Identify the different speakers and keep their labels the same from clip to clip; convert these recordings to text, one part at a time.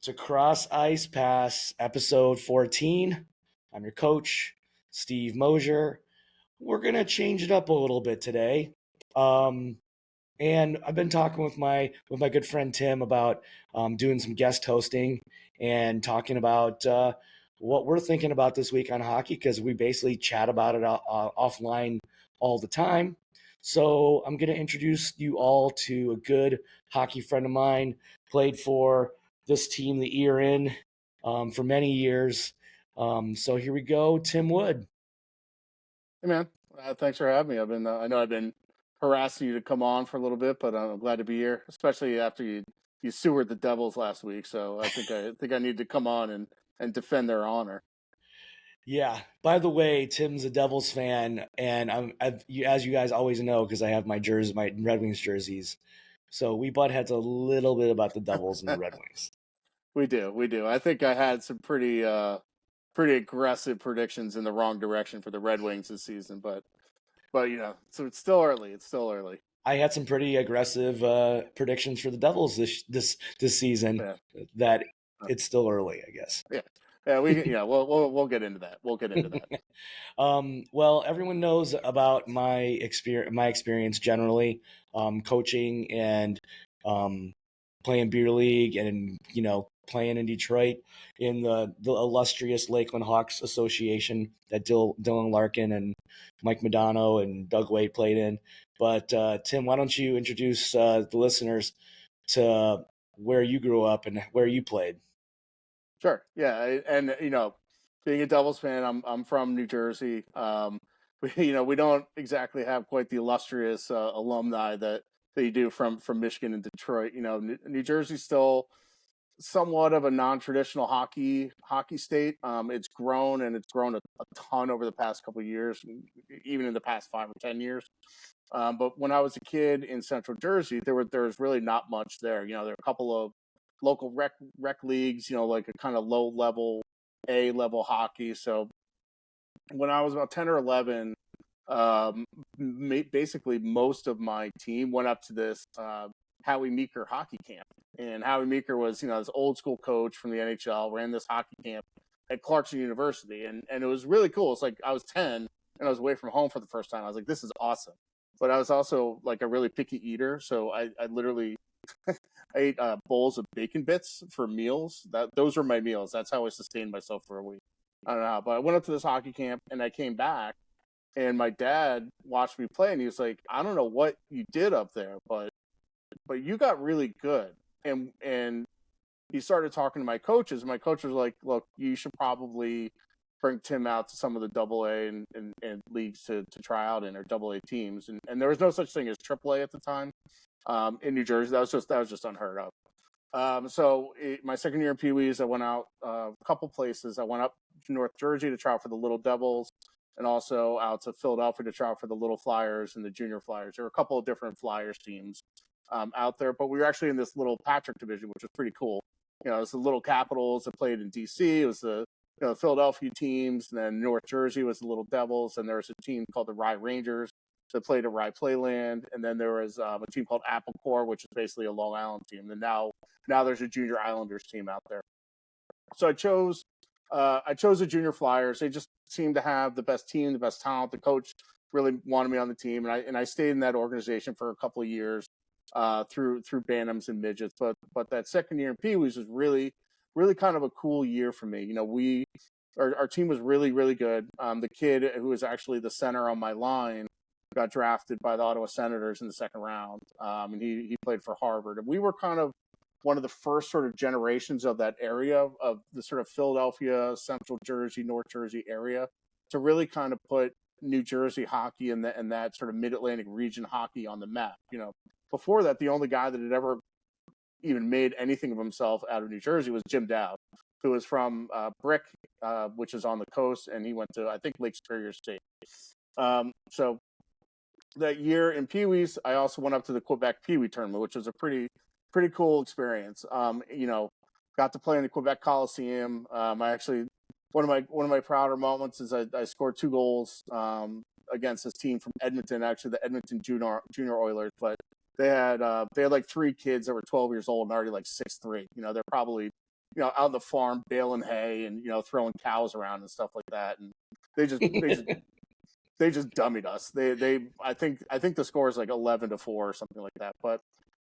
Speaker 1: to Cross Ice Pass, episode 14. I'm your coach, Steve Mosier. We're gonna change it up a little bit today, um, and I've been talking with my good friend Tim about doing some guest hosting and talking about what we're thinking about this week on hockey because we basically chat about it offline all the time. So I'm going to introduce you all to a good hockey friend of mine. Played for this team, the Ear In, for many years. So here we go, Tim Wood.
Speaker 2: Hey man, thanks for having me. I know I've been harassing you to come on for a little bit, but I'm glad to be here, especially after you sewered the Devils last week. So I think I need to come on and defend their honor.
Speaker 1: Yeah. By the way, Tim's a Devils fan, and as you guys always know, because I have my jersey, my Red Wings jerseys. So we butt heads a little bit about the Devils and the Red Wings.
Speaker 2: We do. I think I had some pretty aggressive predictions in the wrong direction for the Red Wings this season, but so it's still early. It's still early.
Speaker 1: I had some pretty aggressive predictions for the Devils this season.
Speaker 2: Yeah.
Speaker 1: That
Speaker 2: Uh,
Speaker 1: it's still early, I guess.
Speaker 2: yeah. Yeah, we'll get into that. We'll get into that.
Speaker 1: Well, everyone knows about my experience generally, coaching and um, playing beer league, and playing in Detroit in the illustrious Lakeland Hawks Association that Dylan Larkin and Mike Modano and Doug Wade played in. But Tim, why don't you introduce the listeners to where you grew up and where you played?
Speaker 2: Sure. Yeah, and being a Devils fan, I'm from New Jersey. We don't exactly have quite the illustrious alumni that you do from Michigan and Detroit. New Jersey's still somewhat of a non-traditional hockey state. It's grown a ton over the past couple of years, even in the past 5 or 10 years. But when I was a kid in Central Jersey, there was really not much there. There are a couple of local rec leagues, like a kind of low level A level hockey. So when I was about 10 or 11, basically most of my team went up to this Howie Meeker hockey camp. And Howie Meeker was, this old school coach from the NHL, ran this hockey camp at Clarkson University. And it was really cool. It's like I was 10 and I was away from home for the first time. I was like, this is awesome. But I was also like a really picky eater. So I literally I ate bowls of bacon bits for meals. Those were my meals. That's how I sustained myself for a week. I don't know how, but I went up to this hockey camp and I came back and my dad watched me play and he was like, I don't know what you did up there, but you got really good. And he started talking to my coaches. My coach was like, look, you should probably bring Tim out to some of the double A and leagues to try out in, or double A teams. And there was no such thing as triple A at the time in New Jersey. That was just unheard of. My second year in Pee Wees, I went out a couple places. I went up to North Jersey to try out for the Little Devils, and also out to Philadelphia to try out for the Little Flyers and the Junior Flyers. There were a couple of different Flyers teams out there, but we were actually in this little Patrick division, which was pretty cool. It was the Little Capitals that played in DC. It was the Philadelphia teams, and then North Jersey was the Little Devils, and there was a team called the Rye Rangers that played at Rye Playland, and then there was a team called Apple Corps, which is basically a Long Island team. And now there's a Junior Islanders team out there. So I chose the Junior Flyers. They just seemed to have the best team, the best talent. The coach really wanted me on the team, and I stayed in that organization for a couple of years through Bantams and midgets. But that second year in Pee Wees was really kind of a cool year for me. Our team was really really good. The kid who was actually the center on my line got drafted by the Ottawa Senators in the second round, and he played for Harvard. And we were kind of one of the first sort of generations of that area of the sort of Philadelphia, Central Jersey, North Jersey area to really kind of put New Jersey hockey and that sort of Mid-Atlantic region hockey on the map. Before that, the only guy that had ever even made anything of himself out of New Jersey was Jim Dowd, who was from Brick, which is on the coast, and he went to, I think, Lake Superior State. So that year in Pee Wees, I also went up to the Quebec Pee Wee tournament, which was a pretty cool experience. Got to play in the Quebec Coliseum. I actually one of my prouder moments is I scored 2 goals against this team from Edmonton, actually the Edmonton Junior Oilers, but they had like 3 kids that were 12 years old and already like 6'3". They're probably out on the farm baling hay and throwing cows around and stuff like that, and they just they just dummied us. I think the score is like 11-4 or something like that. But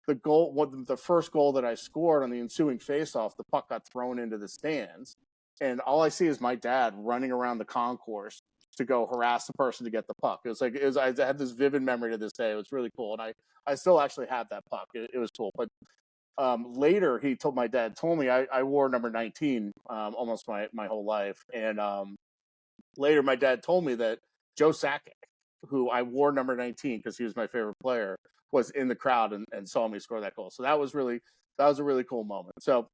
Speaker 2: the first goal that I scored on the ensuing faceoff, the puck got thrown into the stands, and all I see is my dad running around the concourse to go harass the person to get the puck. I had this vivid memory to this day. It was really cool, and I still actually have that puck. It was cool. But later, my dad told me I wore number 19 almost my whole life, and later my dad told me that Joe Sakic, who I wore number 19 because he was my favorite player, was in the crowd and saw me score that goal. So that was a really cool moment. So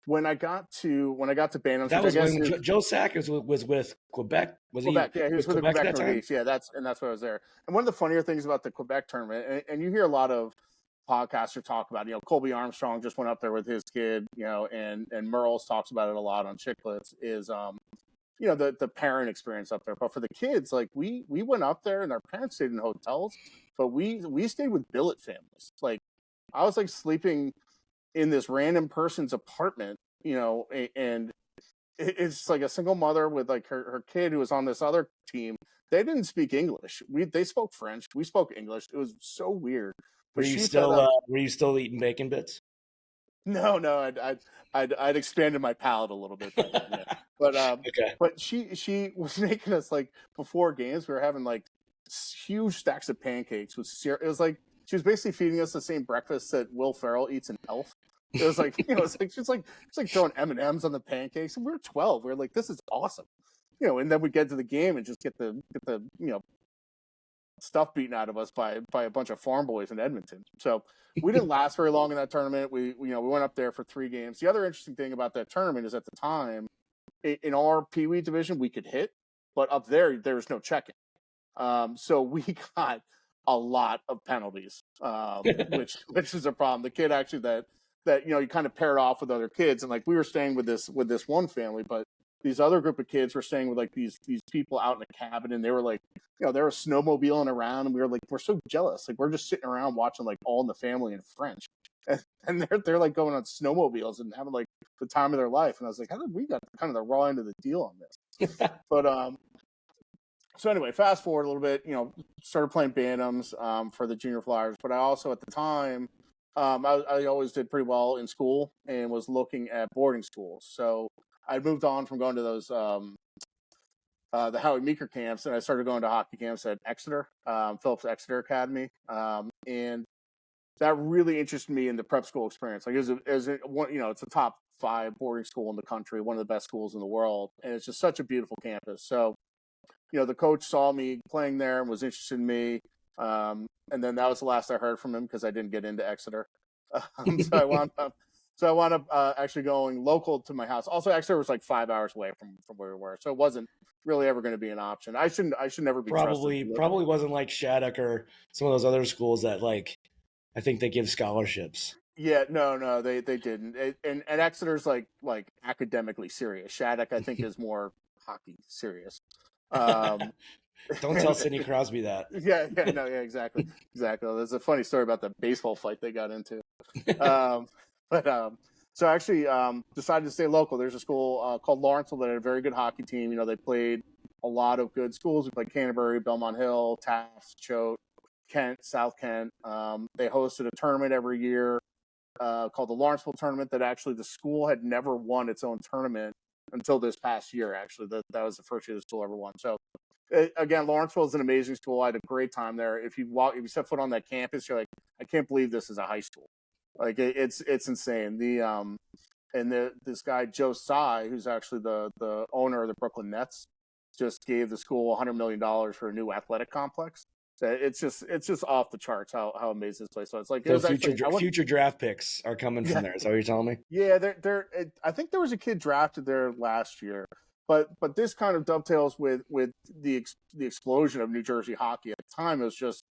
Speaker 2: when I got to Bantams,
Speaker 1: that was when Joe Sakic was with Quebec. Was
Speaker 2: Quebec?
Speaker 1: He?
Speaker 2: Yeah, he was with the Quebec Nordiques. Yeah, that's why I was there. And one of the funnier things about the Quebec tournament, and you hear a lot of podcasters talk about, Colby Armstrong just went up there with his kid, and Merles talks about it a lot on Chicklets, is the parent experience up there. But for the kids, like we went up there and our parents stayed in hotels, but we stayed with billet families. Like I was like sleeping in this random person's apartment, and it's like a single mother with like her kid who was on this other team. They didn't speak English. They spoke French. We spoke English. It was so weird.
Speaker 1: But were you still eating bacon bits?
Speaker 2: No, I'd expanded my palate a little bit. But
Speaker 1: okay.
Speaker 2: But she was making us, like, before games, we were having like huge stacks of pancakes with syrup. It was like she was basically feeding us the same breakfast that Will Ferrell eats in Elf. It was like she's like throwing M&Ms on the pancakes, and we were 12. We were like, this is awesome, And then we get to the game and just get the stuff beaten out of us by a bunch of farm boys in Edmonton. So we didn't last very long in that tournament. We went up there for 3 games. The other interesting thing about that tournament is at the time in our Pee Wee division we could hit, but up there was no checking. So we got a lot of penalties, which is a problem. The kid actually that you kind of paired off with other kids, and like we were staying with this one family, but these other group of kids were staying with like these people out in a cabin, and they were like, they were snowmobiling around, and we were like, we're so jealous. Like we're just sitting around watching like All in the Family in French, and they're like going on snowmobiles and having like the time of their life. And I was like, how did we got kind of the raw end of the deal on this? But so anyway, fast forward a little bit, started playing Bantams for the Junior Flyers, but I also at the time I always did pretty well in school and was looking at boarding schools. So I moved on from going to those the Howie Meeker camps, and I started going to hockey camps at Exeter, Phillips Exeter Academy, and that really interested me in the prep school experience. Like, it's a top 5 boarding school in the country, one of the best schools in the world, and it's just such a beautiful campus. So, the coach saw me playing there and was interested in me, and then that was the last I heard from him because I didn't get into Exeter. So I wound up actually going local to my house. Also, Exeter was like 5 hours away from where we were, so it wasn't really ever going to be an option. I should never be
Speaker 1: probably wasn't like Shattuck or some of those other schools that like I think they give scholarships.
Speaker 2: Yeah, no, they didn't. And Exeter's like academically serious. Shattuck, I think, is more hockey serious.
Speaker 1: Don't tell Sidney Crosby that.
Speaker 2: Yeah, exactly. There's a funny story about the baseball fight they got into. So I actually decided to stay local. There's a school called Lawrenceville that had a very good hockey team. They played a lot of good schools. We played Canterbury, Belmont Hill, Taft, Choate, Kent, South Kent. They hosted a tournament every year called the Lawrenceville Tournament that actually the school had never won its own tournament until this past year, actually. That was the first year the school ever won. So, again, Lawrenceville is an amazing school. I had a great time there. If you set foot on that campus, you're like, I can't believe this is a high school. Like, it's insane. This guy, Joe Tsai, who's actually the owner of the Brooklyn Nets, just gave the school $100 million for a new athletic complex. So it's just off the charts how amazing this place was. Like,
Speaker 1: future draft picks are coming from there. Is that what you're telling me?
Speaker 2: Yeah, I think there was a kid drafted there last year, but this kind of dovetails with the explosion of New Jersey hockey at the time. It was just,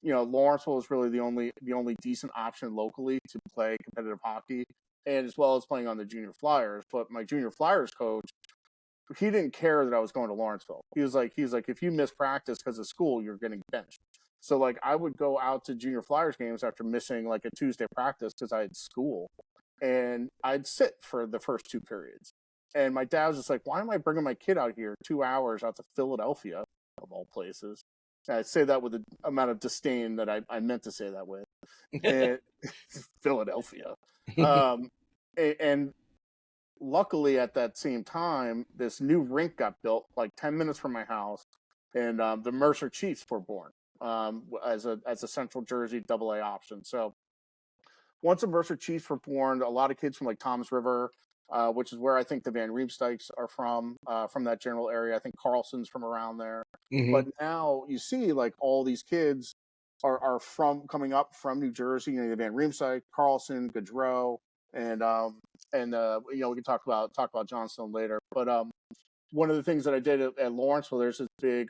Speaker 2: Lawrenceville was really the only decent option locally to play competitive hockey, and as well as playing on the Junior Flyers. But my Junior Flyers coach, he didn't care that I was going to Lawrenceville. He was like, if you miss practice because of school, you're getting benched. So like I would go out to Junior Flyers games after missing like a Tuesday practice because I had school, and I'd sit for the first 2 periods. And my dad was just like, "Why am I bringing my kid out here 2 hours out to Philadelphia, of all places?" And I say that with the amount of disdain that I meant to say that with. And Philadelphia. Um, and luckily, at that same time, this new rink got built like 10 minutes from my house, and the Mercer Chiefs were born as a Central Jersey AA option. So once the Mercer Chiefs were born, a lot of kids from like Toms River, which is where I think the Van Riemsdykes are from that general area. I think Carlson's from around there. But now you see like all these kids are from coming up from New Jersey. You know, the Van Riemsdyk, Carlson, Gaudreau, and you know, we can talk about Johnstone later. But one of the things that I did at Lawrenceville, there's this big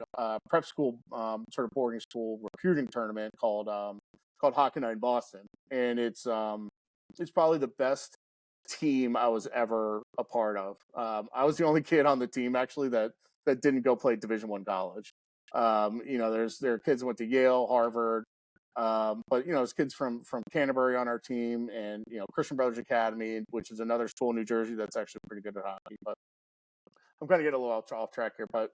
Speaker 2: prep school sort of boarding school recruiting tournament called Hockey Night in Boston, and it's probably the best team I was ever a part of. I was the only kid on the team actually that didn't go play Division I college. You know, there are kids that went to Yale, Harvard, but you know, there's kids from Canterbury on our team, and you know, Christian Brothers Academy, which is another school in New Jersey that's actually pretty good at hockey. But I'm kind of getting a little off track here. But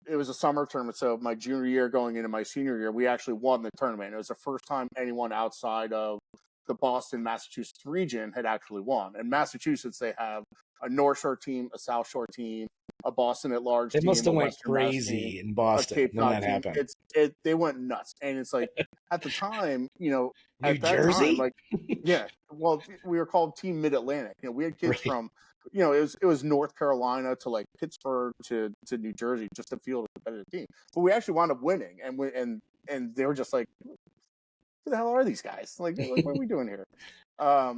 Speaker 2: it was a summer tournament, so my junior year going into my senior year, we actually won the tournament. It was the first time anyone outside of the Boston, Massachusetts region had actually won. In Massachusetts, they have a North Shore team, a South Shore team, a Boston at large team.
Speaker 1: They must have went crazy in Boston when that happened.
Speaker 2: They went nuts. And it's like, at the time, you know,
Speaker 1: New Jersey?
Speaker 2: Time, like, yeah, well, we were called Team Mid-Atlantic. You know, we had kids from, you know, it was North Carolina to like Pittsburgh to New Jersey just to field a competitive team. But we actually wound up winning, and they were just like, who the hell are these guys? Like what are we doing here? I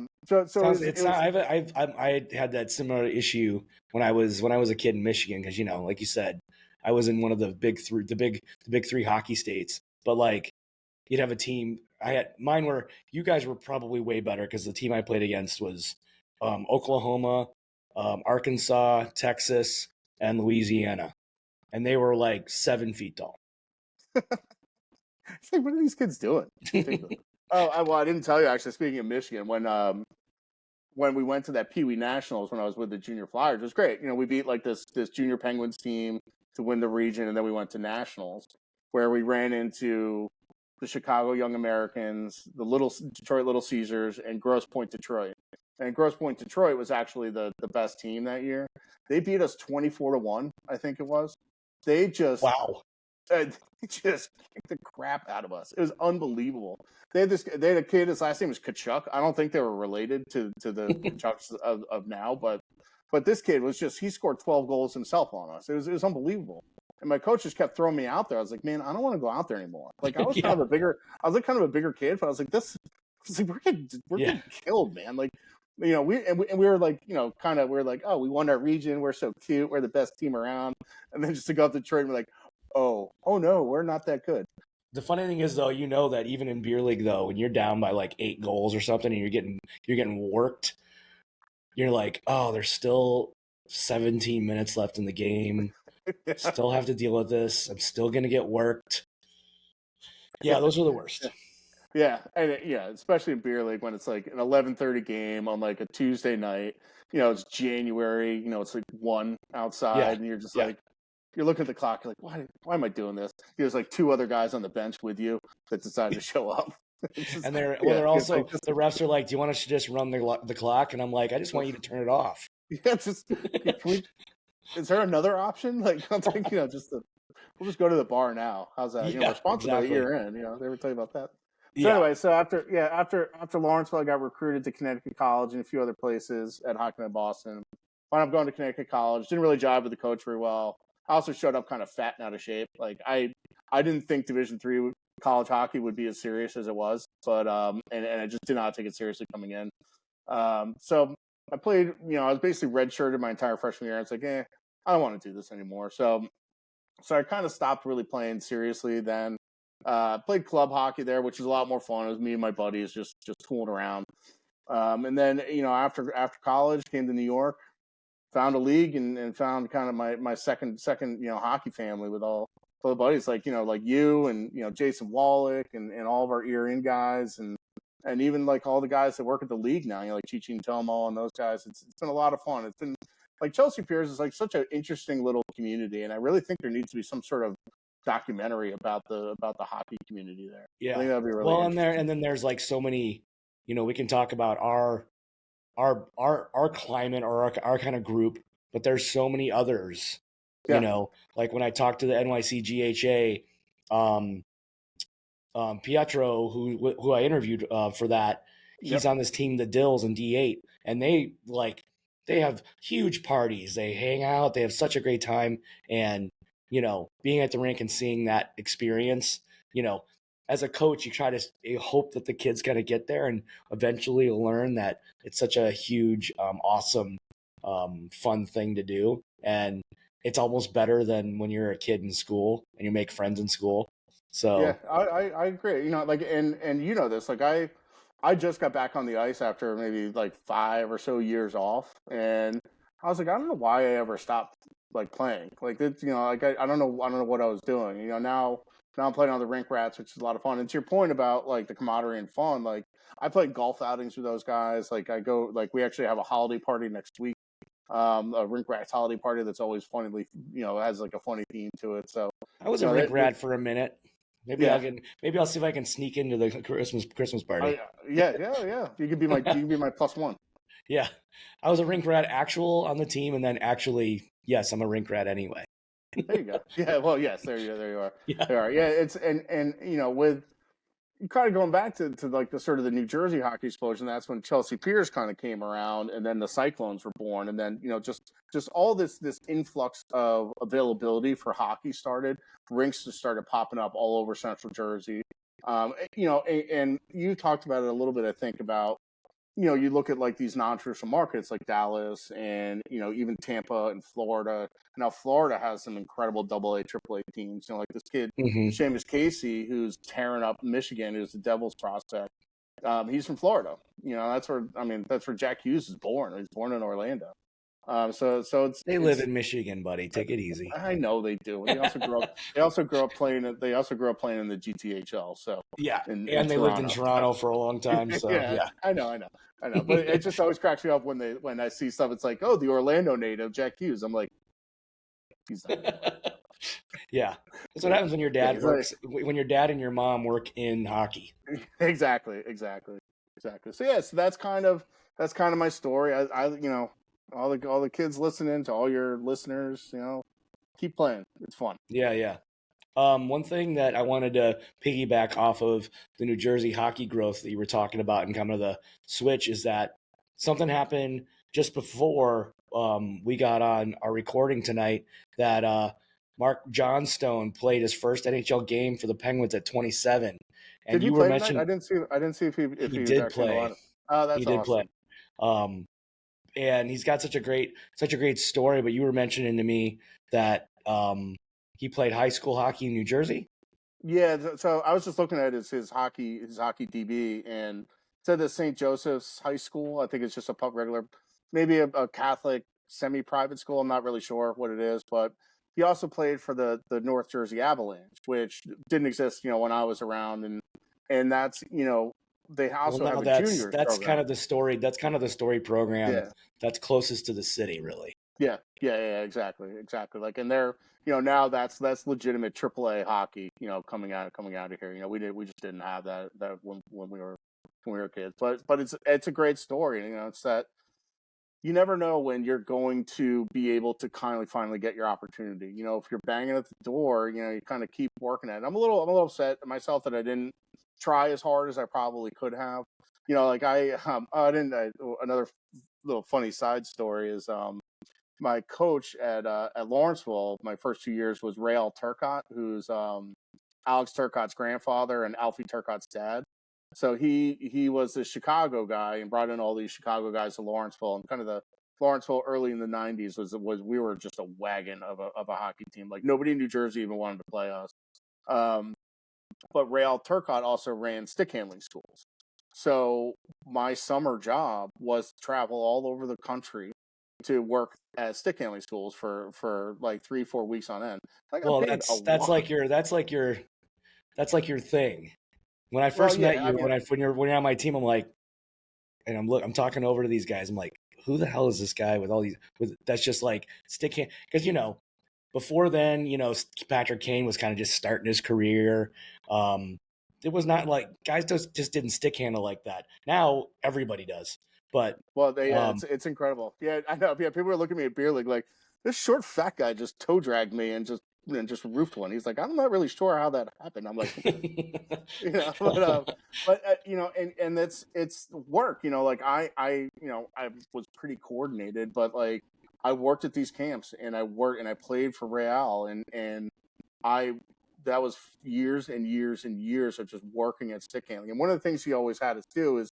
Speaker 2: had that similar issue when I was a kid in Michigan, because you know, like you said, I was in one of the big three hockey states. But like, you'd have a team. You guys were probably way better because the team I played against was Oklahoma, Arkansas, Texas, and Louisiana, and they were like 7 feet tall. It's like, what are these kids doing? I didn't tell you actually. Speaking of Michigan, when we went to that Pee Wee Nationals when I was with the Junior Flyers, it was great. You know, we beat like this Junior Penguins team to win the region, and then we went to Nationals where we ran into the Chicago Young Americans, the Detroit Little Caesars, and Grosse Pointe Detroit. And Grosse Pointe Detroit was actually the best team that year. They beat us 24-1, I think it was. They just they just kicked the crap out of us. It was unbelievable. They had a kid. His last name was Kachuk. I don't think they were related to the Kachucks of now, but this kid was he scored 12 goals himself on us. It was unbelievable. And my coach just kept throwing me out there. I was like, man, I don't want to go out there anymore. Like I was kind of a bigger kid, but I was like, we're getting killed, man. Like, you know, we were like, you know, we're like, oh, we won our region. We're so cute. We're the best team around. And then just to go up to Detroit and we're like, oh no, we're not that good.
Speaker 1: The funny thing is, though, you know that even in beer league, though, when you're down by like 8 goals or something, and you're getting worked, you're like, oh, there's still 17 minutes left in the game. Still have to deal with this. I'm still gonna get worked. Yeah, those are the worst.
Speaker 2: Yeah, and especially in beer league when it's like an 11:30 game on like a Tuesday night. You know, it's January. You know, it's like 1 outside, and you're just like. You're looking at the clock. You're like, why am I doing this? There's like 2 other guys on the bench with you that decided to show up.
Speaker 1: And they're also like, the refs are like, "Do you want us to just run the clock?" And I'm like, "I just want you to turn it off."
Speaker 2: Yeah, is there another option? Like, I'm like, you know, we'll just go to the bar now. How's that? You know, we're sponsored by ERN. You know, they ever tell you about that? So anyway, so after Lawrenceville, I got recruited to Connecticut College and a few other places at Hockey Night in Boston. Wound up going to Connecticut College. Didn't really jive with the coach very well. I also showed up kind of fat and out of shape. Like I didn't think Division III college hockey would be as serious as it was, but and I just did not take it seriously coming in. So I played, you know, I was basically redshirted my entire freshman year. It's like, I don't want to do this anymore. So I kind of stopped really playing seriously then. Played club hockey there, which is a lot more fun. It was me and my buddies just tooling around. And then, you know, after college, came to New York. Found a league and found kind of my second you know hockey family with all the buddies like you know like you and you know Jason Wallach and all of our ERN guys and and even like all the guys that work at the league now, like Chichi and Tomo and those guys. It's been a lot of fun. It's been like Chelsea Piers is like such an interesting little community, and I really think there needs to be some sort of documentary about the hockey community there. I think
Speaker 1: Yeah.
Speaker 2: that'd be really
Speaker 1: Well,
Speaker 2: interesting.
Speaker 1: and then there's like so many, we can talk about our climate or our kind of group, but there's so many others,
Speaker 2: Yeah,
Speaker 1: like when I talked to the NYC GHA, Pietro, who I interviewed for that,
Speaker 2: yep,
Speaker 1: he's on this team, the Dills in D8, and they have huge parties. They hang out. They have such a great time, and being at the rink and seeing that experience, you know, as a coach, you hope that the kids kind of get there and eventually learn that it's such a huge, awesome, fun thing to do, and it's almost better than when you're a kid in school and you make friends in school.
Speaker 2: yeah,
Speaker 1: So
Speaker 2: I agree. Like and you know this, like I just got back on the ice after maybe like 5 or so years off, and I was like, I don't know why I ever stopped like playing. Like it's like I don't know what I was doing. Now I'm playing on the rink rats, which is a lot of fun. And to your point about like the camaraderie and fun, like I played golf outings with those guys. Like I go like we actually have a holiday party next week. A rink rats holiday party that's always funnily has like a funny theme to it. So
Speaker 1: I was
Speaker 2: you
Speaker 1: a
Speaker 2: know
Speaker 1: rink
Speaker 2: that
Speaker 1: rat for a minute.
Speaker 2: yeah.
Speaker 1: Maybe I'll see if I can sneak into the Christmas party.
Speaker 2: Yeah. You could be my plus one.
Speaker 1: Yeah, I was a rink rat actual on the team, and then actually, yes, I'm a rink rat anyway.
Speaker 2: There you go. Yeah. Well, yes. There you are.
Speaker 1: Yeah.
Speaker 2: There are. Yeah. It's and with kind of going back to like the sort of the New Jersey hockey explosion. That's when Chelsea Piers kind of came around, and then the Cyclones were born, and then just all this influx of availability for hockey started. Rinks just started popping up all over Central Jersey. And you talked about it a little bit. I think about you look at like these non-traditional markets like Dallas and even Tampa and Florida. Now Florida has some incredible AA, AAA teams. Like this kid
Speaker 1: Hmm.
Speaker 2: Seamus Casey, who's tearing up Michigan, who's the Devils prospect. He's from Florida. That's where Jack Hughes is born. He's born in Orlando. So
Speaker 1: They live in Michigan, buddy. Take it easy.
Speaker 2: I know they do. They also grew up. They also grew up playing. They also grew up playing in the GTHL. So
Speaker 1: Yeah,
Speaker 2: in
Speaker 1: and they lived in
Speaker 2: Toronto.
Speaker 1: Toronto for a long time. So
Speaker 2: Yeah,
Speaker 1: yeah.
Speaker 2: I know. But it just always cracks me up when I see stuff. It's like, oh, the Orlando native Jack Hughes. I'm like, he's not.
Speaker 1: Yeah, that's what happens when your
Speaker 2: Yeah,
Speaker 1: dad works. When your dad and your mom work in hockey.
Speaker 2: exactly. So yeah, so that's kind of my story. I all the kids listening to all your listeners, keep playing. It's fun.
Speaker 1: Yeah, yeah. One thing that I wanted to piggyback off of the New Jersey hockey growth that you were talking about and kind of the switch is that something happened just before we got on our recording tonight that Mark Johnstone played his first NHL game for the Penguins at 27. And
Speaker 2: Did he
Speaker 1: you were
Speaker 2: play tonight?
Speaker 1: mentioning
Speaker 2: I didn't see if
Speaker 1: he
Speaker 2: he was
Speaker 1: did
Speaker 2: actually in the
Speaker 1: play.
Speaker 2: lineup. Oh,
Speaker 1: He
Speaker 2: that's
Speaker 1: did play.
Speaker 2: awesome.
Speaker 1: Um, and he's got such a great story. But you were mentioning to me that he played high school hockey in New Jersey.
Speaker 2: Yeah, so I was just looking at his hockey DB and it said that St. Joseph's High School. I think it's just a regular, maybe a Catholic semi-private school. I'm not really sure what it is, but he also played for the North Jersey Avalanche, which didn't exist, when I was around, and that's they
Speaker 1: Well,
Speaker 2: also
Speaker 1: no,
Speaker 2: have a
Speaker 1: that's
Speaker 2: juniors
Speaker 1: that's kind
Speaker 2: program.
Speaker 1: of the story. That's kind of the story program
Speaker 2: Yeah,
Speaker 1: that's closest to the city, really.
Speaker 2: yeah, exactly. Like, and they're, now that's legitimate AAA hockey, coming out of here. We just didn't have that when we were kids. But it's a great story. It's that you never know when you're going to be able to kind of finally get your opportunity. If you're banging at the door, you kind of keep working at it. I'm a little upset at myself that I didn't try as hard as I probably could have. Like I didn't. Another little funny side story is my coach at Lawrenceville, my first 2 years was Rael Turcotte, who's Alex Turcotte's grandfather and Alfie Turcotte's dad. So he was a Chicago guy and brought in all these Chicago guys to Lawrenceville, and kind of the Lawrenceville early in the '90s was we were just a wagon of a hockey team. Like nobody in New Jersey even wanted to play us. Um, but Rael Turcotte also ran stick handling schools. So my summer job was to travel all over the country to work at stick handling schools for like 3-4 weeks on end. I got
Speaker 1: Well,
Speaker 2: paid a
Speaker 1: that's
Speaker 2: lot.
Speaker 1: like your thing. When I
Speaker 2: Well,
Speaker 1: first met
Speaker 2: yeah, I
Speaker 1: you,
Speaker 2: mean,
Speaker 1: when you're on my team, I'm like, and I'm talking over to these guys. I'm like, who the hell is this guy with all these? That's just like stick hand because before then, Patrick Kane was kind of just starting his career. Um, it was not like guys just didn't stick handle like that. Now everybody does, but
Speaker 2: well, yeah,
Speaker 1: um,
Speaker 2: it's incredible. Yeah, I know. Yeah, people are looking at me at beer league like this short fat guy just toe dragged me and just roofed one. He's like, I'm not really sure how that happened. I'm like, you know, and it's work. Like I was pretty coordinated, but like I worked at these camps and I played for Real and I that was years and years and years of just working at stick handling. And one of the things he always had us do is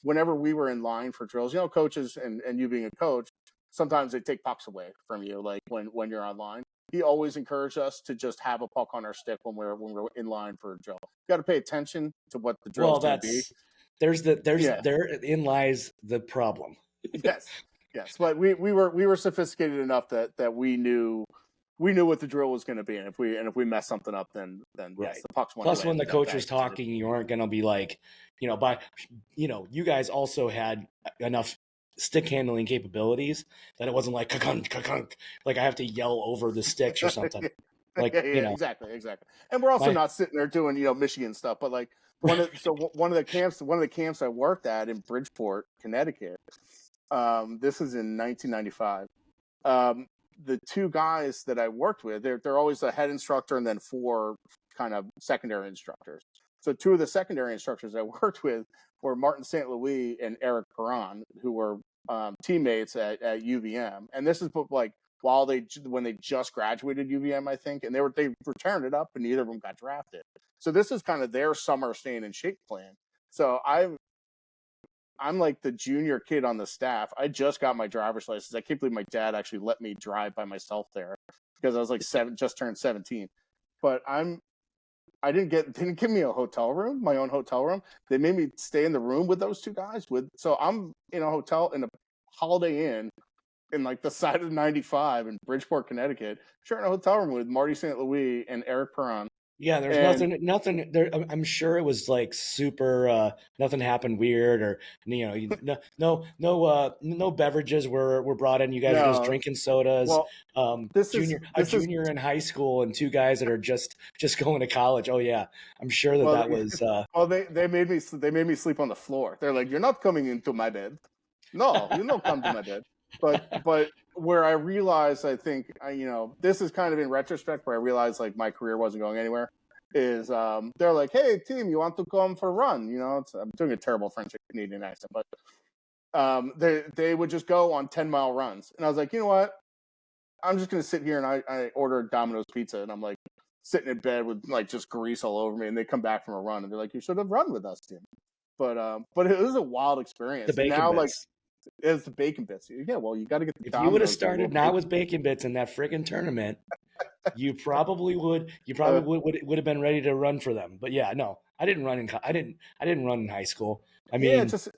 Speaker 2: whenever we were in line for drills, coaches and you being a coach, sometimes they take pucks away from you, like when you're online. He always encouraged us to just have a puck on our stick when we're in line for a drill. You got to pay attention to what the drill is
Speaker 1: well,
Speaker 2: going to be. Yeah.
Speaker 1: therein lies the problem.
Speaker 2: Yes. Yes. But we were sophisticated enough that we knew what the drill was going to be, and if we mess something up, then yes,
Speaker 1: Right.
Speaker 2: the pucks went
Speaker 1: Plus,
Speaker 2: away
Speaker 1: when the
Speaker 2: after that
Speaker 1: coach
Speaker 2: back.
Speaker 1: was talking, you aren't going to be like, you guys also had enough stick handling capabilities that it wasn't like kakunk, kakunk, like I have to yell over the sticks or something. Like,
Speaker 2: Yeah, exactly. And we're also
Speaker 1: my,
Speaker 2: not sitting there doing Michigan stuff, but like one of the camps I worked at in Bridgeport, Connecticut. This is in 1995. Um, the two guys that I worked with, they're always a head instructor and then four kind of secondary instructors. So two of the secondary instructors I worked with were Martin St. Louis and Eric Perron, who were teammates at UVM. And this is like when they just graduated UVM, I think, and they returned it up, and neither of them got drafted. So this is kind of their summer staying in shape plan. So I'm like the junior kid on the staff. I just got my driver's license. I can't believe my dad actually let me drive by myself there because I was like just turned 17. But I didn't give me a hotel room, my own hotel room. They made me stay in the room with those two guys. So I'm in a hotel in a Holiday Inn in like the side of 95 in Bridgeport, Connecticut, sharing a hotel room with Marty St. Louis and Eric Perron.
Speaker 1: yeah, there's
Speaker 2: And
Speaker 1: nothing there. I'm sure it was like super, nothing happened weird or, no beverages were brought in. You guys are just
Speaker 2: no,
Speaker 1: drinking sodas.
Speaker 2: well, this is
Speaker 1: A
Speaker 2: this is
Speaker 1: junior in high school and two guys that are just going to college. Oh yeah. I'm sure
Speaker 2: well,
Speaker 1: that was,
Speaker 2: well, they made me sleep on the floor. They're like, "You're not coming into my bed. No, you don't come to my bed." But where I realized, I think, this is kind of in retrospect where I realized like my career wasn't going anywhere. Is they're like, "Hey team, you want to come for a run?" I'm doing a terrible French Canadian accent, but they would just go on 10-mile runs, and I was like, you know what? I'm just gonna sit here, and I ordered Domino's pizza, and I'm like sitting in bed with like just grease all over me, and they come back from a run, and they're like, "You should have run with us, Tim." But it was a wild
Speaker 1: the
Speaker 2: experience, and
Speaker 1: bacon
Speaker 2: now like
Speaker 1: bits.
Speaker 2: it's the bacon bits. Yeah, well, you got to get the
Speaker 1: If you would have
Speaker 2: Domino's with a little
Speaker 1: started now
Speaker 2: bacon.
Speaker 1: with bacon bits in that friggin' tournament, you
Speaker 2: Uh,
Speaker 1: probably would have been ready to run for them. But yeah, no, I didn't run in high school. I
Speaker 2: yeah,
Speaker 1: mean,
Speaker 2: just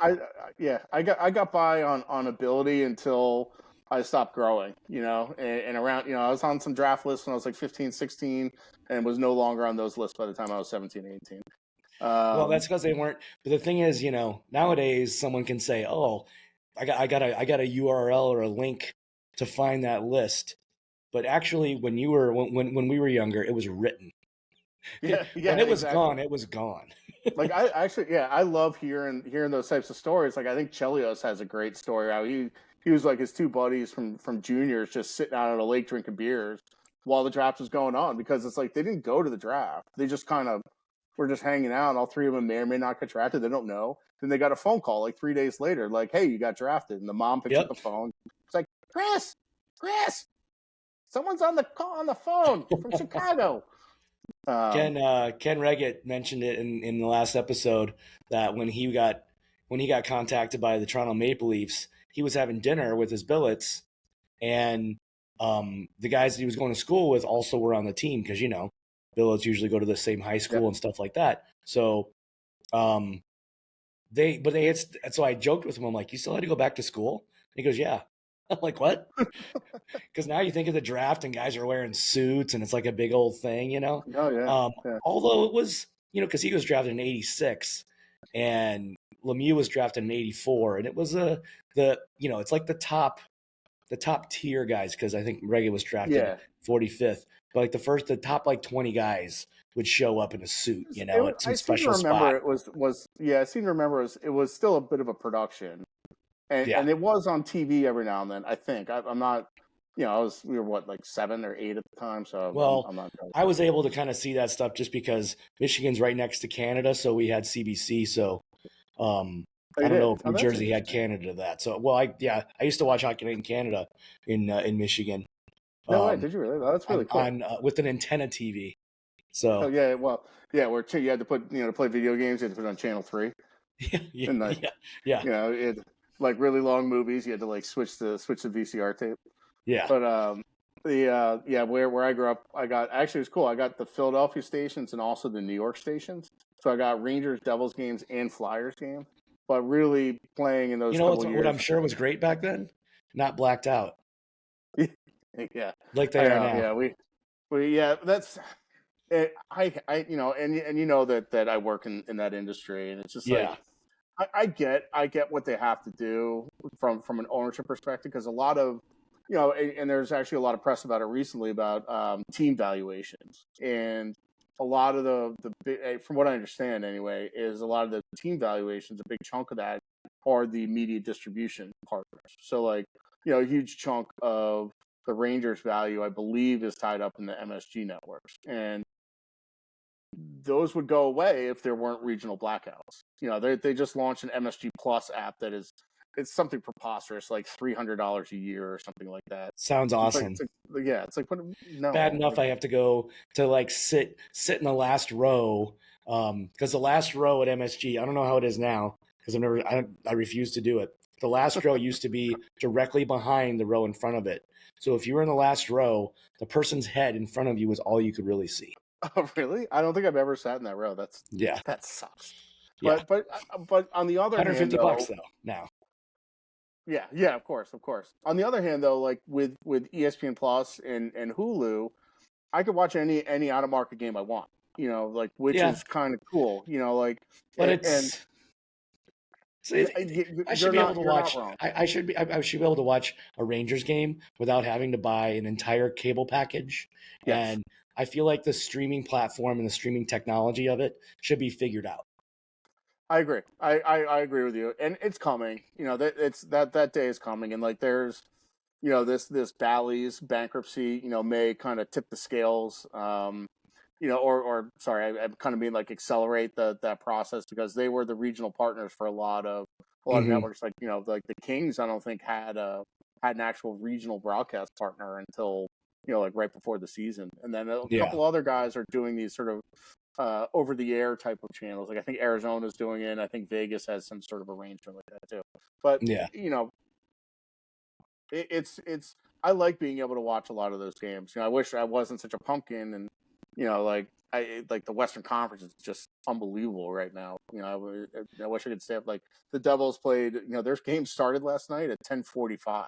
Speaker 2: yeah, I got by on ability until I stopped growing, and around, I was on some draft lists when I was like 15, 16, and was no longer on those lists by the time I was 17, 18.
Speaker 1: well,
Speaker 2: Um,
Speaker 1: that's because they weren't. But the thing is, nowadays someone can say, "Oh, I got a URL or a link to find that list." But actually, when we were younger, it was written.
Speaker 2: yeah,
Speaker 1: When
Speaker 2: yeah,
Speaker 1: it was
Speaker 2: exactly.
Speaker 1: gone, it was gone.
Speaker 2: Like I actually, yeah, I love hearing those types of stories. Like I think Chelios has a great story. How he was like his two buddies from juniors just sitting out on a lake drinking beers while the draft was going on, because it's like they didn't go to the draft. They just kind of were just hanging out. All three of them may or may not get drafted. They don't know. Then they got a phone call like 3 days later, like, "Hey, you got drafted." And the mom picks up
Speaker 1: Yep.
Speaker 2: the phone. It's like, Chris, someone's on the call on the phone from Chicago. Um,
Speaker 1: Ken Reggett mentioned it in the last episode that when he got contacted by the Toronto Maple Leafs, he was having dinner with his billets, and the guys that he was going to school with also were on the team because billets usually go to the same high
Speaker 2: yep.
Speaker 1: school and stuff like that. So um, they had, so I joked with him. I'm like, "You still had to go back to school?" And he goes, "Yeah." I'm like, "What?" Because now you think of the draft and guys are wearing suits and it's like a big old thing.
Speaker 2: Oh yeah,
Speaker 1: Um,
Speaker 2: yeah.
Speaker 1: although it was because he was drafted in '86, and Lemieux was drafted in '84, and it was it's like the top tier guys, because I think Reggie was drafted
Speaker 2: Yeah.
Speaker 1: 45th. But like the top like 20 guys would show up in a suit, at some
Speaker 2: I seem to
Speaker 1: special
Speaker 2: remember
Speaker 1: spot.
Speaker 2: it was yeah. I seem to remember it was still a bit of a production,
Speaker 1: Yeah.
Speaker 2: and it was on TV every now and then. I think I'm not. We were what, like 7 or 8 at the time, so
Speaker 1: Well,
Speaker 2: I'm not.
Speaker 1: I was able to kind of see that stuff just because Michigan's right next to Canada, so we had CBC. So
Speaker 2: Oh,
Speaker 1: I
Speaker 2: you
Speaker 1: don't know
Speaker 2: did?
Speaker 1: if
Speaker 2: Oh,
Speaker 1: New
Speaker 2: that's
Speaker 1: Jersey had
Speaker 2: interesting.
Speaker 1: Canada to that. So I used to watch Hockey Night in Canada in Michigan.
Speaker 2: No way, did you really? Oh, that's really cool.
Speaker 1: On with an antenna TV.
Speaker 2: Oh
Speaker 1: So
Speaker 2: yeah, well, yeah, where you had to put to play video games, you had to put it on channel 3,
Speaker 1: yeah, yeah,
Speaker 2: and like
Speaker 1: yeah,
Speaker 2: it like really long movies, you had to like switch the VCR tape.
Speaker 1: yeah.
Speaker 2: But where I grew up, actually it was cool. I got the Philadelphia stations and also the New York stations. So I got Rangers, Devils games, and Flyers games. But really playing in those
Speaker 1: You know
Speaker 2: couple
Speaker 1: what
Speaker 2: years.
Speaker 1: I'm sure was great back then? Not blacked out
Speaker 2: Yeah,
Speaker 1: like
Speaker 2: I
Speaker 1: they are
Speaker 2: know.
Speaker 1: now.
Speaker 2: Yeah, that's it. I and you know that I work in that industry, and it's just like
Speaker 1: Yeah,
Speaker 2: I get what they have to do from an ownership perspective, because a lot of and there's actually a lot of press about it recently about team valuations, and a lot of from what I understand anyway, is a lot of the team valuations, a big chunk of that are the media distribution partners. So like a huge chunk of the Rangers value, I believe, is tied up in the MSG networks, and those would go away if there weren't regional blackouts. They just launched an MSG Plus app that it's something preposterous, like $300 a year or something like that.
Speaker 1: sounds awesome.
Speaker 2: It's like what? No,
Speaker 1: Bad enough I have to go to like sit in the last row, because the last row at MSG, I don't know how it is now because I refuse to do it. The last row used to be directly behind the row in front of it. So if you were in the last row, the person's head in front of you was all you could really see.
Speaker 2: Oh, really? I don't think I've ever sat in that row.
Speaker 1: Yeah,
Speaker 2: That sucks.
Speaker 1: yeah.
Speaker 2: But on the other hand,
Speaker 1: $150
Speaker 2: though,
Speaker 1: though now.
Speaker 2: yeah, of course. On the other hand, though, like with ESPN Plus and Hulu, I could watch any out of market game I want. Like, which
Speaker 1: Yeah,
Speaker 2: is kind of cool. Like,
Speaker 1: but
Speaker 2: and
Speaker 1: I should be able to
Speaker 2: you're not
Speaker 1: watch.
Speaker 2: wrong.
Speaker 1: I should be able to watch a Rangers game without having to buy an entire cable package.
Speaker 2: Yes,
Speaker 1: And I feel like the streaming platform and the streaming technology of it should be figured out.
Speaker 2: I agree. I agree with you, and it's coming. That day is coming, and like there's this Bally's bankruptcy, may kind of tip the scales. Or sorry, I'm kind of mean like accelerate that process, because they were the regional partners for a lot of
Speaker 1: Hmm.
Speaker 2: networks. Like like the Kings, I don't think had an actual regional broadcast partner until like right before the season, and then a
Speaker 1: Yeah,
Speaker 2: couple other guys are doing these sort of over the air type of channels. Like I think Arizona's doing it. And I think Vegas has some sort of arrangement like that too. But
Speaker 1: yeah.
Speaker 2: it's I like being able to watch a lot of those games. I wish I wasn't such a pumpkin, and like the Western Conference is just unbelievable right now. I wish I could stay up. Like the Devils played. Their game started last night at 10:45.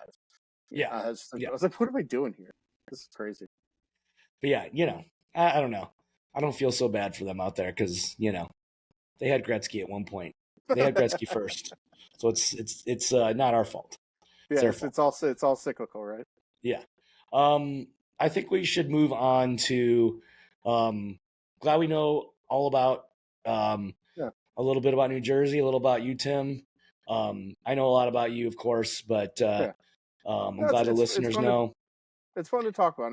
Speaker 1: Yeah,
Speaker 2: I
Speaker 1: yeah.
Speaker 2: was like, what am I doing here? This is crazy.
Speaker 1: But yeah, I don't know. I don't feel so bad for them out there because they had Gretzky at one point. They had Gretzky first, so it's not our fault. It's
Speaker 2: Yeah,
Speaker 1: their
Speaker 2: it's
Speaker 1: fault.
Speaker 2: it's all cyclical, right?
Speaker 1: Yeah. I think we should move on to. Glad we know all about
Speaker 2: Yeah.
Speaker 1: a little bit about New Jersey, a little about you, Tim. I know a lot about you, of course, but
Speaker 2: Yeah.
Speaker 1: I'm
Speaker 2: No,
Speaker 1: glad the
Speaker 2: it's
Speaker 1: listeners
Speaker 2: fun to
Speaker 1: know.
Speaker 2: talk about.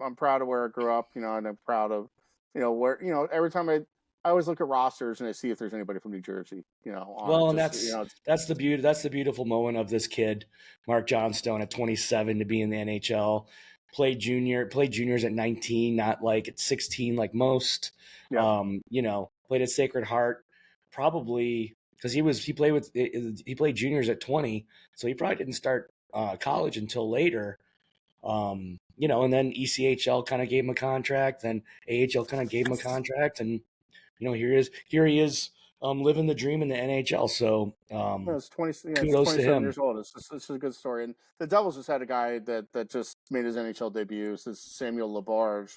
Speaker 2: I'm proud of where I grew up. And I'm proud of where every time I always look at rosters and I see if there's anybody from New Jersey. On it.
Speaker 1: Well, and
Speaker 2: Just
Speaker 1: that's the beauty. That's the beautiful moment of this kid, Mark Johnstone, at 27 to be in the NHL. Played juniors at 19, not like at 16 like most.
Speaker 2: yeah.
Speaker 1: Played at Sacred Heart, probably because he played juniors at 20, so he probably didn't start college until later. And then ECHL kind of gave him a contract, then AHL kind of gave him a contract, and here he is, living the dream in the NHL. So
Speaker 2: No, it's 20. Yeah, it's
Speaker 1: kudos to
Speaker 2: 27
Speaker 1: him.
Speaker 2: years old. It's a good story. And the Devils just had a guy that just made his NHL debut. This is Samuel Labarge.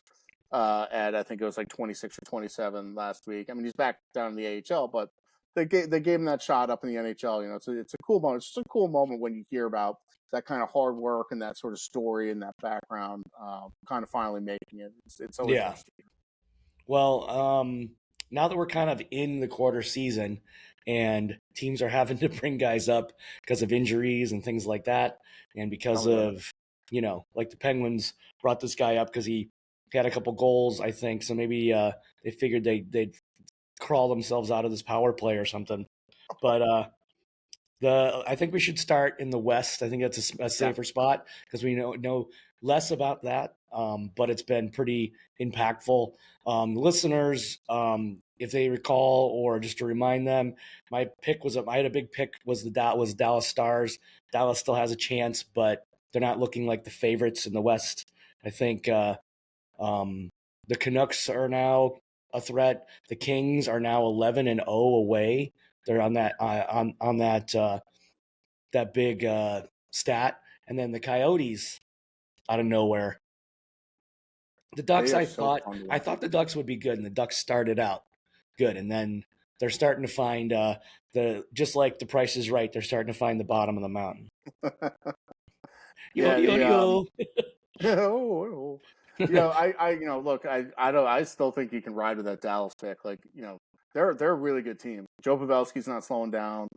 Speaker 2: at I think it was like 26 or 27 last week. I mean, he's back down in the AHL, but they gave him that shot up in the NHL. You know, it's a cool moment. It's just a cool moment when you hear about that kind of hard work and that sort of story and that background, kind of finally making it. It's always
Speaker 1: Yeah.
Speaker 2: nice to hear.
Speaker 1: Well, now that we're kind of in the quarter season and teams are having to bring guys up because of injuries and things like that, and because
Speaker 2: Oh, yeah.
Speaker 1: of, like the Penguins brought this guy up because he had a couple goals, I think. So maybe they figured they'd crawl themselves out of this power play or something. But I think we should start in the West. I think that's a safer spot because we know less about that, but it's been pretty impactful. Listeners, if they recall, or just to remind them, my pick was I had a big pick was Dallas Stars. Dallas still has a chance, but they're not looking like the favorites in the West. I think the Canucks are now a threat. The Kings are now 11-0 away. They're on that big stat, and then the Coyotes out of nowhere. The Ducks,
Speaker 2: They are
Speaker 1: I
Speaker 2: so
Speaker 1: thought
Speaker 2: fun to
Speaker 1: I
Speaker 2: watch.
Speaker 1: thought the Ducks would be good, and the Ducks started out good, and then they're starting to find the just like the Price is Right. They're starting to find the bottom of the mountain. Yo
Speaker 2: Yeah,
Speaker 1: yo
Speaker 2: the
Speaker 1: yo.
Speaker 2: oh, look, I still think you can ride with that Dallas pick. Like, they're a really good team. Joe Pavelski's not slowing down.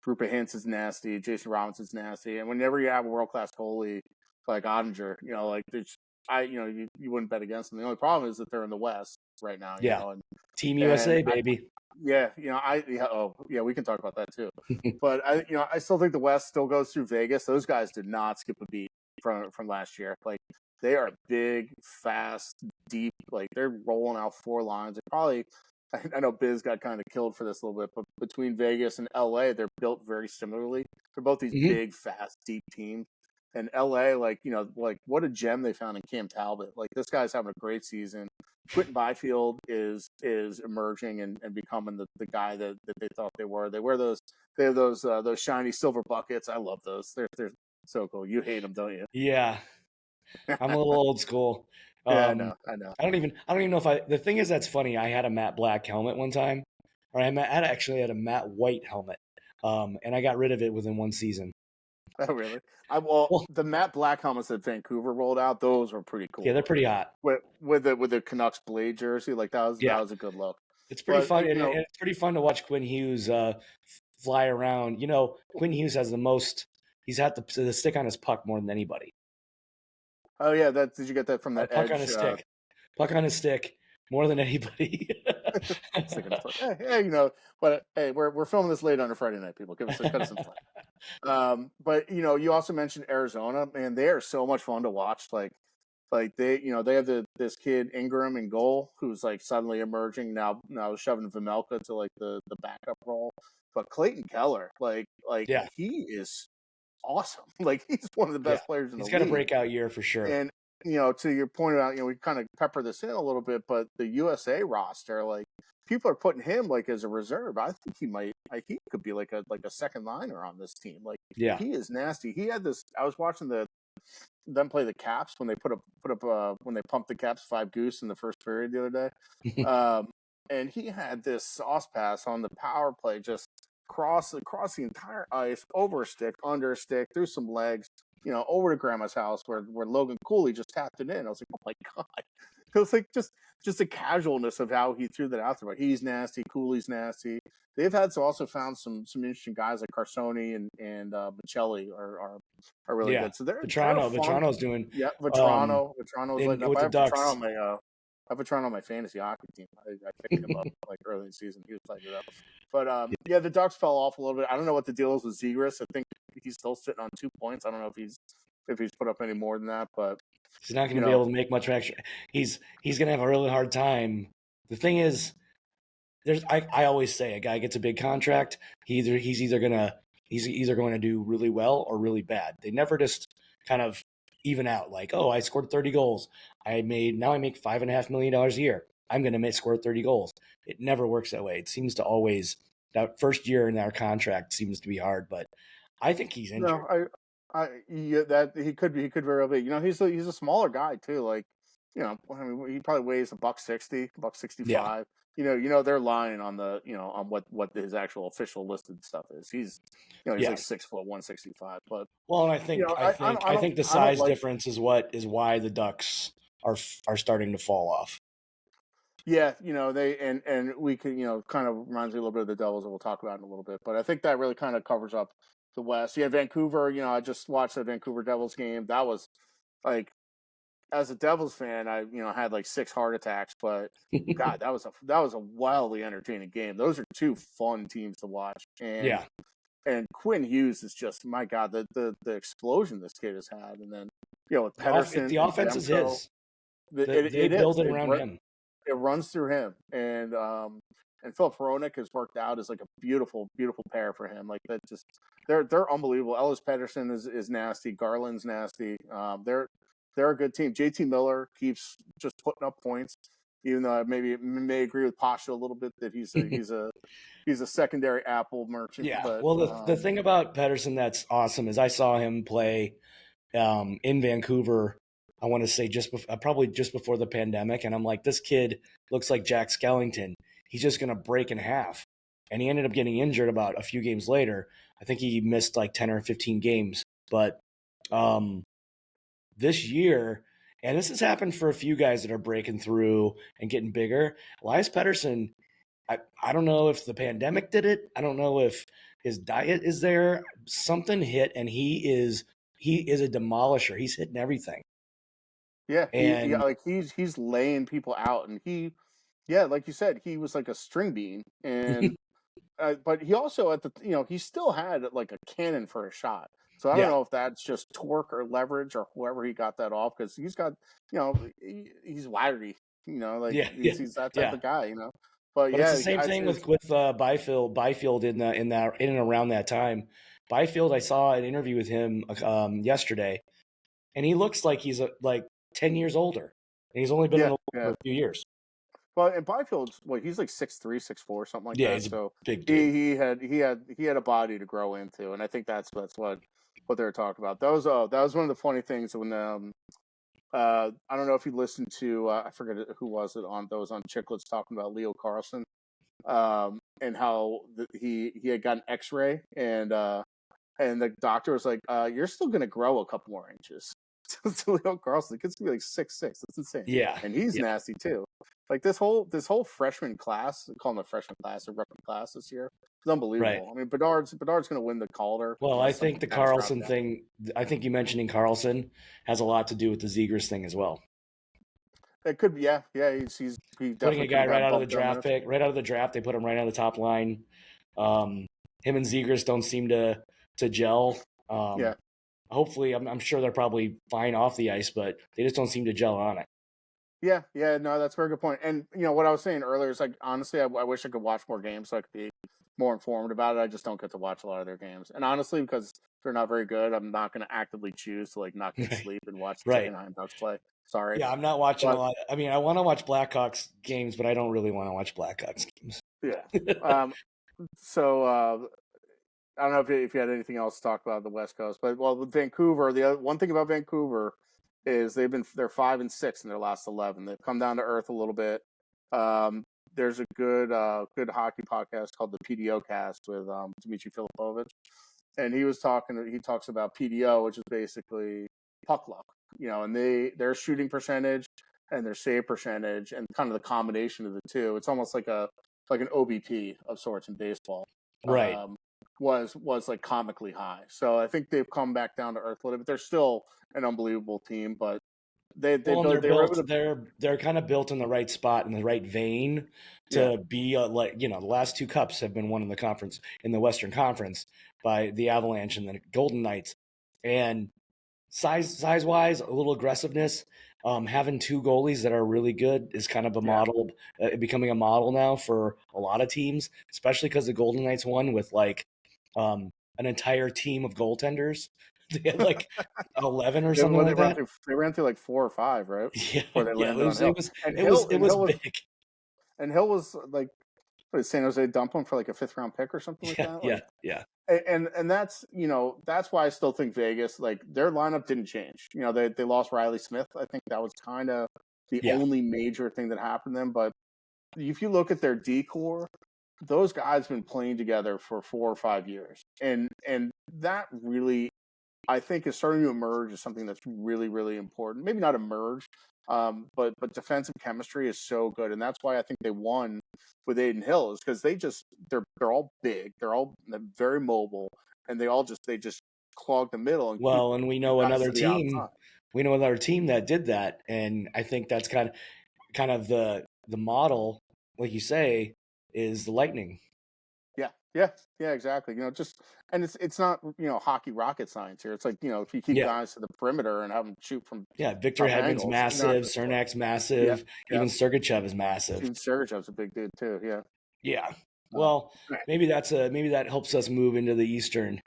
Speaker 2: Rupa Hintz is nasty. Jason Robinson's nasty. And whenever you have a world class goalie like Ottinger, like there's, you wouldn't bet against them. The only problem is that they're in the West right now.
Speaker 1: Yeah, Team
Speaker 2: And
Speaker 1: USA, baby.
Speaker 2: we can talk about that too. But I still think the West still goes through Vegas. Those guys did not skip a beat from last year. Like, they are big, fast, deep. Like, they're rolling out four lines. They probably, I know Biz got kind of killed for this a little bit, but between Vegas and LA, they're built very similarly. They're both these
Speaker 1: Mhm.
Speaker 2: big, fast, deep teams. And LA, what a gem they found in Cam Talbot. Like, this guy's having a great season. Quentin Byfield is emerging and becoming the guy that they thought they were. They have those shiny silver buckets. I love those. They're so cool. You hate them, don't you?
Speaker 1: Yeah, I'm a little old school.
Speaker 2: Yeah, I
Speaker 1: Um,
Speaker 2: know. I know.
Speaker 1: I don't even know if the thing is that's funny. I had a matte black helmet one time, or actually had a matte white helmet, and I got rid of it within one season.
Speaker 2: Oh, really?
Speaker 1: Well,
Speaker 2: The matte black helmets that Vancouver rolled out, those were pretty
Speaker 1: yeah,
Speaker 2: cool
Speaker 1: they're pretty
Speaker 2: looking.
Speaker 1: hot.
Speaker 2: With the Canucks blade jersey, like that
Speaker 1: Yeah,
Speaker 2: was a good look.
Speaker 1: it's pretty
Speaker 2: But
Speaker 1: fun, and it's pretty fun to watch Quinn Hughes fly around. Quinn Hughes has the most. He's had the stick on his puck more than anybody.
Speaker 2: oh yeah, did you get that from
Speaker 1: Or
Speaker 2: that
Speaker 1: puck on
Speaker 2: Edge?
Speaker 1: his stick. Puck on his stick more than anybody.
Speaker 2: But hey, we're filming this late on a Friday night. People, cut us some slack. But you also mentioned Arizona, man. They are so much fun to watch. Like they have this kid Ingram in goal who's like suddenly emerging now shoving Vimelka to like the backup role. But Clayton Keller, like
Speaker 1: Yeah,
Speaker 2: he is awesome. Like, he's one of the
Speaker 1: yeah.
Speaker 2: best players in the
Speaker 1: He's got a
Speaker 2: league.
Speaker 1: breakout year for sure.
Speaker 2: And to your point about, we kind of pepper this in a little bit, but the USA roster, like, people are putting him like as a reserve. I think he could be like a second liner on this team. Like,
Speaker 1: Yeah.
Speaker 2: he is nasty. He had this. I was watching them play the Caps when they when they pumped the Caps 5-goose in the first period the other day. And he had this sauce pass on the power play, just across the entire ice, over a stick, under a stick, through some legs, over to Grandma's house where Logan Cooley just tapped it in. I was like, oh my god! It was like just the casualness of how he threw that out there. But he's nasty. Cooley's nasty. They've also found some interesting guys like Carsoni and Michelli are really
Speaker 1: Yeah.
Speaker 2: good. So they're
Speaker 1: Vetrano.
Speaker 2: fun.
Speaker 1: Vetrano's doing
Speaker 2: Yeah, Vetrano is lighting up.
Speaker 1: with
Speaker 2: I
Speaker 1: the
Speaker 2: have
Speaker 1: Ducks.
Speaker 2: Vetrano on my fantasy hockey team. I picked him up like early in the season. He was lighting it up. But the Ducks fell off a little bit. I don't know what the deal is with Zegras. I think he's still sitting on 2 points. I don't know if he's put up any more than that, but
Speaker 1: He's not going to be able to make much extra. He's going to have a really hard time. The thing is, I always say a guy gets a big contract, he's either going to do really well or really bad. They never just kind of even out. Like, oh, I scored 30 goals. Now I make $5.5 million a year. I'm going to score 30 goals. It never works that way. It seems to always, that first year in our contract seems to be hard, but I think he's injured.
Speaker 2: that he could very well be. He's a smaller guy too. Like, I mean, he probably weighs a buck 60, buck
Speaker 1: Yeah.
Speaker 2: 65. They're lying on on what his actual official listed stuff is. He's
Speaker 1: Yeah.
Speaker 2: like 6 foot 165. But
Speaker 1: Well, and I think I think I think the
Speaker 2: I don't
Speaker 1: size
Speaker 2: like.
Speaker 1: difference is why the Ducks are starting to fall off.
Speaker 2: Yeah, they and we can, kind of reminds me a little bit of the Devils that we'll talk about in a little bit. But I think that really kind of covers up the West. Yeah, Vancouver. I just watched the Vancouver Devils game. That was like, as a Devils fan, I had like 6 heart attacks. But God, that was a wildly entertaining game. Those are two fun teams to watch. And
Speaker 1: Yeah.
Speaker 2: and Quinn Hughes is just, my God, the explosion this kid has had. And then with
Speaker 1: The
Speaker 2: Pedersen and
Speaker 1: offense is
Speaker 2: Demko,
Speaker 1: his. They
Speaker 2: it is
Speaker 1: build it around him.
Speaker 2: it runs through him. And Philip Hronik has worked out as like a beautiful, beautiful pair for him. Like, that just, they're unbelievable. Ellis Pettersson is nasty. Garland's nasty. They're a good team. JT Miller keeps just putting up points, even though I may agree with Pasha a little bit that he's a secondary apple merchant.
Speaker 1: Yeah.
Speaker 2: But
Speaker 1: Well, the thing about Pedersen that's awesome is I saw him play in Vancouver. I want to say probably just before the pandemic, and I'm like, this kid looks like Jack Skellington. He's just going to break in half. And he ended up getting injured about a few games later. I think he missed like 10 or 15 games. But this year, and this has happened for a few guys that are breaking through and getting bigger. Elias Pettersson, I don't know if the pandemic did it. I don't know if his diet is there. Something hit, and he is a demolisher. He's hitting everything.
Speaker 2: yeah,
Speaker 1: And
Speaker 2: he's laying people out, and like you said, he was like a string bean. And but he also, he still had like a cannon for a shot. So I don't
Speaker 1: yeah,
Speaker 2: know if that's just torque or leverage or whoever he got that off, because he's got, he's wiry, like
Speaker 1: yeah, yeah,
Speaker 2: he's that type
Speaker 1: yeah.
Speaker 2: of guy. But
Speaker 1: But it's
Speaker 2: yeah,
Speaker 1: the same thing with Byfield in and around that time. Byfield, I saw an interview with him yesterday, and he looks like he's like 10 years older, and he's only been in
Speaker 2: yeah,
Speaker 1: the league for
Speaker 2: yeah.
Speaker 1: a few years.
Speaker 2: Well, and Byfield's, he's like 6'3", 6'4", something like
Speaker 1: Yeah,
Speaker 2: that.
Speaker 1: he's a
Speaker 2: So
Speaker 1: big dude.
Speaker 2: he had a body to grow into, and I think that's what they were talking about. That was one of the funny things when I don't know if you listened to, I forget who was it on Chicklets talking about Leo Carlson, and how he had got an X-ray, and the doctor was like, "You're still going to grow a couple more inches." To Leo Carlson, the kid's gonna be like 6'6". That's insane,
Speaker 1: Yeah,
Speaker 2: and he's
Speaker 1: yeah,
Speaker 2: nasty too. Like, this whole freshman class, I call them a freshman class, a rookie class this year, is
Speaker 1: right.
Speaker 2: unbelievable. I mean, Bedard's going to win the Calder
Speaker 1: Well, I
Speaker 2: unless
Speaker 1: think
Speaker 2: something
Speaker 1: the
Speaker 2: catastrophic
Speaker 1: Carlson
Speaker 2: happens.
Speaker 1: thing. I think you mentioning Carlson has a lot to do with the Zegers thing as well.
Speaker 2: It could be, yeah, he
Speaker 1: Putting
Speaker 2: definitely
Speaker 1: a
Speaker 2: could
Speaker 1: guy
Speaker 2: have
Speaker 1: right
Speaker 2: got
Speaker 1: out of the
Speaker 2: bumped on
Speaker 1: draft
Speaker 2: there.
Speaker 1: pick, right out of the draft, they put him right on the top line. Him and Zegers don't seem to gel.
Speaker 2: Yeah.
Speaker 1: Hopefully, I'm sure they're probably fine off the ice, but they just don't seem to gel on it.
Speaker 2: Yeah, no, that's a very good point. And what I was saying earlier is, like, honestly, I wish I could watch more games so I could be more informed about it. I just don't get to watch a lot of their games, and honestly, because they're not very good, I'm not going to actively choose to, like, not get
Speaker 1: Right.
Speaker 2: sleep and watch the
Speaker 1: Right.
Speaker 2: Anaheim Ducks play. Sorry,
Speaker 1: Yeah, I'm not watching a
Speaker 2: but
Speaker 1: lot. I mean, I want to watch Blackhawks games, but I don't really want to watch Blackhawks games.
Speaker 2: yeah. Um, so I don't know if you had anything else to talk about the West Coast, but, well, with Vancouver, the other, one thing about Vancouver is they're 5-6 in their last 11. They've come down to earth a little bit. There's a good hockey podcast called the PDO Cast with Dmitry Filipovich, and he talks about PDO, which is basically puck luck, and their shooting percentage and their save percentage, and kind of the combination of the two. It's almost like an OBP of sorts in baseball.
Speaker 1: Right.
Speaker 2: Was like comically high. So I think they've come back down to earth a little bit. They're still an unbelievable team, but they
Speaker 1: Well, and
Speaker 2: were able to.
Speaker 1: they're kind of built in the right spot in the right vein
Speaker 2: Yeah,
Speaker 1: to be the last two cups have been won in the Western Conference by the Avalanche and the Golden Knights, and size wise, a little aggressiveness. Having two goalies that are really good is kind of a
Speaker 2: yeah.
Speaker 1: model, becoming a model now for a lot of teams, especially because the Golden Knights won with like an entire team of goaltenders. They had like 11 or something like that.
Speaker 2: They ran through like 4 or 5, right?
Speaker 1: Yeah,
Speaker 2: Before they
Speaker 1: yeah.
Speaker 2: landed on Hill. And Hill
Speaker 1: It was big.
Speaker 2: was like, what did San Jose dump him for, like, a 5th-round pick or something like
Speaker 1: Yeah,
Speaker 2: that?
Speaker 1: yeah,
Speaker 2: Like,
Speaker 1: yeah.
Speaker 2: and that's why I still think Vegas, like, their lineup didn't change. They lost Riley Smith. I think that was kind of the
Speaker 1: Yeah.
Speaker 2: only major thing that happened to them. But if you look at their decor, those guys have been playing together for 4 or 5 years, and that really, I think, is starting to emerge as something that's really, really important. Maybe not emerge, but defensive chemistry is so good, and that's why I think they won with Aiden Hill, is because they're all big, they're very mobile, and they just clog the middle and keep
Speaker 1: Well, and
Speaker 2: guys to the outside.
Speaker 1: we know another team that did that, and I think that's kind of the model, like you say, is the Lightning.
Speaker 2: Yeah, exactly. Just, and it's not hockey rocket science here. It's like, if you keep
Speaker 1: Yeah.
Speaker 2: guys to the perimeter and have them shoot from
Speaker 1: Yeah, Victor
Speaker 2: tough
Speaker 1: Hedman's
Speaker 2: angles, they're not
Speaker 1: massive,
Speaker 2: going to score.
Speaker 1: Cernak's
Speaker 2: Yeah,
Speaker 1: massive,
Speaker 2: yeah.
Speaker 1: even Sergachev is massive.
Speaker 2: Even Sergeyev's a big dude too. Yeah.
Speaker 1: Yeah.
Speaker 2: Um,
Speaker 1: Well, maybe that helps us move into the Eastern.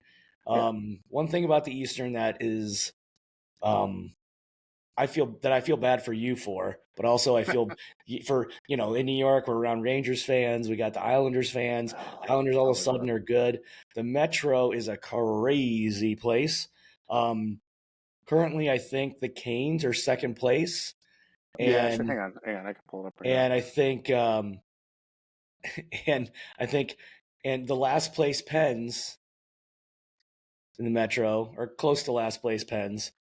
Speaker 2: Yeah.
Speaker 1: One thing about the Eastern that is, I feel bad for you for, but also I feel for, in New York, we're around Rangers fans. We got the Islanders fans. Islanders all of a sudden are good. The Metro is a crazy place. Currently, I think the Canes are second place.
Speaker 2: Yeah. Hang
Speaker 1: And
Speaker 2: on. I can pull it up right
Speaker 1: and I think and I think and the last place Pens in the Metro are close to last place Pens.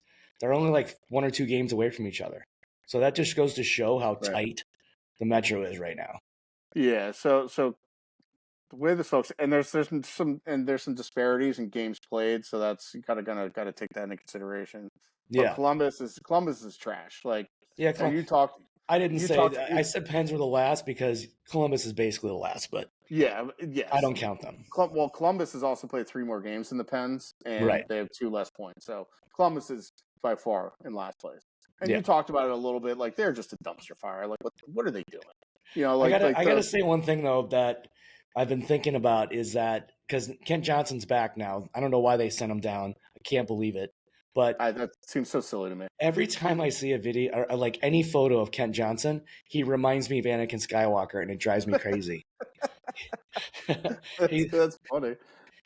Speaker 1: They're only like 1 or 2 games away from each other. So that just goes to show how
Speaker 2: Right.
Speaker 1: tight the Metro is right now.
Speaker 2: Yeah. So the way this looks, and there's some disparities in games played, so that's you gotta take that into consideration. But
Speaker 1: Yeah.
Speaker 2: Columbus is trash. Like,
Speaker 1: Yeah,
Speaker 2: and
Speaker 1: I didn't
Speaker 2: you
Speaker 1: say
Speaker 2: talked
Speaker 1: that. I said Pens were the last because Columbus is basically the last, but
Speaker 2: yes.
Speaker 1: I don't count them.
Speaker 2: Well, Columbus has also played 3 more games than the Pens, and
Speaker 1: Right.
Speaker 2: they have 2 less points. So Columbus is by far in last place. And
Speaker 1: Yeah.
Speaker 2: you talked about it a little bit, like they're just a dumpster fire. Like, what are they doing?
Speaker 1: I gotta say one thing though that I've been thinking about is that because Kent Johnson's back now. I don't know why they sent him down. I can't believe it. But
Speaker 2: that seems so silly to me.
Speaker 1: every time I see a video or like any photo of Kent Johnson, he reminds me of Anakin Skywalker, and it drives me crazy.
Speaker 2: That's funny.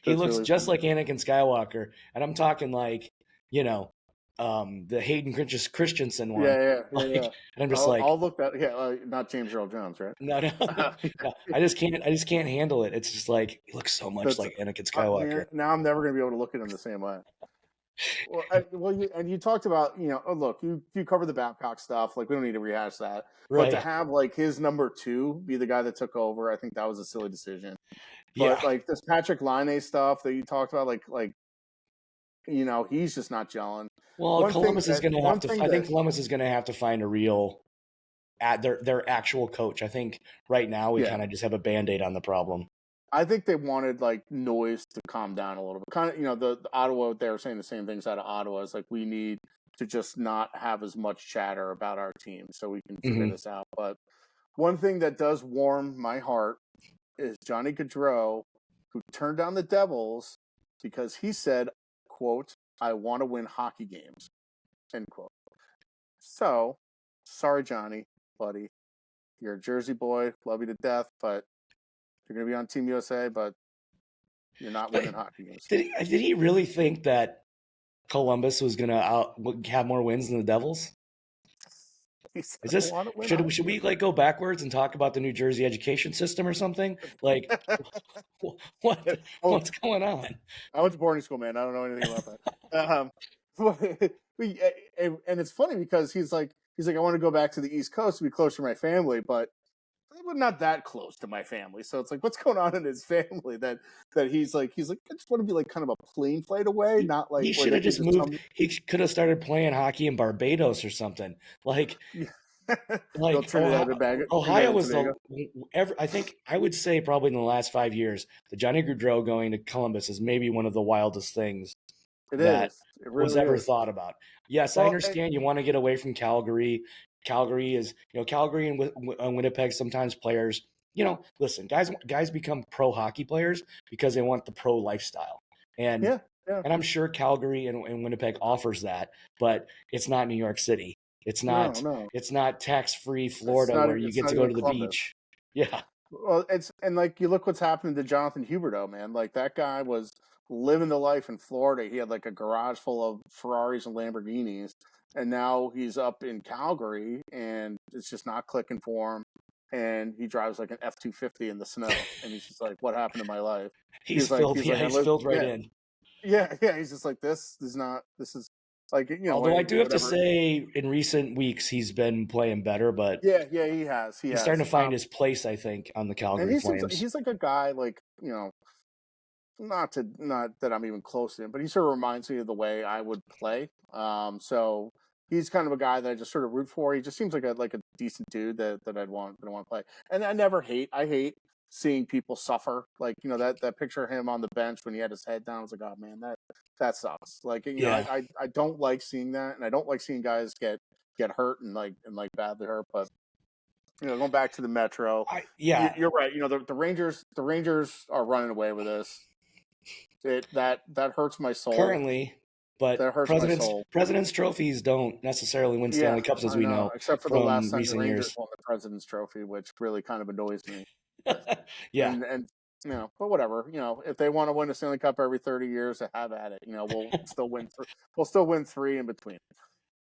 Speaker 1: He
Speaker 2: That's
Speaker 1: looks
Speaker 2: really
Speaker 1: just
Speaker 2: funny.
Speaker 1: like Anakin Skywalker, and I'm talking like, the Hayden Christensen one.
Speaker 2: Yeah.
Speaker 1: And I'm just
Speaker 2: I'll look that. Yeah, not James Earl Jones, right?
Speaker 1: no, no, I just can't handle it. It's just like he looks so much like Anakin Skywalker.
Speaker 2: Now I'm never going to be able to look at him the same way. You talked about, look, you covered the Babcock stuff. Like, we don't need to rehash that.
Speaker 1: Right.
Speaker 2: But to have like his number 2 be the guy that took over, I think that was a silly decision.
Speaker 1: Yeah.
Speaker 2: But like this Patrick Laine stuff that you talked about, like he's just not gelling.
Speaker 1: Well, Columbus is going to have to. I think Columbus is going to have to find a real, their actual coach. I think right now we kind of just have a Band-Aid on the problem.
Speaker 2: I think they wanted like noise to calm down a little bit. Kind of, the Ottawa, they were saying the same things out of Ottawa. It's like, we need to just not have as much chatter about our team so we can figure this out. But one thing that does warm my heart is Johnny Gaudreau, who turned down the Devils because he said, quote, "I want to win hockey games," end quote. So, sorry, Johnny, buddy. You're a Jersey boy. Love you to death, but you're going to be on Team USA, but you're not winning hockey games.
Speaker 1: Did he really think that Columbus was going to have more wins than the Devils?
Speaker 2: Said,
Speaker 1: should we like go backwards and talk about the New Jersey education system or something? Like, what's going on?
Speaker 2: I went to boarding school, man. I don't know anything about that. And it's funny because he's like, I want to go back to the East Coast to be closer to my family, but we're not that close to my family. So it's like, what's going on in his family that he's like, I just want to be like kind of a plane flight away, not like
Speaker 1: he should have just moved. He could have started playing hockey in Barbados or something. Like Ohio was I think I would say probably in the last 5 years, the Johnny Gaudreau going to Columbus is maybe one of the wildest things
Speaker 2: it really
Speaker 1: was ever thought about. Yes, I understand you want to get away from Calgary. Calgary is, Calgary and Winnipeg, sometimes players, listen, guys become pro hockey players because they want the pro lifestyle. And and I'm sure Calgary and Winnipeg offers that, but it's not New York City. It's not it's not tax-free Florida where you get to go to the beach. Yeah.
Speaker 2: Well, and like, you look what's happening to Jonathan Huberdeau, man. Like, that guy was living the life in Florida. He had like a garage full of Ferraris and Lamborghinis, and now he's up in Calgary, and it's just not clicking for him. And he drives like an F-250 in the snow, and he's just like, "What happened to my life?"
Speaker 1: He's filled. Yeah,
Speaker 2: I
Speaker 1: he's
Speaker 2: live,
Speaker 1: filled right
Speaker 2: yeah,
Speaker 1: in.
Speaker 2: yeah. He's just like, this is not, this is like,
Speaker 1: Although I do have to
Speaker 2: whatever.
Speaker 1: say, in recent weeks he's been playing better, but
Speaker 2: Yeah, he
Speaker 1: he's
Speaker 2: has.
Speaker 1: starting to find his place, I think, on the
Speaker 2: And
Speaker 1: Calgary
Speaker 2: he seems
Speaker 1: Flames.
Speaker 2: he's like a guy like, not that I'm even close to him, but he sort of reminds me of the way I would play. So he's kind of a guy that I just sort of root for. He just seems like a decent dude that I want to play. And I hate seeing people suffer. Like, that picture of him on the bench when he had his head down, I was like, oh man, that sucks. Like,
Speaker 1: Yeah.
Speaker 2: I don't like seeing that, and I don't like seeing guys get hurt and badly hurt. But going back to the Metro,
Speaker 1: Yeah.
Speaker 2: you're right. The Rangers are running away with this. That hurts my soul.
Speaker 1: Currently, but
Speaker 2: That hurts my soul.
Speaker 1: President's trophies don't necessarily win Stanley Cups, as
Speaker 2: I
Speaker 1: we know
Speaker 2: except for the
Speaker 1: from
Speaker 2: last time the
Speaker 1: recent
Speaker 2: Rangers
Speaker 1: years.
Speaker 2: won the President's Trophy, which really kind of annoys me.
Speaker 1: Yeah.
Speaker 2: And but whatever. If they want to win a Stanley Cup every 30 years, have at it. We'll still win. We'll still win 3 in between.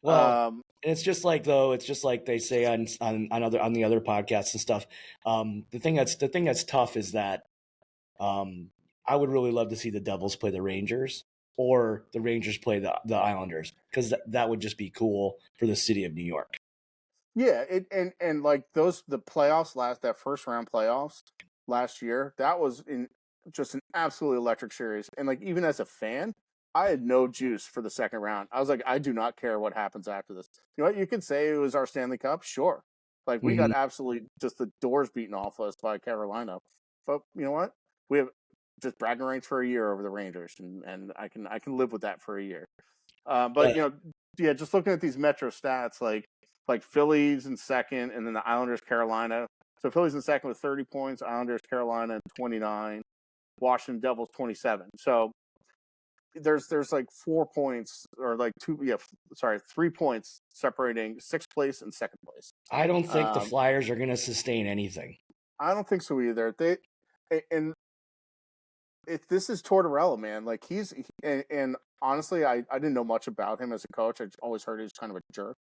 Speaker 1: Well, and it's just like they say on the other podcasts and stuff. The thing that's tough is that I would really love to see the Devils play the Rangers or the Rangers play the Islanders, because that would just be cool for the city of New York.
Speaker 2: Yeah, and like the playoffs that first round playoffs last year, that was just an absolutely electric series. And like, even as a fan, I had no juice for the second round. I was like, I do not care what happens after this. You know what? You could say it was our Stanley Cup, sure. Like, we got absolutely just the doors beaten off us by Carolina. But you know what? We have just bragging rights for a year over the Rangers, and I can live with that for a year. But just looking at these Metro stats, like Phillies in second, and then the Islanders, Carolina. So Phillies in second with 30 points, Islanders, Carolina 29, Washington Devils 27. So there's like 4 points, or like 3 points separating sixth place and second place.
Speaker 1: I don't think the Flyers are going to sustain anything.
Speaker 2: I don't think so either. This is Tortorella, man. Like, and honestly, I didn't know much about him as a coach. I always heard he was kind of a jerk,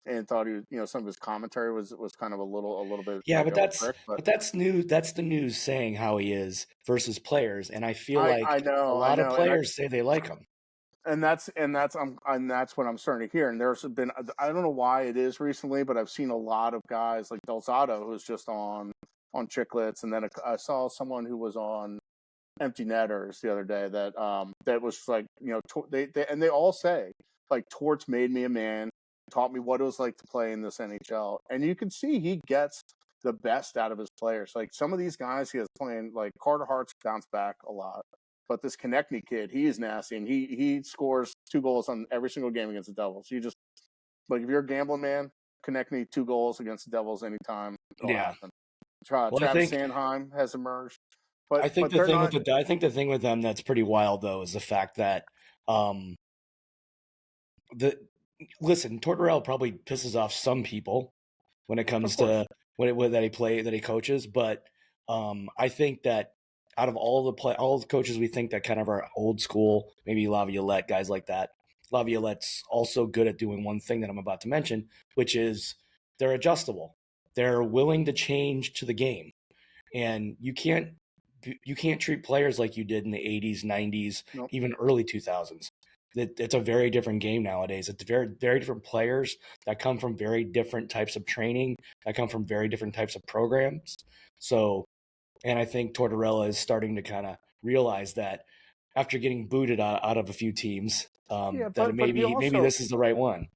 Speaker 2: and thought he was, some of his commentary was kind of a little bit.
Speaker 1: Yeah,
Speaker 2: like
Speaker 1: but that's new. That's the news saying how he is versus players, and I feel like
Speaker 2: I know,
Speaker 1: a lot of players say they like him.
Speaker 2: And that's what I'm starting to hear. And there's been, I don't know why it is recently, but I've seen a lot of guys like Del Zotto, who's just on Chicklets, and then I saw someone who was on Empty Netters the other day that was like, they all say, like, Torts made me a man, taught me what it was like to play in this NHL. And you can see he gets the best out of his players. Like, some of these guys he has playing, like Carter Hart's bounced back a lot, but this Konechny kid, he is nasty, and he scores 2 goals on every single game against the Devils. You just, like, if you're a gambling man, Konechny 2 goals against the Devils anytime. It'll happen. Travis Sanheim has emerged.
Speaker 1: I think the thing with them that's pretty wild, though, is the fact that Tortorella probably pisses off some people when it comes to that he coaches, but I think that out of all the coaches we think that kind of are old school, maybe Laviolette, guys like that, Laviolette's also good at doing one thing that I'm about to mention, which is they're adjustable. They're willing to change to the game, and you can't treat players like you did in the 80s, 90s,
Speaker 2: Nope.
Speaker 1: even early 2000s. It's a very different game nowadays. It's very, very different players that come from very different types of training, that come from very different types of programs. So, and I think Tortorella is starting to kind of realize that after getting booted out of a few teams, that maybe this is the right one.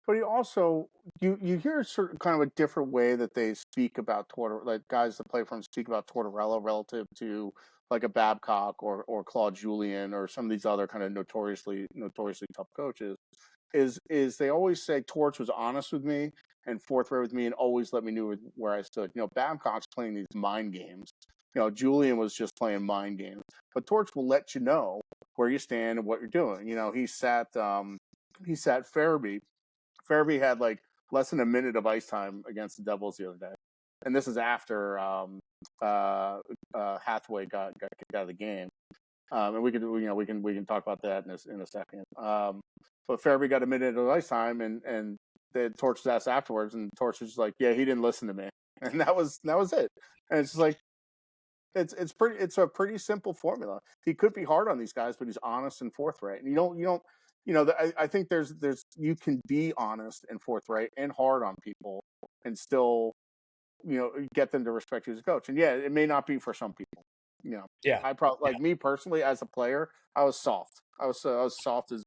Speaker 2: But he also, you hear kind of a different way that they speak about Tortorella, like guys that play for him speak about Tortorella relative to like a Babcock or Claude Julien or some of these other kind of notoriously tough coaches. Is they always say Torch was honest with me and forthright with me and always let me know where I stood. Babcock's playing these mind games. Julien was just playing mind games. But Torch will let you know where you stand and what you're doing. He sat Farabee. Farabee had like less than a minute of ice time against the Devils the other day, and this is after Hathaway got kicked out of the game. And we can talk about that in a second. But Farabee got a minute of ice time, and they had Torch's ass afterwards, and Torch was like, "Yeah, he didn't listen to me," and that was it. And it's like it's a pretty simple formula. He could be hard on these guys, but he's honest and forthright. And I think there's you can be honest and forthright and hard on people and still get them to respect you as a coach. And yeah, it may not be for some people.
Speaker 1: Yeah.
Speaker 2: I probably like me personally as a player, I was soft. I was soft as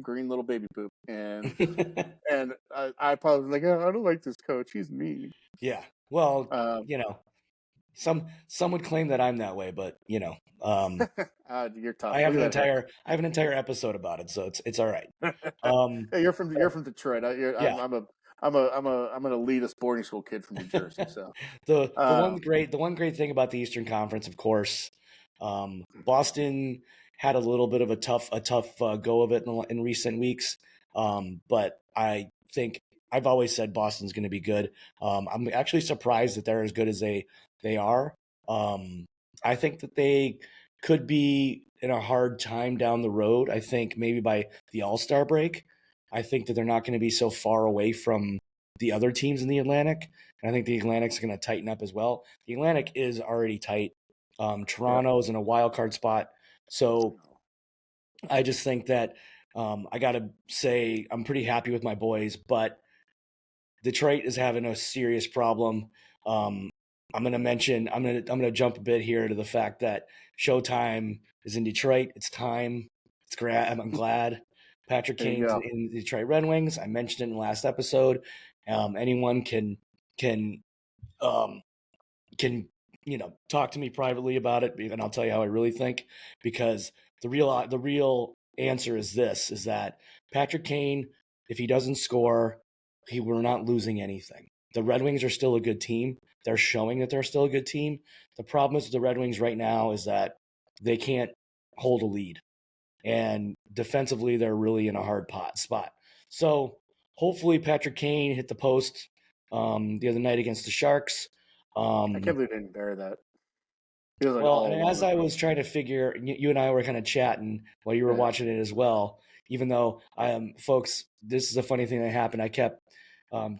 Speaker 2: green little baby poop, and and I probably was like, oh, I don't like this coach. He's mean.
Speaker 1: Yeah. Well, some would claim that I'm that way, but
Speaker 2: you're tough.
Speaker 1: I have an entire episode about it, so it's all right.
Speaker 2: Hey, you're from Detroit. I'm an elitist boarding school kid from New Jersey. So
Speaker 1: the one great thing about the Eastern Conference, of course, Boston had a little bit of a tough go of it in recent weeks, but I think I've always said Boston's going to be good. I'm actually surprised that they're as good as they are. I think that they could be in a hard time down the road. I think maybe by the All-Star break, I think that they're not going to be so far away from the other teams in the Atlantic. And I think the Atlantic's going to tighten up as well. The Atlantic is already tight. Toronto's in a wild card spot. So I just think that I got to say I'm pretty happy with my boys, but Detroit is having a serious problem. I'm going to jump a bit here to the fact that Showtime is in Detroit. It's time. I'm glad. Patrick Kane's in the Detroit Red Wings. I mentioned it in the last episode. Anyone can talk to me privately about it, and I'll tell you how I really think. Because the real answer is this: is that Patrick Kane, if he doesn't score, we're not losing anything. The Red Wings are still a good team. They're showing that they're still a good team. The problem is with the Red Wings right now is that they can't hold a lead. And defensively, they're really in a hard spot. So hopefully Patrick Kane hit the post the other night against the Sharks.
Speaker 2: I can't believe they didn't bear that. Like
Speaker 1: and as I was trying to figure, you and I were kind of chatting while you were watching it as well. Even though, folks, this is a funny thing that happened. I kept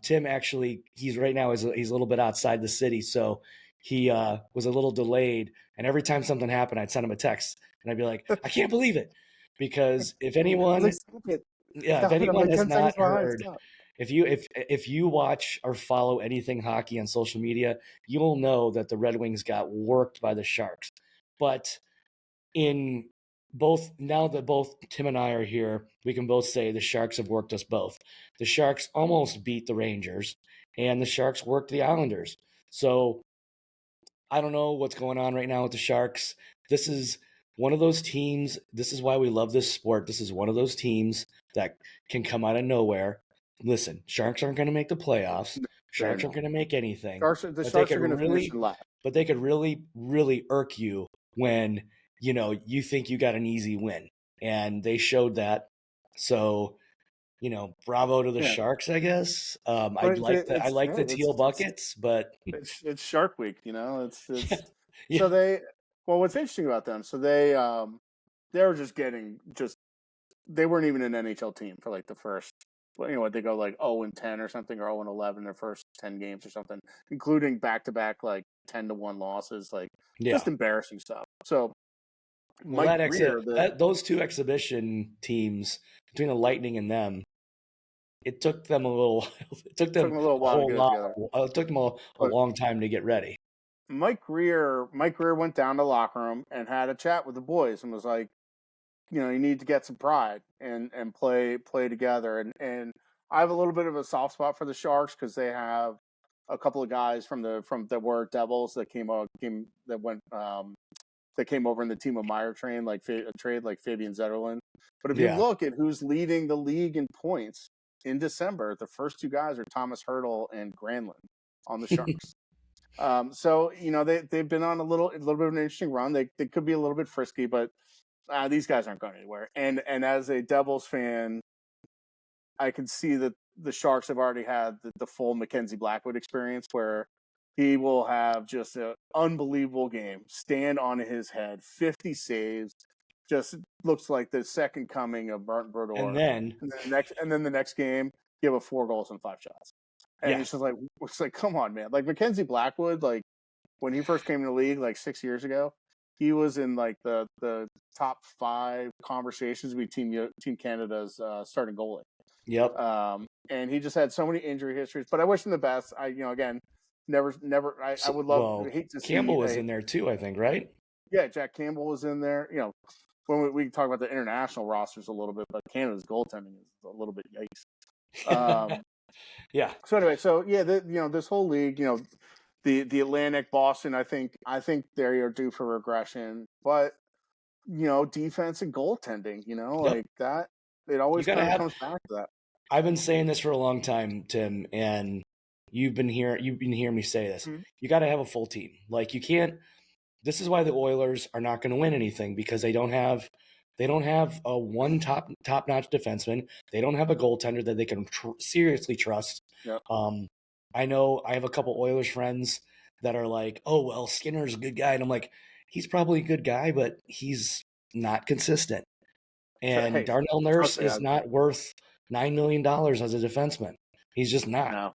Speaker 1: Tim actually. He's right now he's a little bit outside the city, so he was a little delayed. And every time something happened, I'd send him a text, and I'd be like, "I can't believe it," because if anyone has not heard. If you watch or follow anything hockey on social media, you will know that the Red Wings got worked by the Sharks. But now that both Tim and I are here, we can both say the Sharks have worked us both. The Sharks almost beat the Rangers, and the Sharks worked the Islanders. So I don't know what's going on right now with the Sharks. This is one of those teams. This is why we love this sport. This is one of those teams that can come out of nowhere. Listen, Sharks aren't going to make the playoffs. Sharks aren't going to make anything.
Speaker 2: The Sharks are going to finish last.
Speaker 1: But they could really, really irk you when you think you got an easy win, and they showed that. So, bravo to the Sharks, I guess. I like the teal buckets, but
Speaker 2: it's Shark Week, It's So what's interesting about them? So they were they weren't even an NHL team for like the first. They go like 0-10 or something, or 0-11 their first 10 games or something, including back-to-back like 10-1 losses, just embarrassing stuff. So,
Speaker 1: those two exhibition teams between the Lightning and them, it took them a little. It took them a long time to get ready.
Speaker 2: Mike Grier went down to the locker room and had a chat with the boys and was like, you need to get some pride and play together. And I have a little bit of a soft spot for the Sharks because they have a couple of guys that were Devils that came over in the Timo Meier trade like Fabian Zetterlund. But if you look at who's leading the league in points in December, the first two guys are Thomas Hertl and Granlund on the Sharks. So they've been on a little bit of an interesting run. They could be a little bit frisky, but these guys aren't going anywhere. And as a Devils fan, I can see that the Sharks have already had the full Mackenzie Blackwood experience where he will have just an unbelievable game, stand on his head, 50 saves, just looks like the second coming of Martin Brodeur.
Speaker 1: And then
Speaker 2: the next game, give up 4 goals and 5 shots. And
Speaker 1: yeah,
Speaker 2: it's like, come on, man. Like Mackenzie Blackwood, like when he first came in the league, like 6 years ago, he was in like the top 5 conversations with Team Canada's starting goalie.
Speaker 1: yep.
Speaker 2: And he just had so many injury histories. But I wish him the best. I again, never. I would love hate to see
Speaker 1: Campbell was in there too, I think, right?
Speaker 2: Yeah, Jack Campbell was in there. When we talk about the international rosters a little bit, but Canada's goaltending is a little bit yikes.
Speaker 1: Yeah.
Speaker 2: So anyway, this whole league, the Atlantic, Boston, I think they are due for regression, but defense and goaltending, like that, it always kind of comes back to that.
Speaker 1: I've been saying this for a long time, Tim, and you've been hearing me say this. Mm-hmm. You got to have a full team. Like you can't. This is why the Oilers are not going to win anything, because they don't have a one top-notch defenseman. They don't have a goaltender that they can seriously trust.
Speaker 2: Yep.
Speaker 1: I know I have a couple Oilers friends that are like, "Oh, well, Skinner's a good guy," and I'm like, "He's probably a good guy, but he's not consistent." And Darnell Nurse is not worth $9 million as a defenseman. He's just not.
Speaker 2: No.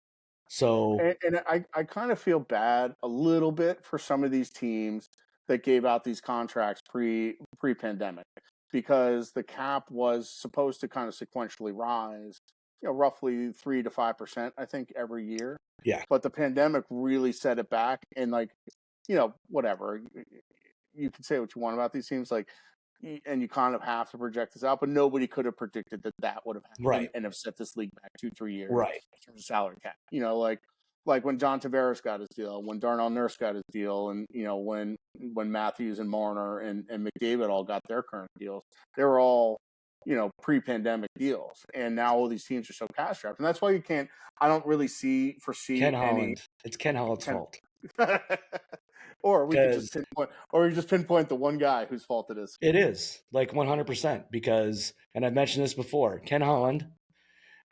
Speaker 1: So,
Speaker 2: and I kind of feel bad a little bit for some of these teams that gave out these contracts pre-pandemic, because the cap was supposed to kind of sequentially rise, roughly 3 to 5%, I think, every year.
Speaker 1: Yeah.
Speaker 2: But the pandemic really set it back, and whatever, you can say what you want about these teams, and you kind of have to project this out, but nobody could have predicted that would have happened,
Speaker 1: right,
Speaker 2: and have set this league back 2-3 years,
Speaker 1: right,
Speaker 2: in terms of salary cap. Like when John Tavares got his deal, when Darnell Nurse got his deal, and when Matthews and Marner and McDavid all got their current deals, they were all pre-pandemic deals, and now all these teams are so cash strapped, and that's why you can't. I don't really foresee
Speaker 1: Ken Holland. It's Ken Holland's fault.
Speaker 2: Or we could just pinpoint the one guy whose fault it is.
Speaker 1: It is, like 100%, because, and I've mentioned this before, Ken Holland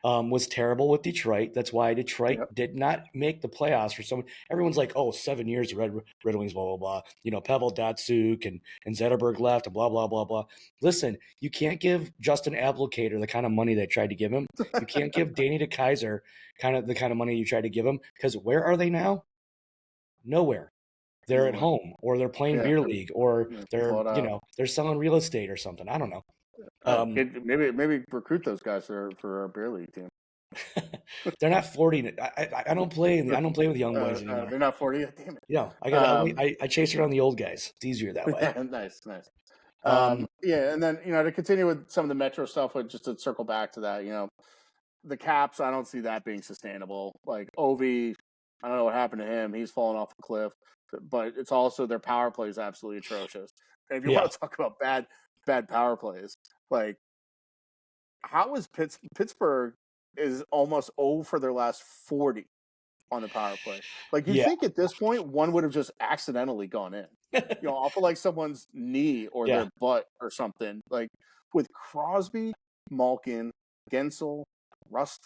Speaker 1: was terrible with Detroit. That's why Detroit did not make the playoffs for someone. Everyone's like, oh, 7 years of Red Wings, blah, blah, blah. Pavel Datsyuk and Zetterberg left and blah, blah, blah, blah. Listen, you can't give Justin Abdelkader the kind of money they tried to give him. You can't give Danny DeKeyser the kind of money you tried to give him, because where are they now? Nowhere. They're at home, or they're playing beer league, or they're they're selling real estate or something. I don't know.
Speaker 2: Maybe recruit those guys for a beer league team.
Speaker 1: They're not 40. I don't play with young boys anymore.
Speaker 2: They're not 40. Damn it.
Speaker 1: Yeah, I chase around the old guys. It's easier that way.
Speaker 2: Nice. And then to continue with some of the Metro stuff, just to circle back to that, the Caps, I don't see that being sustainable. Like Ovi, I don't know what happened to him. He's fallen off a cliff. But it's also their power play is absolutely atrocious. And if you want to talk about bad power plays, like how is Pittsburgh is almost 0 for their last 40 on the power play. Like you think at this point one would have just accidentally gone in, off of like someone's knee or their butt or something. Like with Crosby, Malkin, Gensel, Rust.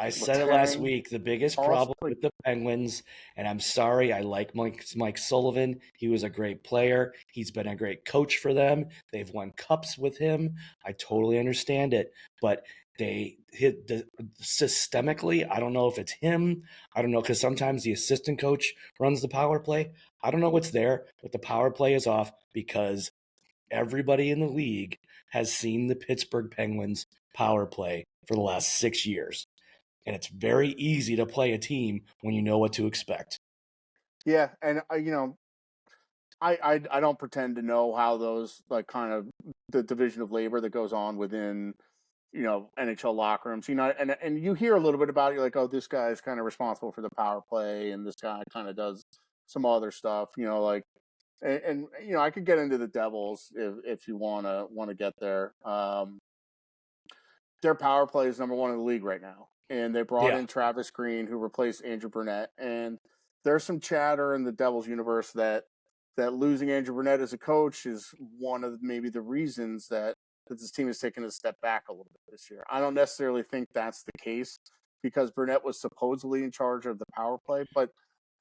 Speaker 1: I said it last week. The biggest problem with the Penguins, and I'm sorry, I like Mike Sullivan. He was a great player. He's been a great coach for them. They've won cups with him. I totally understand it. But they hit systemically. I don't know if it's him. I don't know, because sometimes the assistant coach runs the power play. I don't know what's there, but the power play is off because everybody in the league has seen the Pittsburgh Penguins power play for the last 6 years. And it's very easy to play a team when you know what to expect.
Speaker 2: Yeah, and I don't pretend to know how those kind of the division of labor that goes on within NHL locker rooms. And you hear a little bit about it. You're like, oh, this guy is kind of responsible for the power play, and this guy kind of does some other stuff. And I could get into the Devils if you wanna get there. Their power play is number 1 in the league right now. And they brought in Travis Green, who replaced Andrew Burnett. And there's some chatter in the Devils universe that losing Andrew Burnett as a coach is one of maybe the reasons that this team has taken a step back a little bit this year. I don't necessarily think that's the case, because Burnett was supposedly in charge of the power play, but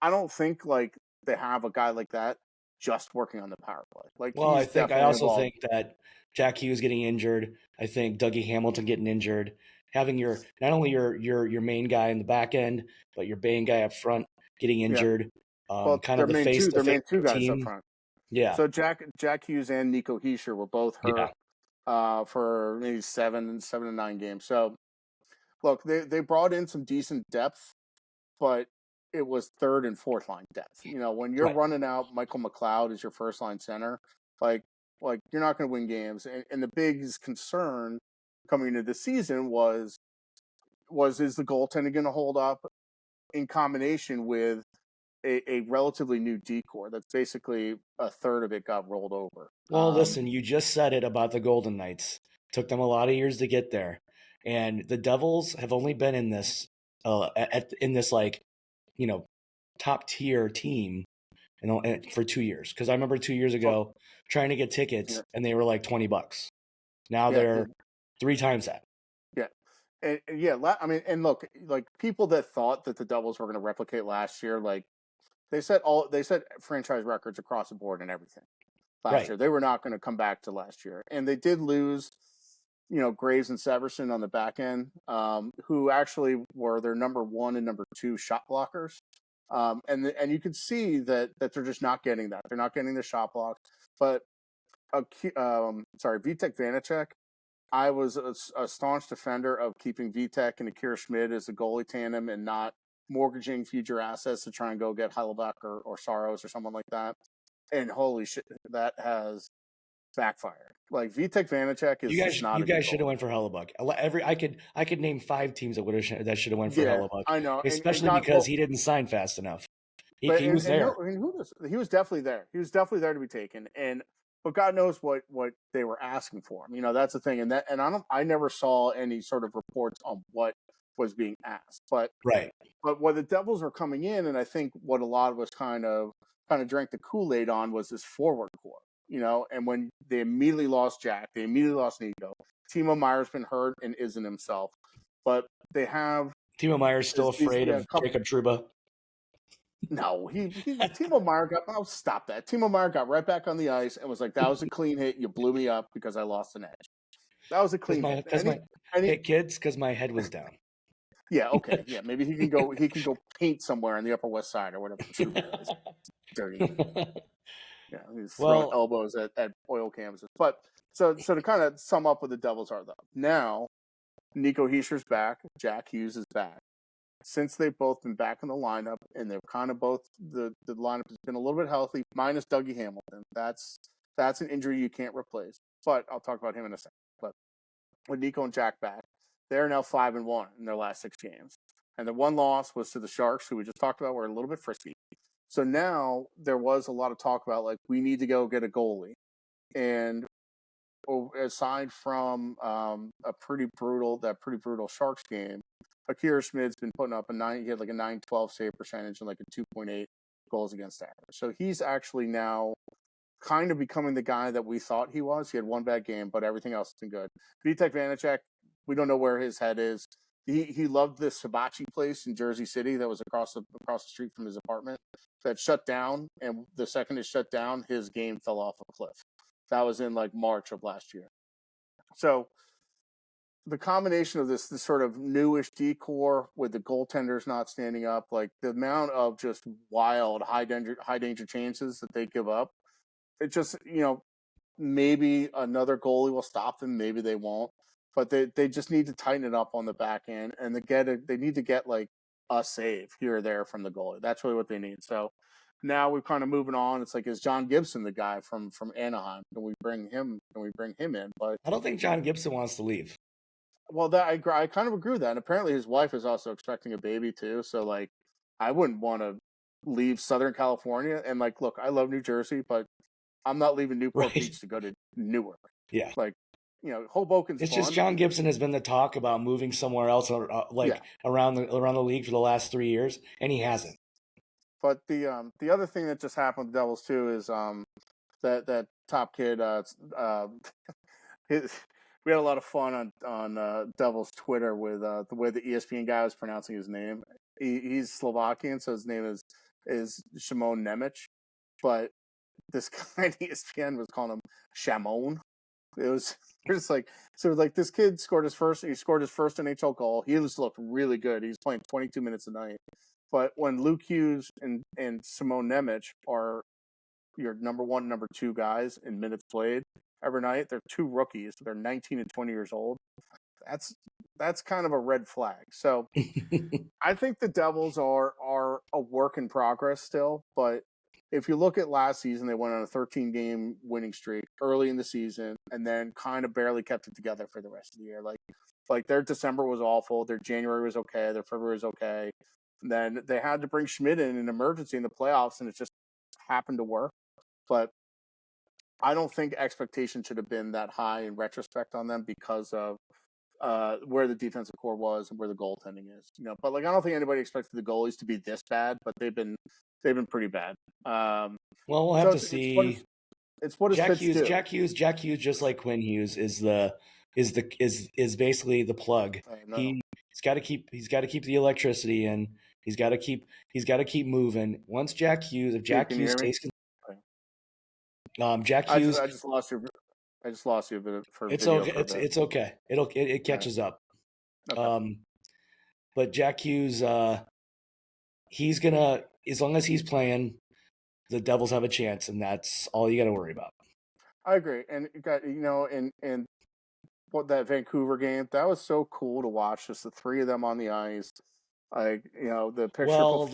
Speaker 2: I don't think they have a guy like that just working on the power play. Like
Speaker 1: Well,
Speaker 2: he's
Speaker 1: I
Speaker 2: definitely
Speaker 1: also
Speaker 2: involved.
Speaker 1: think that Jack Hughes getting injured. I think Dougie Hamilton getting injured. Having your not only your main guy in the back end, but your main guy up front getting
Speaker 2: Yeah.
Speaker 1: injured.
Speaker 2: Well,
Speaker 1: Kind of the
Speaker 2: their
Speaker 1: face
Speaker 2: main
Speaker 1: of
Speaker 2: two
Speaker 1: the
Speaker 2: guys up
Speaker 1: team.
Speaker 2: front.
Speaker 1: Yeah,
Speaker 2: So Jack Hughes and Nico Heischer were both
Speaker 1: yeah,
Speaker 2: hurt for maybe 7 to 9 games. So look, they brought in some decent depth, but it was third and fourth line depth. You know, when you're
Speaker 1: right.
Speaker 2: running out Michael McLeod as your first line center, like you're not going to win games. And the biggest concern coming into the season was is the goaltending going to hold up in combination with a relatively new decor that's basically a third of it got rolled over.
Speaker 1: Well, listen, you just said it about the Golden Knights. Took them a lot of years to get there, and the Devils have only been in this in this like top tier team for 2 years. Because I remember 2 years
Speaker 2: Well,
Speaker 1: ago trying to get tickets
Speaker 2: yeah,
Speaker 1: and they were like $20. Now
Speaker 2: yeah,
Speaker 1: they're three times that.
Speaker 2: yeah. And yeah, I mean, and look, like people that thought that the Devils were going to replicate last year, like they set franchise records across the board and everything last
Speaker 1: Right.
Speaker 2: year. They were not going to come back to last year, and they did lose, Graves and Severson on the back end, who actually were their number one and number two shot blockers. And you could see that they're just not getting that. They're not getting the shot blocks. But Vitek Vanacek. I was a staunch defender of keeping Vitek and Akira Schmid as a goalie tandem and not mortgaging future assets to try and go get Heidelbeck or Saros or someone like that. And holy shit, that has backfired. Like Vitek Vanacek is just not
Speaker 1: You
Speaker 2: a good
Speaker 1: guys should have
Speaker 2: goalie.
Speaker 1: went for Hellebuck. I could name 5 teams that should have went for
Speaker 2: Yeah,
Speaker 1: Hellebuck,
Speaker 2: I know, and
Speaker 1: especially
Speaker 2: God,
Speaker 1: because
Speaker 2: well,
Speaker 1: he didn't sign fast enough.
Speaker 2: but
Speaker 1: He was there.
Speaker 2: he was definitely there. He was definitely there to be taken, and but God knows what they were asking for him. You know, that's the thing, and I never saw any sort of reports on what was being asked,
Speaker 1: Right.
Speaker 2: but when the Devils were coming in, and I think what a lot of us kind of drank the Kool-Aid on was this forward core. You know, and when they immediately lost Jack, they immediately lost Nico. Timo Meyer's been hurt and isn't himself, but they have
Speaker 1: Timo Meyer's still
Speaker 2: these
Speaker 1: afraid of
Speaker 2: couple.
Speaker 1: Jacob Truba.
Speaker 2: No, Timo Meyer got. Oh, stop that! Timo Meyer got right back on the ice and was like, "That was a clean hit. You blew me up because I lost an edge. That was a clean hit."
Speaker 1: Hey kids, because my head was down.
Speaker 2: Yeah, okay, yeah, maybe he can go. He can go paint somewhere on the Upper West Side or whatever. Truba is dirty. Yeah, he's throwing
Speaker 1: Well,
Speaker 2: elbows at oil canvases. But so to kind of sum up what the Devils are though. Now Nico Heischer's back. Jack Hughes is back. Since they've both been back in the lineup, and they've kind of both the lineup has been a little bit healthy, minus Dougie Hamilton. That's an injury you can't replace. But I'll talk about him in a second. But with Nico and Jack back, they're now 5-1 in their last 6 games. And the one loss was to the Sharks, who we just talked about were a little bit frisky. So now there was a lot of talk about like we need to go get a goalie. And aside from a pretty brutal Sharks game, Akira Schmid's been putting up he had like a 912 save percentage and like a 2.8 goals against average. So he's actually now kind of becoming the guy that we thought he was. He had one bad game, but everything else has been good. Vitek Vanacek, we don't know where his head is. He loved this hibachi place in Jersey City that was across the street from his apartment that shut down, and the second it shut down, his game fell off a cliff. That was in like March of last year. So the combination of this sort of newish decor with the goaltenders not standing up, like the amount of just wild high danger chances that they give up, it just maybe another goalie will stop them, maybe they won't, but they just need to tighten it up on the back end, and they need to get like a save here or there from the goalie. That's really what they need. So now we're kind of moving on. It's like, is John Gibson the guy from Anaheim? Can we bring him in? But
Speaker 1: I don't think John Gibson wants to leave.
Speaker 2: well, that I kind of agree with that. And apparently his wife is also expecting a baby too. So like, I wouldn't want to leave Southern California. And like, look, I love New Jersey, but I'm not leaving Newport
Speaker 1: Right.
Speaker 2: Beach to go to Newark.
Speaker 1: Yeah.
Speaker 2: Like, Hoboken's
Speaker 1: It's
Speaker 2: fun.
Speaker 1: just John Gibson has been the talk about moving somewhere else, around the league for the last 3 years, and he hasn't.
Speaker 2: But the other thing that just happened with the Devils too is that top kid we had a lot of fun on Devils Twitter with the way the ESPN guy was pronouncing his name. He's Slovakian, so his name is Shimon Nemec, but this guy at ESPN was calling him Shamon. It was just like, so like this kid scored his first NHL goal. He just looked really good. He's playing 22 minutes a night. But when Luke Hughes and Simone Nemec are your number one, number two guys in minutes played every night, they're two rookies. They're 19 and 20 years old. That's kind of a red flag. So I think the Devils are a work in progress still, but if you look at last season, they went on a 13-game winning streak early in the season and then kind of barely kept it together for the rest of the year. Like their December was awful, their January was okay, their February was okay. And then they had to bring Schmidt in an emergency in the playoffs, and it just happened to work. But I don't think expectation should have been that high in retrospect on them because of where the defensive core was and where the goaltending is. But like I don't think anybody expected the goalies to be this bad, but they've been pretty bad.
Speaker 1: Well, we'll have to see.
Speaker 2: It's what
Speaker 1: Jack
Speaker 2: Fitz
Speaker 1: Hughes.
Speaker 2: do.
Speaker 1: Jack Hughes, just like Quinn Hughes, is basically the plug. He's got to keep the electricity in. He's got to keep moving. Once Jack Hughes, if Jack Hughes stays, Jack Hughes.
Speaker 2: I just lost you. I just lost you a bit for.
Speaker 1: It's okay. It's okay. It catches up.
Speaker 2: Okay.
Speaker 1: But Jack Hughes, he's gonna, as long as he's playing, the Devils have a chance, and that's all you got to worry about.
Speaker 2: I agree, and and what that Vancouver game, that was so cool to watch. Just the three of them on the ice, like the picture.
Speaker 1: Well,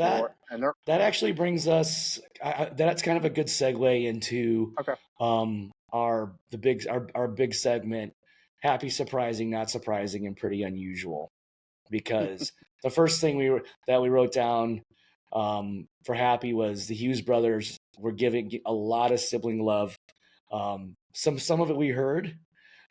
Speaker 1: that actually brings us. That's kind of a good segue into our big segment. Happy, surprising, not surprising, and pretty unusual. Because the first thing we wrote down for happy was the Hughes brothers were giving a lot of sibling love. Some of it we heard,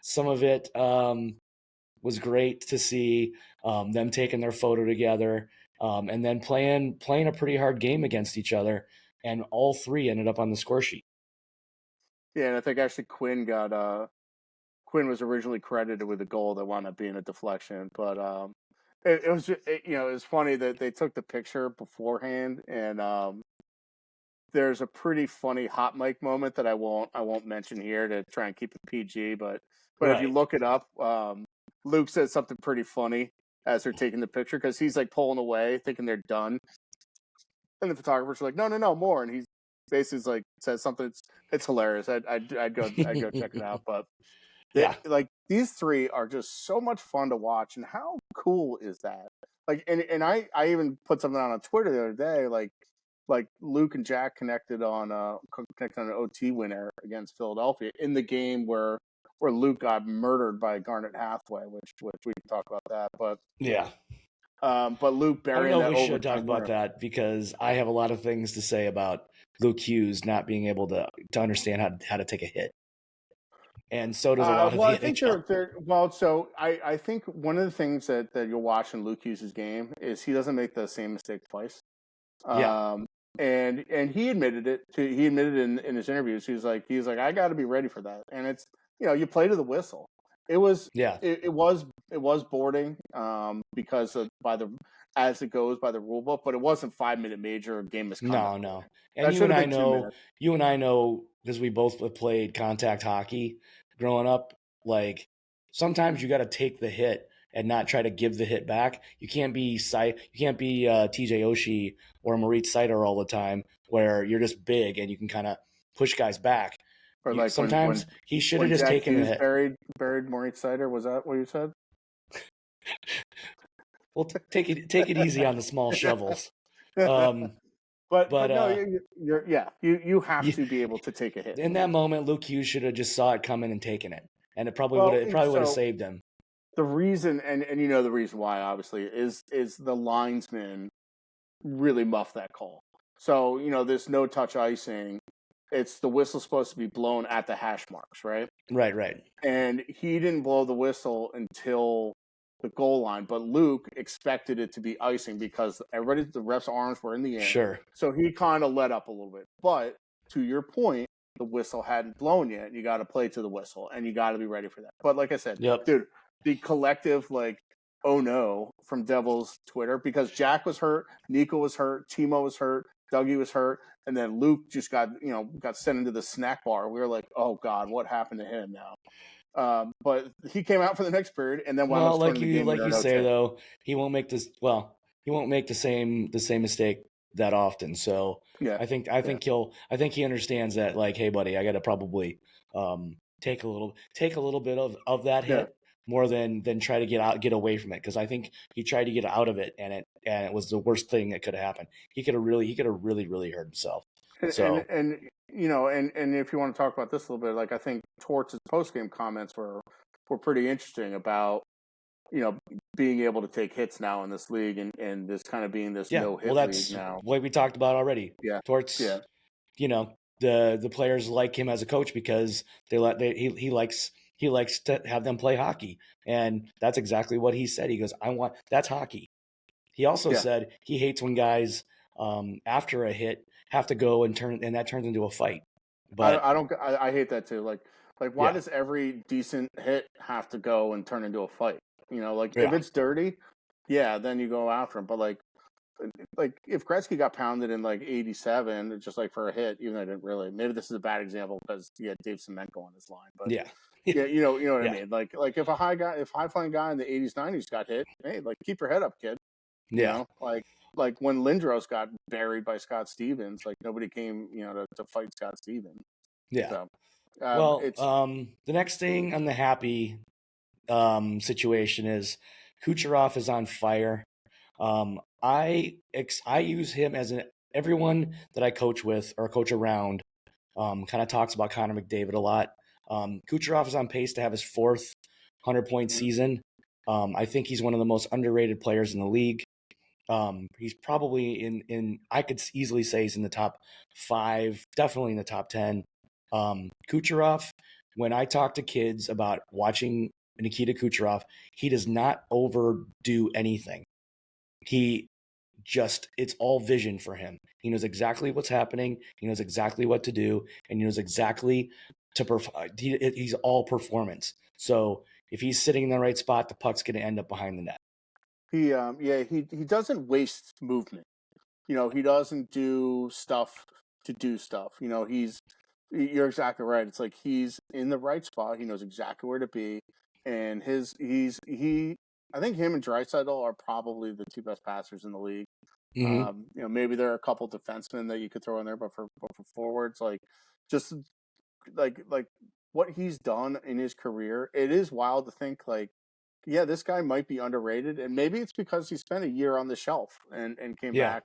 Speaker 1: some of it was great to see them taking their photo together and then playing a pretty hard game against each other, and all three ended up on the score sheet.
Speaker 2: Yeah, and I think actually Quinn was originally credited with a goal that wound up being a deflection, but it was funny that they took the picture beforehand, and there's a pretty funny hot mic moment that I won't mention here to try and keep it PG, but right. If you look it up, Luke says something pretty funny as they're taking the picture because he's like pulling away, thinking they're done, and the photographer's like, no, more, and he's basically like says something. It's hilarious. I'd go check it out, but. Yeah, like these three are just so much fun to watch, and how cool is that? Like, and I even put something on Twitter the other day, like Luke and Jack connected on an OT winner against Philadelphia in the game where Luke got murdered by Garnet Hathaway, which we can talk about that, but
Speaker 1: yeah.
Speaker 2: But Luke burying that.
Speaker 1: I don't know if we should talk about that because I have a lot of things to say about Luke Hughes not being able to understand how to take a hit. And so does a lot of the NHL.
Speaker 2: So I think one of the things that you'll watch in Luke Hughes' game is he doesn't make the same mistake twice. And he admitted it. He admitted in his interviews. He's like I got to be ready for that. And it's you play to the whistle. It was it was boarding because of as it goes by the rule book, but it wasn't 5-minute major or game misconduct.
Speaker 1: No. And you and I know because we both played contact hockey growing up, like sometimes you got to take the hit and not try to give the hit back. You can't be TJ Oshie or Moritz Seider all the time where you're just big and you can kind of push guys back.
Speaker 2: Or like
Speaker 1: sometimes he should have just taken the hit.
Speaker 2: Buried Moritz Seider. Was that what you said?
Speaker 1: Well, take it easy on the small shovels.
Speaker 2: But no, you have to be able to take a hit.
Speaker 1: In that moment, Luke Hughes should have just saw it coming and taken it, and it probably would have saved him.
Speaker 2: The reason, and the reason why, obviously, is the linesman really muffed that call. So this no touch icing, it's the whistle supposed to be blown at the hash marks, right?
Speaker 1: Right.
Speaker 2: And he didn't blow the whistle until the goal line, but Luke expected it to be icing because the refs' arms were in the air.
Speaker 1: Sure.
Speaker 2: So he kind of let up a little bit. But to your point, the whistle hadn't blown yet. You got to play to the whistle, and you got to be ready for that. But like I said, dude, the collective oh no from Devils Twitter, because Jack was hurt, Nico was hurt, Timo was hurt, Dougie was hurt, and then Luke just got sent into the snack bar. We were like, oh God, what happened to him now? But he came out for the next period, and then wound
Speaker 1: Well,
Speaker 2: up turning the game
Speaker 1: like
Speaker 2: winner
Speaker 1: you
Speaker 2: in
Speaker 1: say
Speaker 2: OT.
Speaker 1: though, he won't make this. Well, he won't make the same mistake that often. So
Speaker 2: Yeah,
Speaker 1: I think he understands that. Like, hey, buddy, I got to probably take a little bit of that
Speaker 2: yeah.
Speaker 1: hit more than try to get away from it, because I think he tried to get out of it, and it was the worst thing that could have happened. He could have really hurt himself. So
Speaker 2: And and if you want to talk about this a little bit, like I think Torts' post game comments were pretty interesting about being able to take hits now in this league, and this kind of being this
Speaker 1: yeah,
Speaker 2: no hit
Speaker 1: well,
Speaker 2: league
Speaker 1: that's
Speaker 2: now.
Speaker 1: what we talked about already.
Speaker 2: Yeah,
Speaker 1: Torts,
Speaker 2: yeah,
Speaker 1: the players like him as a coach because he likes to have them play hockey, and that's exactly what he said. He goes, that's hockey. He also
Speaker 2: yeah.
Speaker 1: said he hates when guys after a hit have to go and that turns into a fight. But
Speaker 2: I hate that too. Like why
Speaker 1: yeah,
Speaker 2: does every decent hit have to go and turn into a fight? Like if
Speaker 1: yeah,
Speaker 2: it's dirty, yeah, then you go after him. But like if Gretzky got pounded in like 87, just like for a hit, even though I didn't really. Maybe this is a bad example because he had Dave Semenko on his line, but
Speaker 1: yeah,
Speaker 2: yeah, you know what
Speaker 1: yeah,
Speaker 2: I mean. Like if a high flying guy in the 80s 90s got hit, hey, like keep your head up, kid.
Speaker 1: yeah,
Speaker 2: Like when Lindros got buried by Scott Stevens, like nobody came to fight Scott Stevens.
Speaker 1: yeah.
Speaker 2: So
Speaker 1: Well,
Speaker 2: it's
Speaker 1: the next thing on the happy situation is Kucherov is on fire. I use him as everyone that I coach with or coach around kind of talks about Connor McDavid a lot. Kucherov is on pace to have his fourth 100-point season. I think he's one of the most underrated players in the league. He's probably in I could easily say he's in the top 5, definitely in the top 10. Kucherov, when I talk to kids about watching Nikita Kucherov, he does not overdo anything. It's all vision for him. He knows exactly what's happening. He knows exactly what to do, and he knows exactly to perform. He's all performance. So if he's sitting in the right spot, the puck's going to end up behind the net.
Speaker 2: he doesn't waste movement. He doesn't do stuff to do stuff. You're exactly right. It's like he's in the right spot. He knows exactly where to be, and I think him and Draisaitl are probably the two best passers in the league.
Speaker 1: Mm-hmm.
Speaker 2: Maybe there are a couple defensemen that you could throw in there, but for forwards, like just like what he's done in his career, it is wild to think like, yeah, this guy might be underrated, and maybe it's because he spent a year on the shelf and came
Speaker 1: Yeah.
Speaker 2: back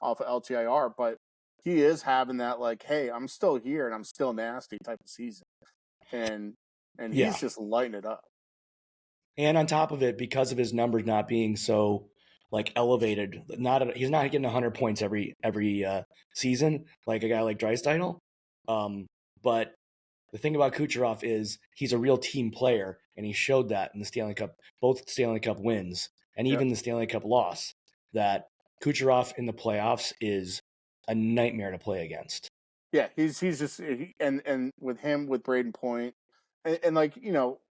Speaker 2: off of LTIR, but he is having that like, hey, I'm still here and I'm still nasty type of season, and
Speaker 1: Yeah.
Speaker 2: he's just lighting it up.
Speaker 1: And on top of it, because of his numbers not being so like elevated, he's not getting 100 points every season like a guy like Draisaitl. But the thing about Kucherov is he's a real team player, and he showed that in the Stanley Cup, both Stanley Cup wins and even the Stanley Cup loss. That Kucherov in the playoffs is a nightmare to play against.
Speaker 2: Yeah, he's just and with him with Braden Point, and like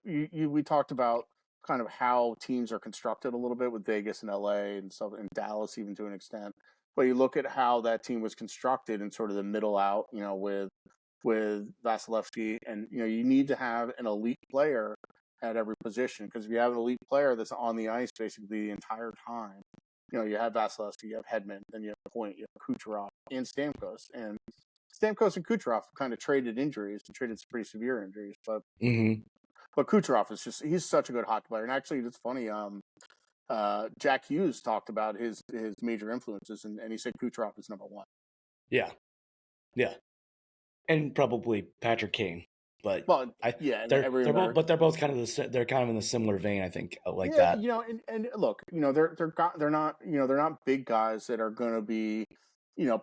Speaker 2: we talked about kind of how teams are constructed a little bit with Vegas and LA and stuff, and Dallas even to an extent. But you look at how that team was constructed and sort of the middle out, with Vasilevsky, and you need to have an elite player at every position, because if you have an elite player that's on the ice basically the entire time, you have Vasilevsky, you have Hedman, then you have Point, you have Kucherov and Stamkos, and Stamkos and Kucherov kind of traded some pretty severe injuries, but Kucherov is he's such a good hockey player. And actually, it's funny. Jack Hughes talked about his major influences, and he said Kucherov is number 1.
Speaker 1: Yeah, yeah, and probably Patrick Kane. But they're both kind of they're kind of in a similar vein, I think, like that.
Speaker 2: And look, they're not big guys that are going to be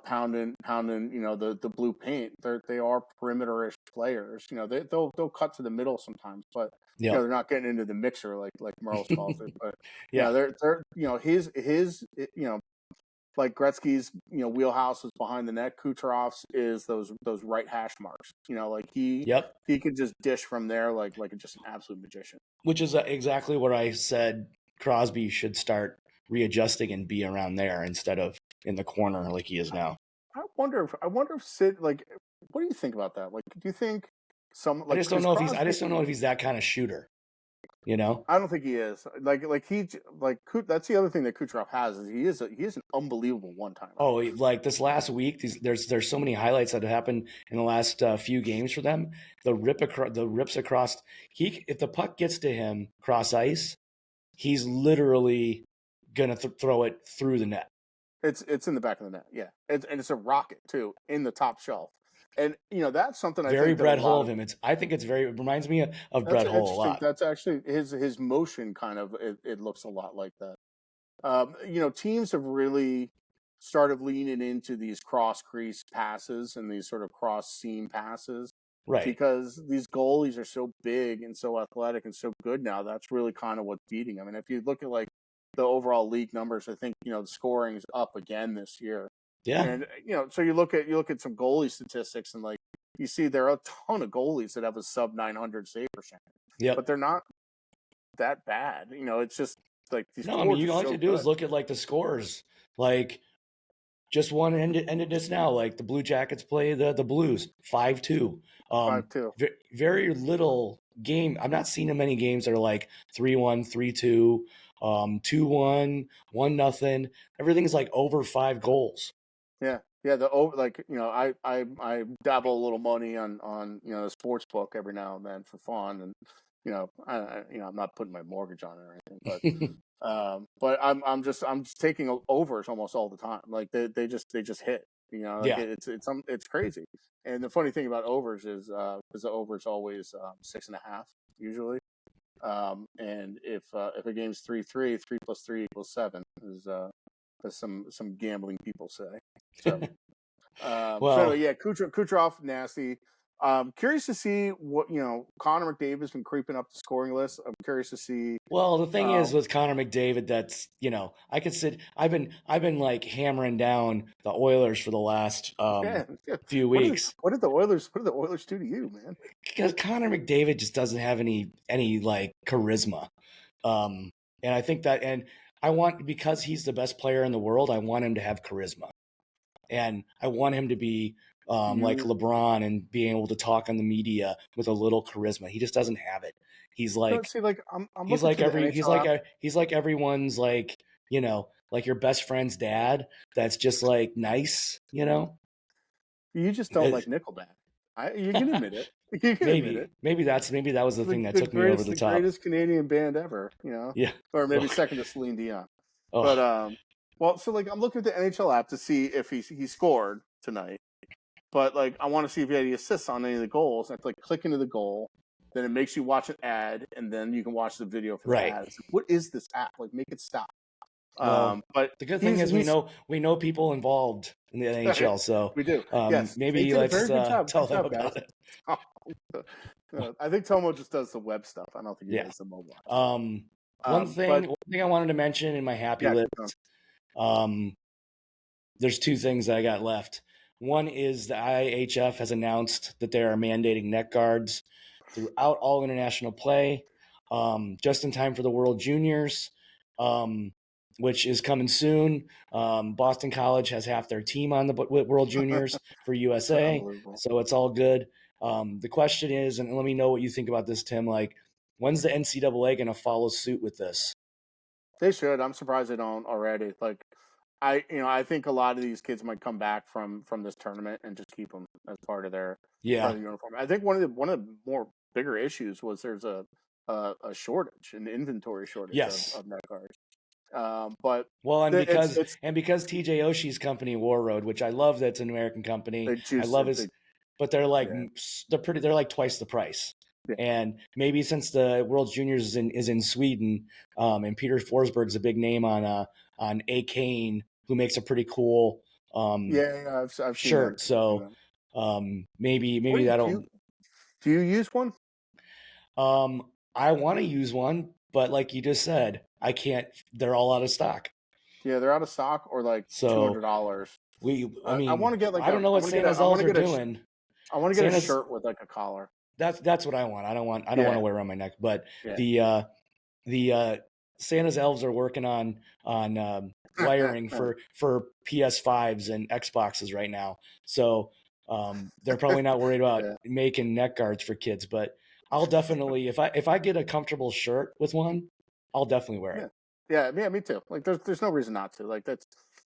Speaker 2: pounding the blue paint. They are perimeter-ish players. They'll cut to the middle sometimes, but they're not getting into the mixer like Merles calls it. But they're his like Gretzky's wheelhouse is behind the net. Kucherov's is those right hash marks. Like he could just dish from there like just an absolute magician.
Speaker 1: Which is exactly what I said. Crosby should start readjusting and be around there instead of in the corner like he is now.
Speaker 2: I wonder if Sid, like, what do you think about that? Like, do you think some
Speaker 1: I
Speaker 2: like
Speaker 1: just don't
Speaker 2: because
Speaker 1: know if he's. I
Speaker 2: Crosby?
Speaker 1: just don't know if he's that kind of shooter. You know.
Speaker 2: I don't think he is. That's the other thing that Kucherov has is he is an unbelievable one timer.
Speaker 1: Oh, like this last week, there's so many highlights that have happened in the last few games for them. The rips across. If the puck gets to him cross ice, he's literally gonna throw it through the net.
Speaker 2: It's in the back of the net, yeah. And it's a rocket too in the top shelf, and that's something I
Speaker 1: Very
Speaker 2: think that a
Speaker 1: Brett Hull
Speaker 2: lot
Speaker 1: of
Speaker 2: of
Speaker 1: him. I think it reminds me of
Speaker 2: that's
Speaker 1: Brett Hull a
Speaker 2: interesting.
Speaker 1: lot.
Speaker 2: That's actually his motion kind of it looks a lot like that. Teams have really started leaning into these cross crease passes and these sort of cross seam passes
Speaker 1: Right.
Speaker 2: because these goalies are so big and so athletic and so good now. That's really kind of what's beating them. And if you look at like the overall league numbers, I think the scoring is up again this year.
Speaker 1: Yeah.
Speaker 2: And so you look at some goalie statistics and like you see there are a ton of goalies that have a sub 900 save percentage,
Speaker 1: Yep.
Speaker 2: but they're not that bad. It's just like these.
Speaker 1: No, I mean, all you
Speaker 2: so
Speaker 1: have to do
Speaker 2: good.
Speaker 1: is look at like the scores. Like just one ended this now. Like the Blue Jackets play the Blues 5-2.
Speaker 2: 5-2.
Speaker 1: Very little game. I'm not seeing many games that are like 3-1, 3-2, 2-1, 1-0. Everything's like over 5 goals.
Speaker 2: Yeah. The over I dabble a little money on the sports book every now and then for fun, and I'm not putting my mortgage on it or anything, but I'm just taking overs almost all the time. Like they just hit.
Speaker 1: Yeah.
Speaker 2: It's crazy. And the funny thing about overs is because the over is always 6.5 usually. And if a game's 3-3, 3 plus 3 equals 7 is as some gambling people say. So,
Speaker 1: Well,
Speaker 2: yeah, Kucherov nasty. Curious to see what Connor McDavid's been creeping up the scoring list. I'm curious to see.
Speaker 1: Well, the thing is with Connor McDavid, that's I could sit. I've been like hammering down the Oilers for the last few weeks.
Speaker 2: What did the Oilers do to you, man?
Speaker 1: Because Connor McDavid just doesn't have any like charisma, and I think that, and I want, because he's the best player in the world, I want him to have charisma, and I want him to be like LeBron and being able to talk on the media with a little charisma. He just doesn't have it. He's like, he's like everyone's like, like your best friend's dad. That's just like nice,
Speaker 2: You just don't like Nickelback. You can admit it. You can admit it.
Speaker 1: Maybe that was the thing that took me over the top.
Speaker 2: The greatest Canadian band ever,
Speaker 1: Yeah.
Speaker 2: Or maybe second to Celine Dion. Oh. But well, so like I'm looking at the NHL app to see if he scored tonight. But like I want to see if he had any assists on any of the goals. I have to like click into the goal, then it makes you watch an ad, and then you can watch the video for the ad. Like, what is this app? Like, make it stop. But
Speaker 1: the good thing is we know people involved in the NHL, so
Speaker 2: we do. Yes,
Speaker 1: maybe let's tell them about it.
Speaker 2: I think Tomo just does the web stuff. I don't think he does the mobile.
Speaker 1: One thing I wanted to mention in my happy list. There's 2 things that I got left. One is the IHF has announced that they are mandating neck guards throughout all international play, just in time for the World Juniors, which is coming soon. Boston College has half their team on the World Juniors for USA, so it's all good. The question is, and let me know what you think about this, Tim, like, when's the NCAA going to follow suit with this?
Speaker 2: They should. I'm surprised they don't already. Like, I think a lot of these kids might come back from this tournament and just keep them as part of their uniform. I think one of the more bigger issues was there's a shortage, an inventory shortage of neck guards. But
Speaker 1: because TJ Oshie's company War Road, which I love, that's an American company. I love his, but they're like they're like twice the price. Yeah. And maybe since the World Juniors is in Sweden, and Peter Forsberg's a big name on A. Kane, who makes a pretty cool
Speaker 2: I've seen
Speaker 1: shirt. So maybe that'll.
Speaker 2: Do you use one?
Speaker 1: I want to use one, but like you just said, I can't. They're all out of stock.
Speaker 2: Yeah, they're out of stock, or like $200.
Speaker 1: I
Speaker 2: want to get like
Speaker 1: I don't know what San Jose's are doing.
Speaker 2: I want to get a shirt with like a collar.
Speaker 1: That's what I want. I don't want to wear it around my neck. But the Santa's elves are working on wiring for PS5s and Xboxes right now. So they're probably not worried about
Speaker 2: Yeah.
Speaker 1: making neck guards for kids. But I'll definitely, if I get a comfortable shirt with one, I'll definitely wear it.
Speaker 2: Yeah, me too. Like, there's no reason not to. Like,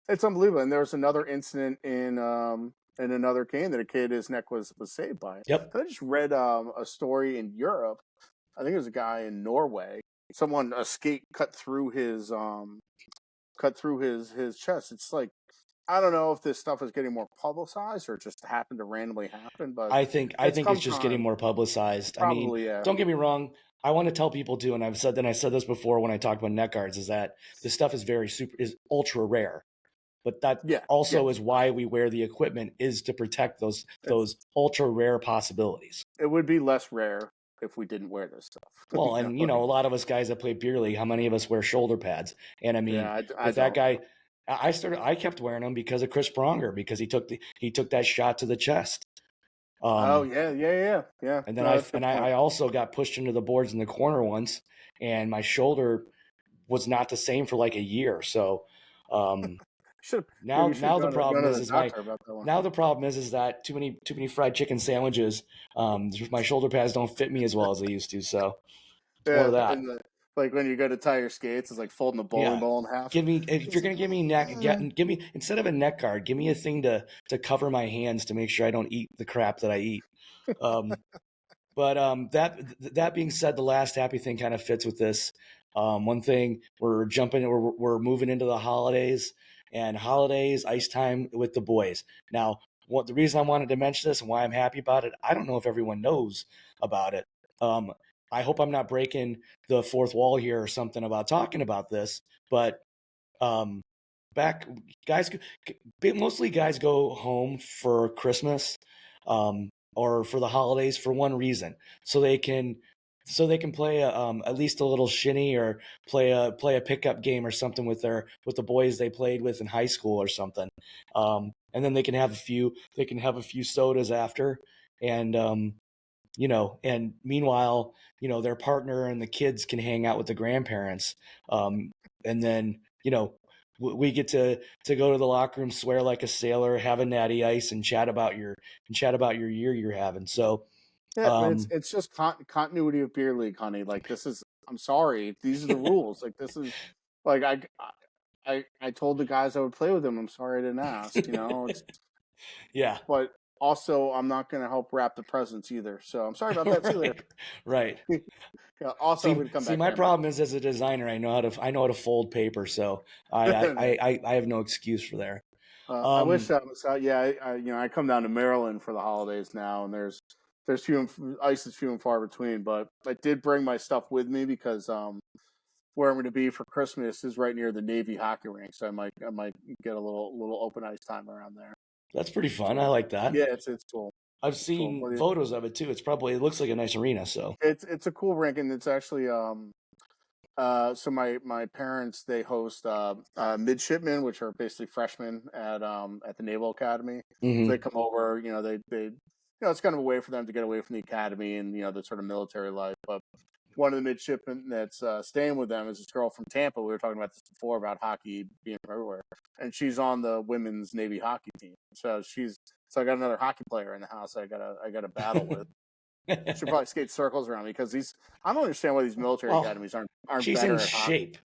Speaker 2: it's unbelievable. And there was another incident in another game that a kid, his neck was saved by it.
Speaker 1: Yep.
Speaker 2: And I just read a story in Europe. I think it was a guy in Norway. Someone, a skate cut through his chest. It's like, I don't know if this stuff is getting more publicized or it just happened to randomly happen, but
Speaker 1: I think
Speaker 2: it's
Speaker 1: it's just getting
Speaker 2: sometime
Speaker 1: more publicized. I mean,
Speaker 2: probably, yeah.
Speaker 1: don't get me wrong. I want to tell people too, and I said this before when I talked about neck guards, is that this stuff is is ultra rare. But that
Speaker 2: Yeah,
Speaker 1: also is why we wear the equipment, is to protect those ultra rare possibilities.
Speaker 2: it would be less rare if we didn't wear this stuff.
Speaker 1: Well, and a
Speaker 2: Like,
Speaker 1: lot of us guys that play beer league, how many of us wear shoulder pads? And I mean,
Speaker 2: yeah, I
Speaker 1: with that
Speaker 2: don't.
Speaker 1: guy, I kept wearing them because of Chris Pronger, because he took that shot to the chest.
Speaker 2: Oh
Speaker 1: Um,
Speaker 2: yeah.
Speaker 1: and then
Speaker 2: No, that's a good point.
Speaker 1: I also got pushed into the boards in the corner once, and my shoulder was not the same for like a year. So
Speaker 2: Should
Speaker 1: now
Speaker 2: you should
Speaker 1: the
Speaker 2: have
Speaker 1: problem
Speaker 2: gone to the
Speaker 1: is
Speaker 2: doctor about that one.
Speaker 1: the problem is that too many fried chicken sandwiches. My shoulder pads don't fit me as well as they used to. So it's more
Speaker 2: Yeah,
Speaker 1: of that.
Speaker 2: and like when you go to tie your skates, it's like folding a bowling
Speaker 1: Yeah.
Speaker 2: ball in half.
Speaker 1: Give me, if you're gonna give me give me, instead of a neck guard, give me a thing to cover my hands to make sure I don't eat the crap that I eat. But that being said, the last happy thing kind of fits with this. One thing, we're moving into the holidays, and holidays, ice time with the boys. Now, the reason I wanted to mention this and why I'm happy about it, I don't know if everyone knows about it. I hope I'm not breaking the fourth wall here or something about talking about this, but um, back guys, mostly guys go home for Christmas, or for the holidays for one reason, so they can play at least a little shinny, or play a pickup game or something with the boys they played with in high school or something. And then they can have a few sodas after, and and meanwhile, their partner and the kids can hang out with the grandparents. And then, we get to go to the locker room, swear like a sailor, have a natty ice, and chat about your year you're having. So,
Speaker 2: Yeah, but it's just continuity of beer league, honey. Like, this is. I'm sorry, these are the rules. Like, this is like I told the guys I would play with them. I'm sorry I didn't ask. It's
Speaker 1: yeah.
Speaker 2: but also I'm not going to help wrap the presents either. So I'm sorry about that too. There.
Speaker 1: Right.
Speaker 2: Yeah, also, I'm going to come
Speaker 1: See,
Speaker 2: back.
Speaker 1: my
Speaker 2: There.
Speaker 1: problem is, as a designer, I know how to fold paper, so I have no excuse for there.
Speaker 2: I wish that was yeah. I come down to Maryland for the holidays now, and there's ice is few and far between. But I did bring my stuff with me because where I'm going to be for Christmas is right near the Navy hockey rink, so I might get a little open ice time around there.
Speaker 1: That's pretty fun. I like that.
Speaker 2: Yeah, it's cool.
Speaker 1: I've seen photos of it too. It looks like a nice arena. So
Speaker 2: it's a cool rink, and it's actually so my parents, they host midshipmen, which are basically freshmen at the Naval Academy.
Speaker 1: mm-hmm.
Speaker 2: So they come over, they it's kind of a way for them to get away from the academy and the sort of military life. But one of the midshipmen that's staying with them is this girl from Tampa. We were talking about this before about hockey being everywhere, and she's on the women's Navy hockey team. So I got another hockey player in the house. I got to battle with. She'll probably skate circles around me because I don't understand why these military academies aren't
Speaker 1: she's
Speaker 2: better
Speaker 1: in
Speaker 2: at hockey.
Speaker 1: shape.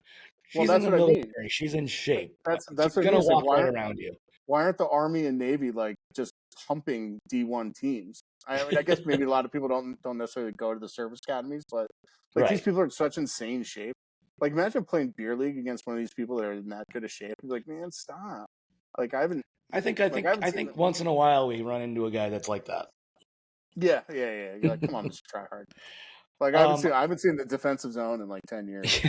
Speaker 2: Well,
Speaker 1: She's in the military. She's in shape.
Speaker 2: That's
Speaker 1: she's
Speaker 2: what
Speaker 1: gonna walk
Speaker 2: like,
Speaker 1: right around you.
Speaker 2: Why aren't the Army and Navy like just pumping D1 teams? I mean, I guess maybe a lot of people don't necessarily go to the service academies, but like these people are in such insane shape. Like, imagine playing beer league against one of these people that are in that good of shape. You're like, man, stop. Like, I think
Speaker 1: once in a while we run into a guy that's like that.
Speaker 2: Yeah. You're like, come on, just try hard. Like, I haven't seen the defensive zone in like 10 years.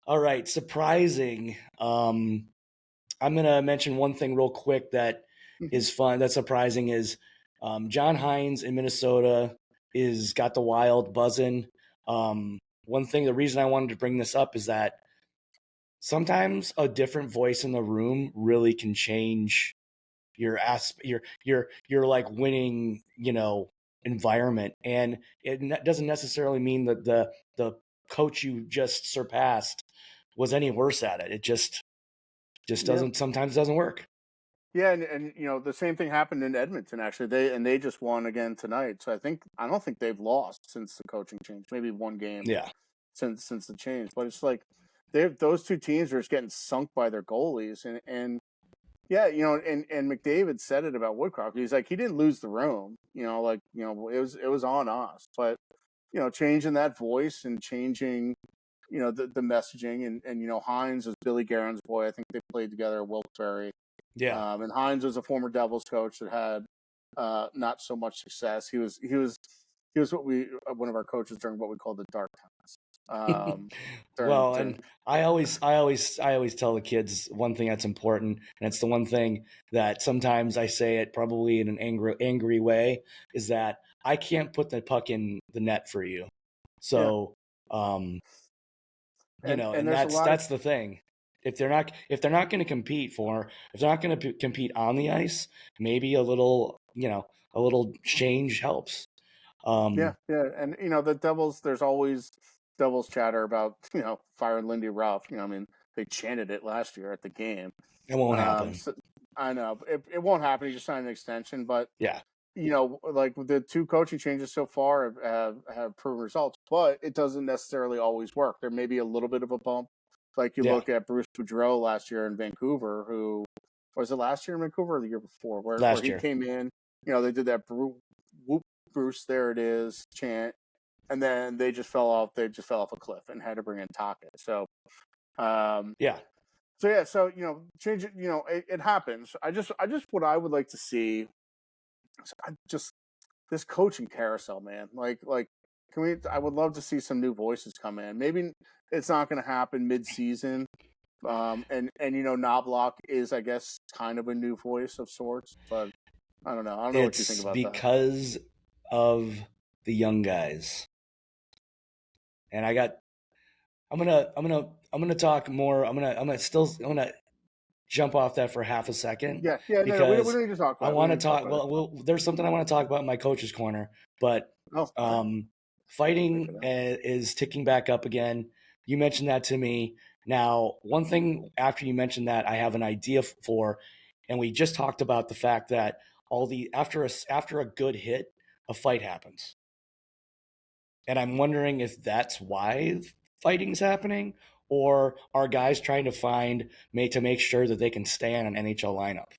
Speaker 1: All right, surprising. I'm gonna mention one thing real quick that is fun. That's surprising is John Hines in Minnesota is got the Wild buzzing. One thing, the reason I wanted to bring this up is that sometimes a different voice in the room really can change your like winning environment, and it doesn't necessarily mean that the coach you just surpassed was any worse at it. It just
Speaker 2: Yeah.
Speaker 1: sometimes doesn't work.
Speaker 2: Yeah, and the same thing happened in Edmonton actually. They just won again tonight. So I don't think they've lost since the coaching change. Maybe one game
Speaker 1: Yeah.
Speaker 2: since the change. But it's like those two teams are just getting sunk by their goalies and yeah, and McDavid said it about Woodcroft. He's like he didn't lose the room. It was on us. But changing that voice and changing the messaging and Hines was Billy Guerin's boy. I think they played together at Wilkes-Barre.
Speaker 1: Yeah.
Speaker 2: And Hines was a former Devils coach that had not so much success. He was one of our coaches during what we called the dark times.
Speaker 1: Well,
Speaker 2: During
Speaker 1: and I always tell the kids one thing that's important, and it's the one thing that sometimes I say it probably in an angry way, is that I can't put the puck in the net for you. So,
Speaker 2: and
Speaker 1: and
Speaker 2: there's a lot
Speaker 1: that's the thing. If they're not going to compete if they're not going to compete on the ice, maybe a little change helps.
Speaker 2: yeah, and the Devils. There's always Devils chatter about firing Lindy Ruff. I mean they chanted it last year at the game.
Speaker 1: It won't happen.
Speaker 2: So, I know it won't happen. He just signed an extension, but
Speaker 1: Yeah.
Speaker 2: like the two coaching changes so far have proven results, but it doesn't necessarily always work. There may be a little bit of a bump. Like you look at Bruce Boudreau last year in Vancouver, who was it last year in Vancouver or the year before, where he came in, they did that whoop Bruce, there it is chant, and then they just fell off a cliff and had to bring in Tocchet. So change it, it happens. I just what I would like to see this coaching carousel, man. Like, can we? I would love to see some new voices come in. Maybe it's not going to happen mid-season. Knobloch is, I guess, kind of a new voice of sorts, but I don't know. I don't know what you think about that.
Speaker 1: Because of the young guys, and I'm gonna talk more. I'm gonna jump off that for half a second.
Speaker 2: Yeah, because
Speaker 1: no,
Speaker 2: we don't need to talk about it.
Speaker 1: I want to talk. Well, there's something I want to talk about in my coach's corner, but fighting is ticking back up again. You mentioned that to me. Now, one thing after you mentioned that, I have an idea for, and we just talked about the fact that after a good hit, a fight happens, and I'm wondering if that's why fighting's happening, or are guys trying to make sure that they can stay on an NHL lineup?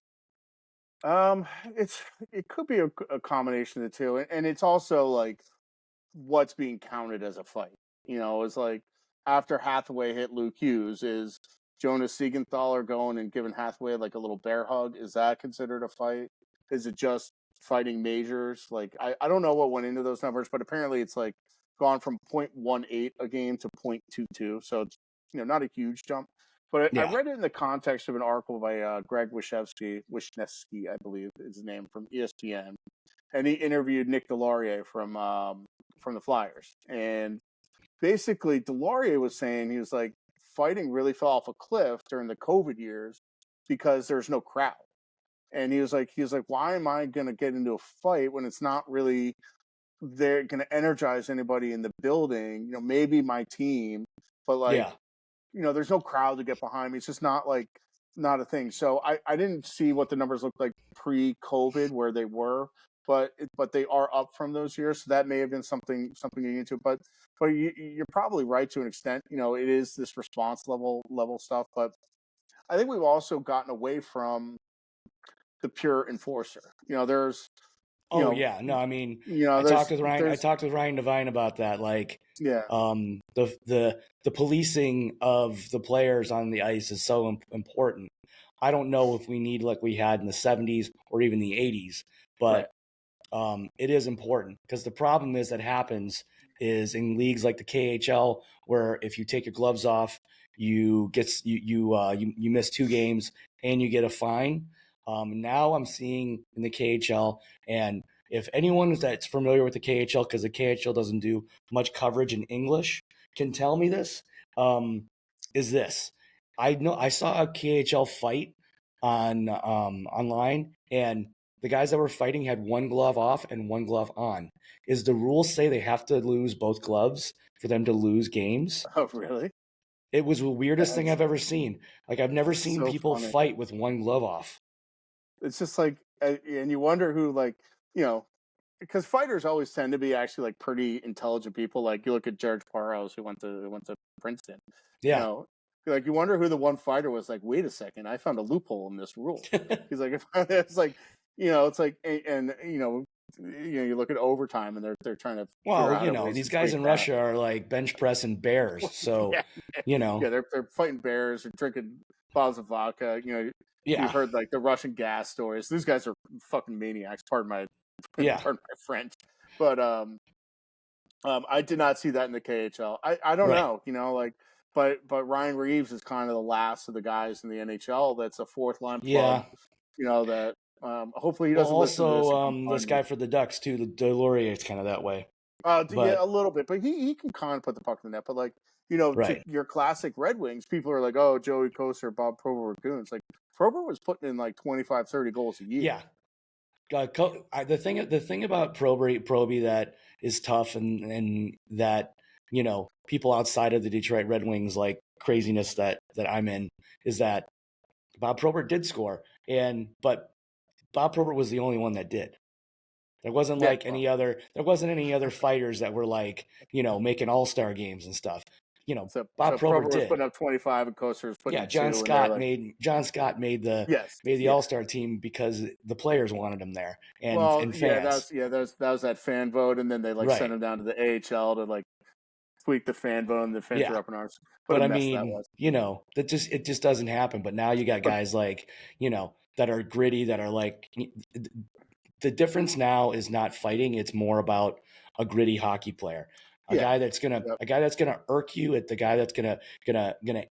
Speaker 2: It could be a combination of the two, and it's also like what's being counted as a fight. It's like after Hathaway hit Luke Hughes, is Jonas Siegenthaler going and giving Hathaway like a little bear hug? Is that considered a fight? Is it just fighting majors? Like I don't know what went into those numbers, but apparently it's like gone from 0.18 a game to 0.22, so it's not a huge jump. But I read it in the context of an article by Greg Wisniewski, I believe is his name, from ESPN, and he interviewed Nick Deslauriers from the Flyers, and basically Deslauriers was saying, he was like, fighting really fell off a cliff during the COVID years because there's no crowd, and he was like, why am I going to get into a fight when it's not really they're going to energize anybody in the building? Maybe my team, but there's no crowd to get behind me. It's just not a thing. So I didn't see what the numbers looked like pre-COVID where they were, but they are up from those years. So that may have been something into it. But you're probably right to an extent. It is this response level stuff. But I think we've also gotten away from the pure enforcer. There's
Speaker 1: I mean, I talked with Ryan Devine about that. Like, the policing of the players on the ice is so important. I don't know if we need like we had in the 70s or even the 80s, but it is important, because the problem is that happens is in leagues like the KHL, where if you take your gloves off, you miss 2 games and you get a fine. Now I'm seeing in the KHL, and if anyone that's familiar with the KHL, because the KHL doesn't do much coverage in English, can tell me this, is this. I saw a KHL fight online, and the guys that were fighting had one glove off and one glove on. Is the rules say they have to lose both gloves for them to lose games.
Speaker 2: Oh, really?
Speaker 1: It was the weirdest thing
Speaker 2: That's
Speaker 1: I've ever seen. Like, I've never seen
Speaker 2: so
Speaker 1: people
Speaker 2: funny.
Speaker 1: fight with one glove off.
Speaker 2: It's just like, and you wonder who, like, you know, because fighters always tend to be actually like pretty intelligent people. Like you look at George Parros, who went to Princeton. You
Speaker 1: Yeah.
Speaker 2: know, like you wonder who the one fighter was. Like, wait a second, I found a loophole in this rule. He's like, it's like, it's like, and you look at overtime, and they're trying to figure
Speaker 1: Well,
Speaker 2: out ways
Speaker 1: these
Speaker 2: to
Speaker 1: guys
Speaker 2: tweak
Speaker 1: in
Speaker 2: that.
Speaker 1: Russia are like bench pressing bears. So,
Speaker 2: Yeah, they're fighting bears and drinking bottles of vodka.
Speaker 1: yeah,
Speaker 2: You've heard like the Russian gas stories. These guys are fucking maniacs. Pardon my
Speaker 1: yeah,
Speaker 2: pardon my French, but I did not see that in the KHL. I don't
Speaker 1: right.
Speaker 2: know, like, but Ryan Reeves is kind of the last of the guys in the NHL that's a fourth line
Speaker 1: Yeah.
Speaker 2: plug. That hopefully he
Speaker 1: Well,
Speaker 2: doesn't listen to this and
Speaker 1: also,
Speaker 2: come
Speaker 1: this
Speaker 2: find me.
Speaker 1: guy for the Ducks too, the Delorier is kind of that way.
Speaker 2: Yeah,
Speaker 1: But
Speaker 2: a little bit, but he can kind of put the puck in the net. But like to
Speaker 1: right,
Speaker 2: your classic Red Wings, people are like, oh, Joey Kosar, Bob Probert were goons. Like Probert was putting in like 25, 30 goals a year.
Speaker 1: yeah. The thing about Proby that is tough, and that people outside of the Detroit Red Wings like craziness that I'm in, is that Bob Probert did score, but Bob Probert was the only one that did. There wasn't
Speaker 2: Yeah,
Speaker 1: like there wasn't any other fighters that were like, making all-star games and stuff.
Speaker 2: so
Speaker 1: Bob Probert
Speaker 2: Probert was
Speaker 1: did.
Speaker 2: putting up 25 and Kosar was putting
Speaker 1: Yeah,
Speaker 2: up 2, and they're like,
Speaker 1: John Scott made the
Speaker 2: yes, yeah.
Speaker 1: all-star team because the players wanted him there, and
Speaker 2: Well, yeah,
Speaker 1: fans.
Speaker 2: that was that fan vote, and then they like
Speaker 1: Right.
Speaker 2: sent him down to the AHL to like tweak the fan vote, and the fans
Speaker 1: Yeah.
Speaker 2: are up in arms. What
Speaker 1: But
Speaker 2: a
Speaker 1: I
Speaker 2: mess that
Speaker 1: mean,
Speaker 2: was.
Speaker 1: it just doesn't happen. But now you got
Speaker 2: But
Speaker 1: guys like, that are gritty, that are like, the difference now is not fighting, it's more about a gritty hockey player. A
Speaker 2: yeah,
Speaker 1: guy that's
Speaker 2: yep.
Speaker 1: gonna irk you, at the guy that's gonna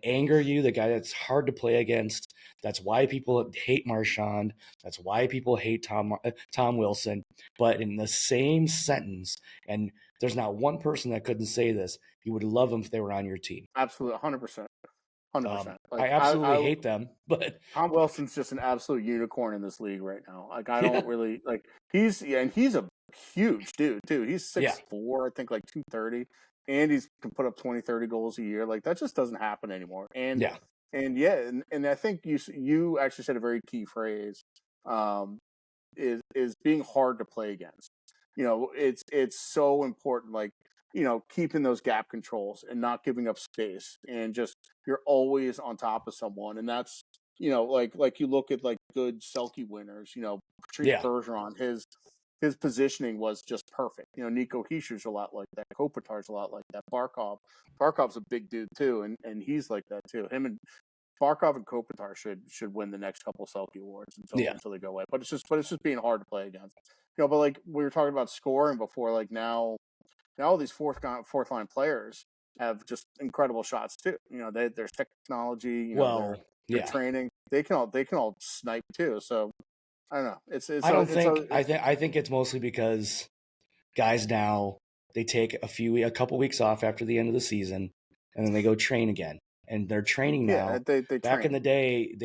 Speaker 1: anger you, the guy that's hard to play against. That's why people hate Marchand. That's why people hate Tom Wilson. But in the same sentence, and there's not one person that couldn't say this, you would love them if they were on your team.
Speaker 2: Absolutely, 100%, 100%.
Speaker 1: I
Speaker 2: Like
Speaker 1: absolutely hate them, but
Speaker 2: Tom Wilson's just an absolute unicorn in this league right now. Like I don't really like he's a huge dude too. He's
Speaker 1: yeah,
Speaker 2: 6'4", I think like 230, and he's can put up 20, 30 goals a year. Like that just doesn't happen anymore.
Speaker 1: yeah,
Speaker 2: And I think you actually said a very key phrase, um, is being hard to play against. It's so important. Like keeping those gap controls and not giving up space, and just you're always on top of someone, and that's like you look at like good Selke winners. Patrice
Speaker 1: yeah,
Speaker 2: Bergeron, his positioning was just perfect. Nico Heischer's a lot like that. Kopitar's a lot like that. Barkov's a big dude too, and he's like that too. Him and Barkov and Kopitar should win the next couple Selke awards
Speaker 1: yeah.
Speaker 2: until they go away. But it's just being hard to play against. But like we were talking about scoring before, like now all these fourth line players have just incredible shots too. There's technology.
Speaker 1: Well,
Speaker 2: their
Speaker 1: yeah.
Speaker 2: training. They can all snipe too. So I don't know.
Speaker 1: I think it's mostly because guys now, they take a couple weeks off after the end of the season, and then they go train again. And they're training now.
Speaker 2: Yeah, they
Speaker 1: back
Speaker 2: train.
Speaker 1: in the day,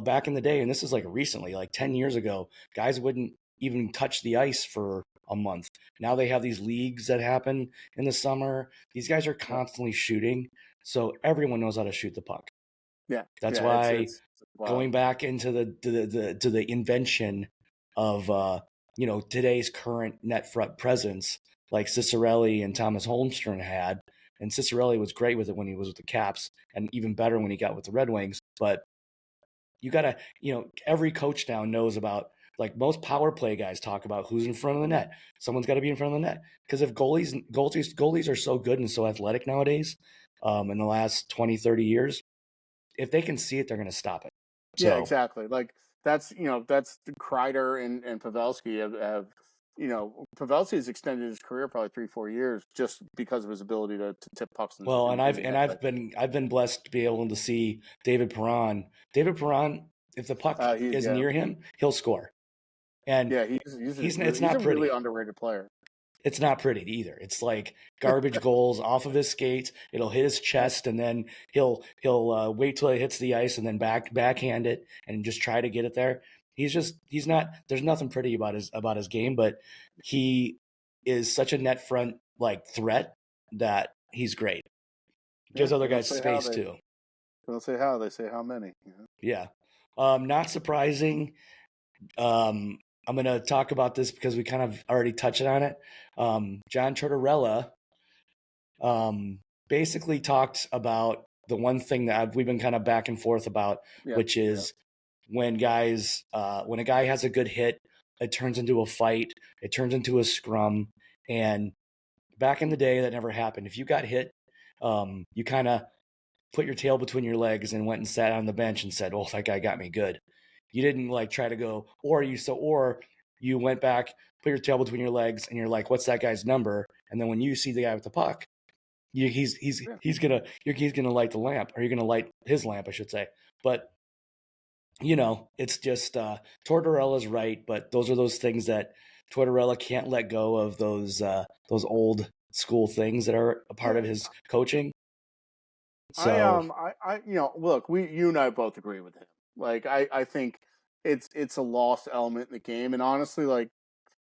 Speaker 1: back in the day, and this is like recently, like 10 years ago, guys wouldn't even touch the ice for a month. Now they have these leagues that happen in the summer. These guys are constantly shooting, so everyone knows how to shoot the puck.
Speaker 2: Yeah,
Speaker 1: That's
Speaker 2: yeah,
Speaker 1: why
Speaker 2: it's
Speaker 1: going back into the invention of today's current net front presence, like Cicerelli and Thomas Holmstrom had. And Cicerelli was great with it when he was with the Caps, and even better when he got with the Red Wings. But you gotta, every coach now knows about, like, most power play guys talk about who's in front of the net. Someone's got to be in front of the net, because if goalies are so good and so athletic nowadays, in the last 20, 30 years, if they can see it, they're going to stop it.
Speaker 2: Yeah, exactly. Like that's Kreider and Pavelski have Pavelski has extended his career probably 3-4 years just because of his ability to tip pucks.
Speaker 1: Well, and I've been blessed to be able to see David Perron. David Perron, if the puck is near him, he'll score. And
Speaker 2: yeah,
Speaker 1: it's not pretty.
Speaker 2: Really underrated player.
Speaker 1: It's not pretty either. It's like garbage goals off of his skates. It'll hit his chest, and then he'll wait till it hits the ice, and then backhand it and just try to get it there. He's not. There's nothing pretty about his game, but he is such a net front like threat that he's great. Gives
Speaker 2: Yeah,
Speaker 1: other
Speaker 2: they don't
Speaker 1: guys
Speaker 2: say how
Speaker 1: space
Speaker 2: they
Speaker 1: too.
Speaker 2: don't say how, they say how many.
Speaker 1: Yeah. Not surprising. I'm going to talk about this because we kind of already touched on it. John Tortorella basically talked about the one thing that we've been kind of back and forth about,
Speaker 2: Yeah,
Speaker 1: which is when when a guy has a good hit, it turns into a fight, it turns into a scrum. And back in the day, that never happened. If you got hit, you kind of put your tail between your legs and went and sat on the bench and said, "Oh, that guy got me good." You didn't like try to go, or you went back, put your tail between your legs, and you're like, "What's that guy's number?" And then when you see the guy with the puck,
Speaker 2: yeah.
Speaker 1: he's gonna light the lamp, or you're gonna light his lamp, I should say. But it's just Tortorella's right, but those are those things that Tortorella can't let go of, those old school things that are a part of his coaching. So
Speaker 2: Look, you and I both agree with him. Like, I think it's a lost element in the game, and honestly, like,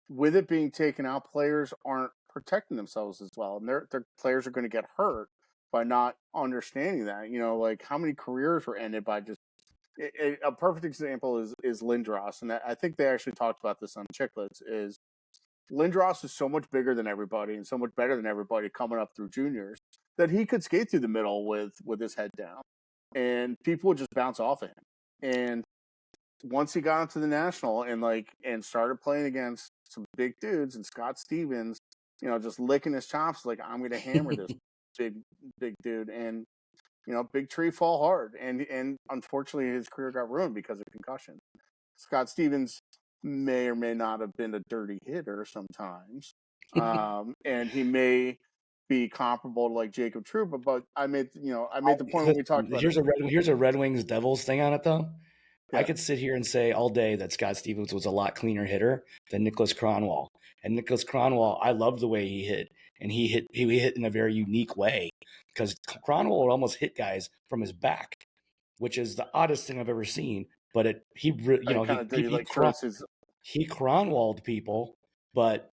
Speaker 2: with it being taken out, players aren't protecting themselves as well, and their players are going to get hurt by not understanding that. Like, how many careers were ended by just a perfect example is Lindros, and I think they actually talked about this on Chicklets. Is Lindros is so much bigger than everybody and so much better than everybody coming up through juniors that he could skate through the middle with his head down, and people would just bounce off of him. And once he got into the national and started playing against some big dudes, and Scott Stevens, just licking his chops like, I'm going to hammer this big dude, and big tree fall hard, and unfortunately his career got ruined because of concussion. Scott Stevens may or may not have been a dirty hitter sometimes, and he may be comparable to like Jacob Trouba. But I made the point when we talked about
Speaker 1: here's a Red Wings Devils thing on it though.
Speaker 2: Yeah.
Speaker 1: I could sit here and say all day that Scott Stevens was a lot cleaner hitter than Nicholas Kronwall. And Nicholas Kronwall, I love the way he hit, and he hit in a very unique way, because Kronwall would almost hit guys from his back, which is the oddest thing I've ever seen. But he Kronwalled people, but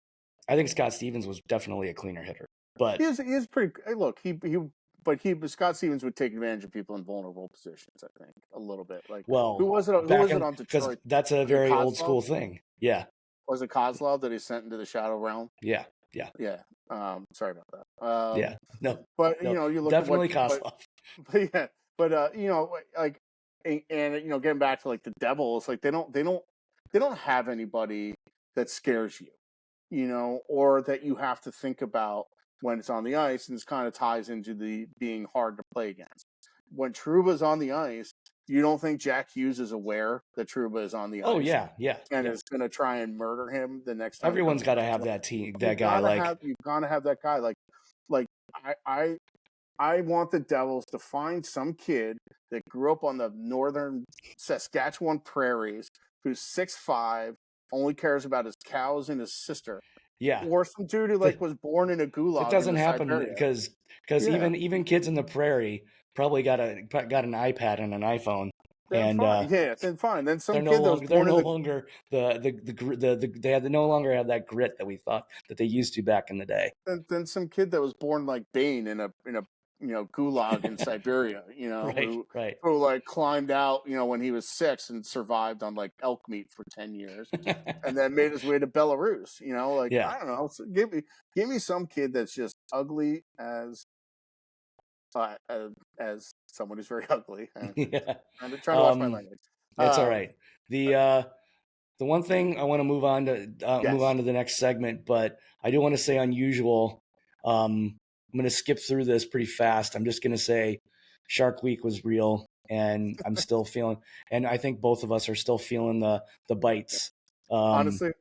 Speaker 1: I think Scott Stevens was definitely a cleaner hitter. But
Speaker 2: he is pretty. Look, Scott Stevens would take advantage of people in vulnerable positions. I think a little bit. Like, who was it on Detroit?
Speaker 1: Because that's a very old school thing. Yeah.
Speaker 2: Was it Kozlov that he sent into the Shadow Realm?
Speaker 1: Yeah.
Speaker 2: Sorry about that.
Speaker 1: Yeah. No.
Speaker 2: But
Speaker 1: no,
Speaker 2: you look
Speaker 1: definitely
Speaker 2: at
Speaker 1: Kozlov.
Speaker 2: Getting back to like the Devils, like they don't have anybody that scares you, or that you have to think about when it's on the ice, and this kind of ties into the being hard to play against. When Trouba's on the ice, you don't think Jack Hughes is aware that Trouba is on the ice?
Speaker 1: Oh yeah,
Speaker 2: and is going to try and murder him the next time.
Speaker 1: Everyone's got to have that team, that guy.
Speaker 2: You've got to have that guy. Like I want the Devils to find some kid that grew up on the northern Saskatchewan prairies, who's 6'5", only cares about his cows and his sister.
Speaker 1: Yeah.
Speaker 2: Or some dude who was born in a gulag.
Speaker 1: It doesn't happen because even kids in the prairie probably got an iPad and an iPhone.
Speaker 2: Then fine. Then some
Speaker 1: they're
Speaker 2: kid
Speaker 1: no longer they no longer have that grit that we thought that they used to back in the day.
Speaker 2: Then some kid that was born like Bane in a gulag in Siberia, who climbed out, when he was 6 and survived on like elk meat for 10 years, and then made his way to Belarus. I don't know. So give me some kid that's just ugly as someone who's very ugly.
Speaker 1: Yeah.
Speaker 2: I'm trying to watch my language.
Speaker 1: That's all right. The one thing I want to move on to the next segment, but I do want to say unusual. I'm going to skip through this pretty fast. I'm just going to say Shark Week was real, and I'm still feeling, and I think both of us are still feeling the bites.
Speaker 2: Honestly,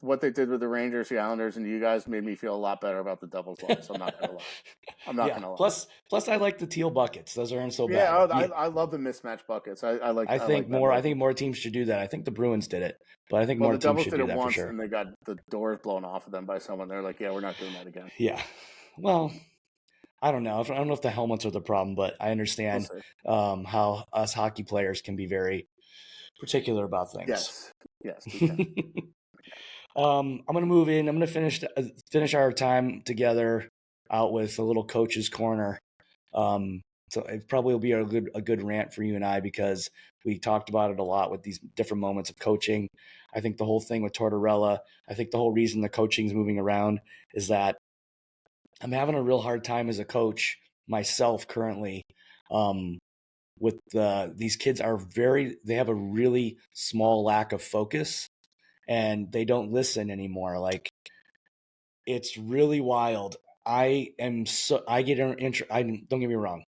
Speaker 2: what they did with the Rangers, the Islanders, and you guys made me feel a lot better about the Devils' loss. I'm not going to lie. I'm not going to lie.
Speaker 1: Plus, I like the teal buckets. Those aren't so bad.
Speaker 2: Yeah, I love the mismatch buckets. I think
Speaker 1: more teams should do that. I think the Bruins did it, but I think more teams should do that for sure.
Speaker 2: And they got the doors blown off of them by someone. They're like, yeah, we're not doing that again.
Speaker 1: Yeah. Well, I don't know. I don't know if the helmets are the problem, but I understand how us hockey players can be very particular about things.
Speaker 2: Yes.
Speaker 1: I'm going to move in. I'm going to finish our time together out with a little coach's corner. So it probably will be a good rant for you and I, because we talked about it a lot with these different moments of coaching. I think the whole thing with Tortorella, I think the whole reason the coaching is moving around is that I'm having a real hard time as a coach myself currently. With these kids they have a really small lack of focus, and they don't listen anymore. Like, it's really wild. I get I don't get me wrong.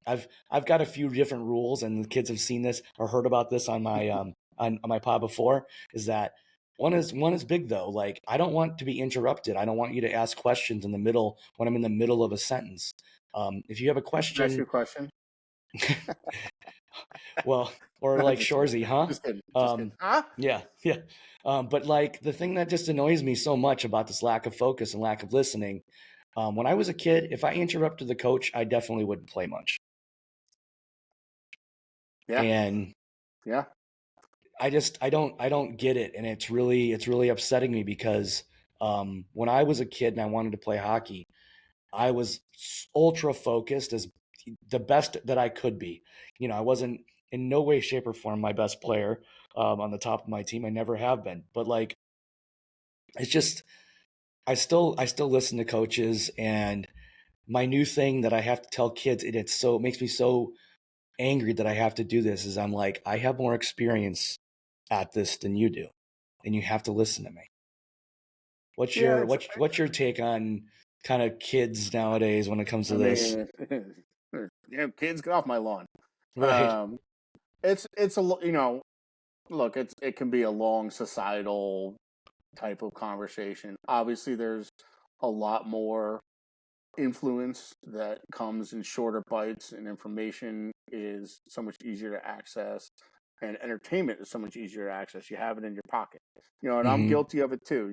Speaker 1: I've got a few different rules, and the kids have seen this or heard about this on my on my pod before. Is that one is big though. Like, I don't want to be interrupted. I don't want you to ask questions in the middle when I'm in the middle of a sentence. If you have a
Speaker 2: Can I ask you a
Speaker 1: question,
Speaker 2: question?
Speaker 1: well, or
Speaker 2: I'm
Speaker 1: like
Speaker 2: just kidding.
Speaker 1: Shorzy, huh?
Speaker 2: Just kidding. Just kidding.
Speaker 1: Um,
Speaker 2: Huh?
Speaker 1: yeah, yeah. But like, the thing that just annoys me so much about this lack of focus and lack of listening. When I was a kid, if I interrupted the coach, I definitely wouldn't play much.
Speaker 2: Yeah.
Speaker 1: And
Speaker 2: Yeah.
Speaker 1: I don't get it, and it's really upsetting me, because when I was a kid and I wanted to play hockey, I was ultra focused, as the best that I could be. I wasn't in no way, shape, or form my best player on the top of my team. I never have been, but like, it's just I still listen to coaches, and my new thing that I have to tell kids, and it makes me so angry that I have to do this, is I'm like, I have more experience at this than you do, and you have to listen to me. What's
Speaker 2: Yeah.
Speaker 1: your what's your take on kind of kids nowadays when it comes to
Speaker 2: I
Speaker 1: this?
Speaker 2: mean, kids, get off my lawn.
Speaker 1: Right.
Speaker 2: Um, it's look, it can be a long societal type of conversation. Obviously, there's a lot more influence that comes in shorter bites, and information is so much easier to access, and entertainment is so much easier to access. You have it in your pocket, and I'm
Speaker 1: Hmm.
Speaker 2: guilty of it too.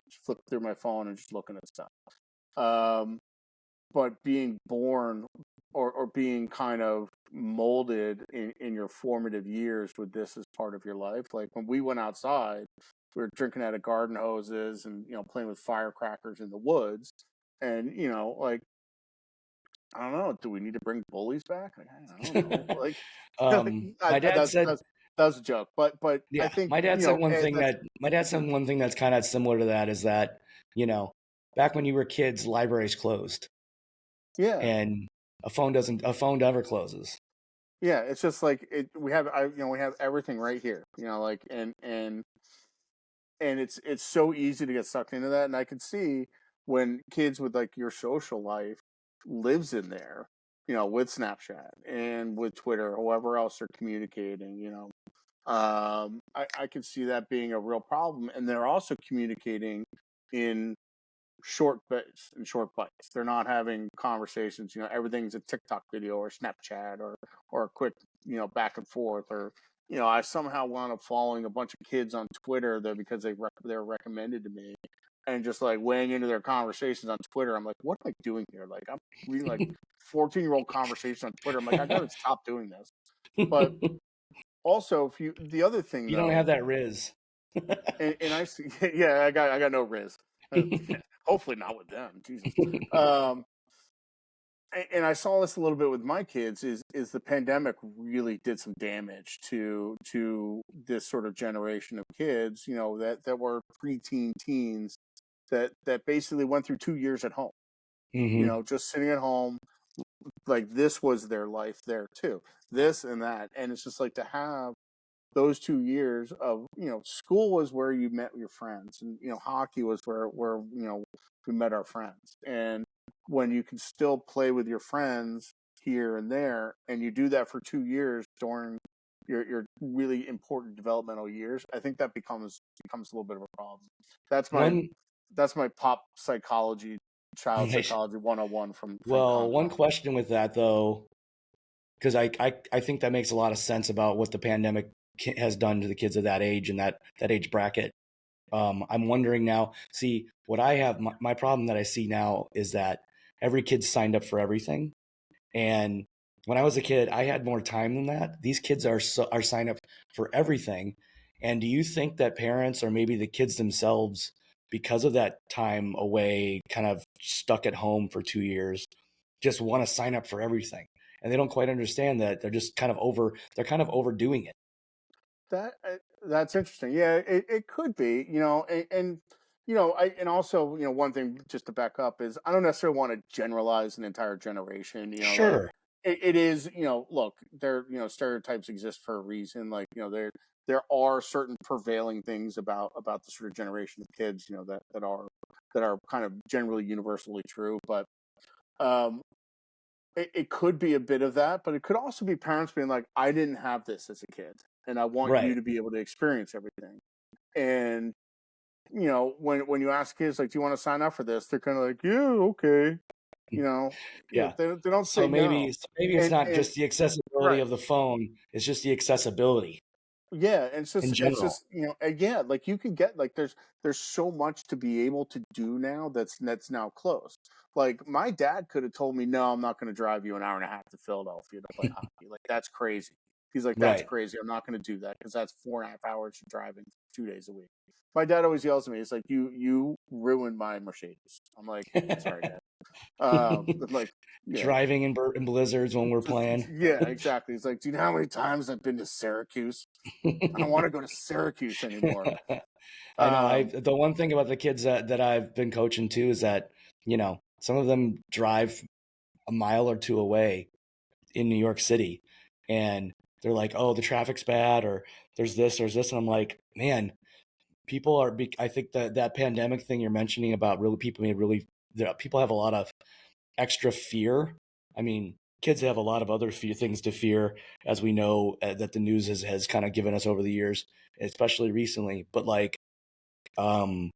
Speaker 2: Just flip through my phone and just looking at stuff. Um, but being born, or being kind of molded in your formative years with this as part of your life. Like, when we went outside, we were drinking out of garden hoses and playing with firecrackers in the woods. And like, I don't know, do we need to bring bullies back? Like, I don't know. Like,
Speaker 1: My dad
Speaker 2: that's
Speaker 1: said,
Speaker 2: that was a joke, but I
Speaker 1: yeah,
Speaker 2: think
Speaker 1: my dad said one thing that's kind of similar to that, is that, you know, back when you were kids, libraries closed,
Speaker 2: yeah.
Speaker 1: and a phone never closes.
Speaker 2: Yeah, it's just like we have everything right here, like, and it's so easy to get sucked into that. And I could see when kids with like your social life lives in there, with Snapchat and with Twitter, or whoever else they're communicating, I could see that being a real problem. And they're also communicating in short bits and short bites. They're not having conversations. Everything's a TikTok video or Snapchat, or a quick, back and forth. Or I somehow wound up following a bunch of kids on Twitter there because they're recommended to me, and just like weighing into their conversations on Twitter. I'm like, what am I doing here? Like, I'm reading like 14-year-old conversation on Twitter. I'm like, I gotta stop doing this. But
Speaker 1: You
Speaker 2: also, if you the other thing
Speaker 1: don't
Speaker 2: though,
Speaker 1: have that Riz.
Speaker 2: and I see, yeah, I got no Riz. Hopefully not with them. Jesus. Um, and I saw this a little bit with my kids. Is the pandemic really did some damage to this sort of generation of kids? That were preteen teens that basically went through 2 years at home.
Speaker 1: Hmm.
Speaker 2: Just sitting at home, like, this was their life there too. This and that, and it's just like, to have those 2 years of, school was where you met your friends, and hockey was where we met our friends. And when you can still play with your friends here and there, and you do that for 2 years during your really important developmental years, I think that becomes a little bit of a problem. that's my
Speaker 1: One,
Speaker 2: that's my pop psychology, child
Speaker 1: nice.
Speaker 2: psychology 101 from
Speaker 1: Well, one
Speaker 2: Concom.
Speaker 1: question with that though, because I think that makes a lot of sense about what the pandemic has done to the kids of that age and that age bracket. I'm wondering now. See, what I have my problem that I see now is that every kid's signed up for everything, and when I was a kid, I had more time than that. These kids are signed up for everything. And do you think that parents, or maybe the kids themselves, because of that time away, kind of stuck at home for 2 years just want to sign up for everything, and they don't quite understand that they're just they're kind of overdoing it.
Speaker 2: That that's interesting. Yeah, it could be. And and also, one thing just to back up is I don't necessarily want to generalize an entire generation. Like
Speaker 1: Sure.
Speaker 2: it is. Look, there. Stereotypes exist for a reason. Like there are certain prevailing things about the sort of generation of kids. That are kind of generally universally true, but um it could be a bit of that, but it could also be parents being like, I didn't have this as a kid, and I want you
Speaker 1: Right.
Speaker 2: to be able to experience everything. And when you ask kids like, do you want to sign up for this? They're kind of like, yeah, okay. You know,
Speaker 1: Yeah.
Speaker 2: they don't say
Speaker 1: So
Speaker 2: no.
Speaker 1: maybe it's not
Speaker 2: And
Speaker 1: just the accessibility
Speaker 2: right,
Speaker 1: of the phone, it's just the accessibility
Speaker 2: yeah, and
Speaker 1: in
Speaker 2: it's
Speaker 1: general.
Speaker 2: just again, like you can get like there's so much to be able to do now that's now close. Like my dad could have told me, no, I'm not going to drive you an hour and a half to Philadelphia to play hockey. Like that's crazy. He's like, that's
Speaker 1: Right.
Speaker 2: crazy. I'm not going to do that because that's 4.5 hours of driving 2 days a week. My dad always yells at me. He's like, you ruined my Mercedes. I'm like, sorry, Dad. Like, yeah,
Speaker 1: Driving in blizzards when we're playing.
Speaker 2: yeah, exactly. He's like, do you know how many times I've been to Syracuse? I don't want to go to Syracuse anymore.
Speaker 1: I know. I
Speaker 2: Um,
Speaker 1: The one thing about the kids that I've been coaching too is that, some of them drive a mile or two away in New York City, and they're like, "Oh, the traffic's bad," or there's this," and I'm like, "Man, I think that that pandemic thing you're mentioning about really people have a lot of extra fear. I mean, kids have a lot of other things to fear, as we know, that the news has kind of given us over the years, especially recently. But like, um,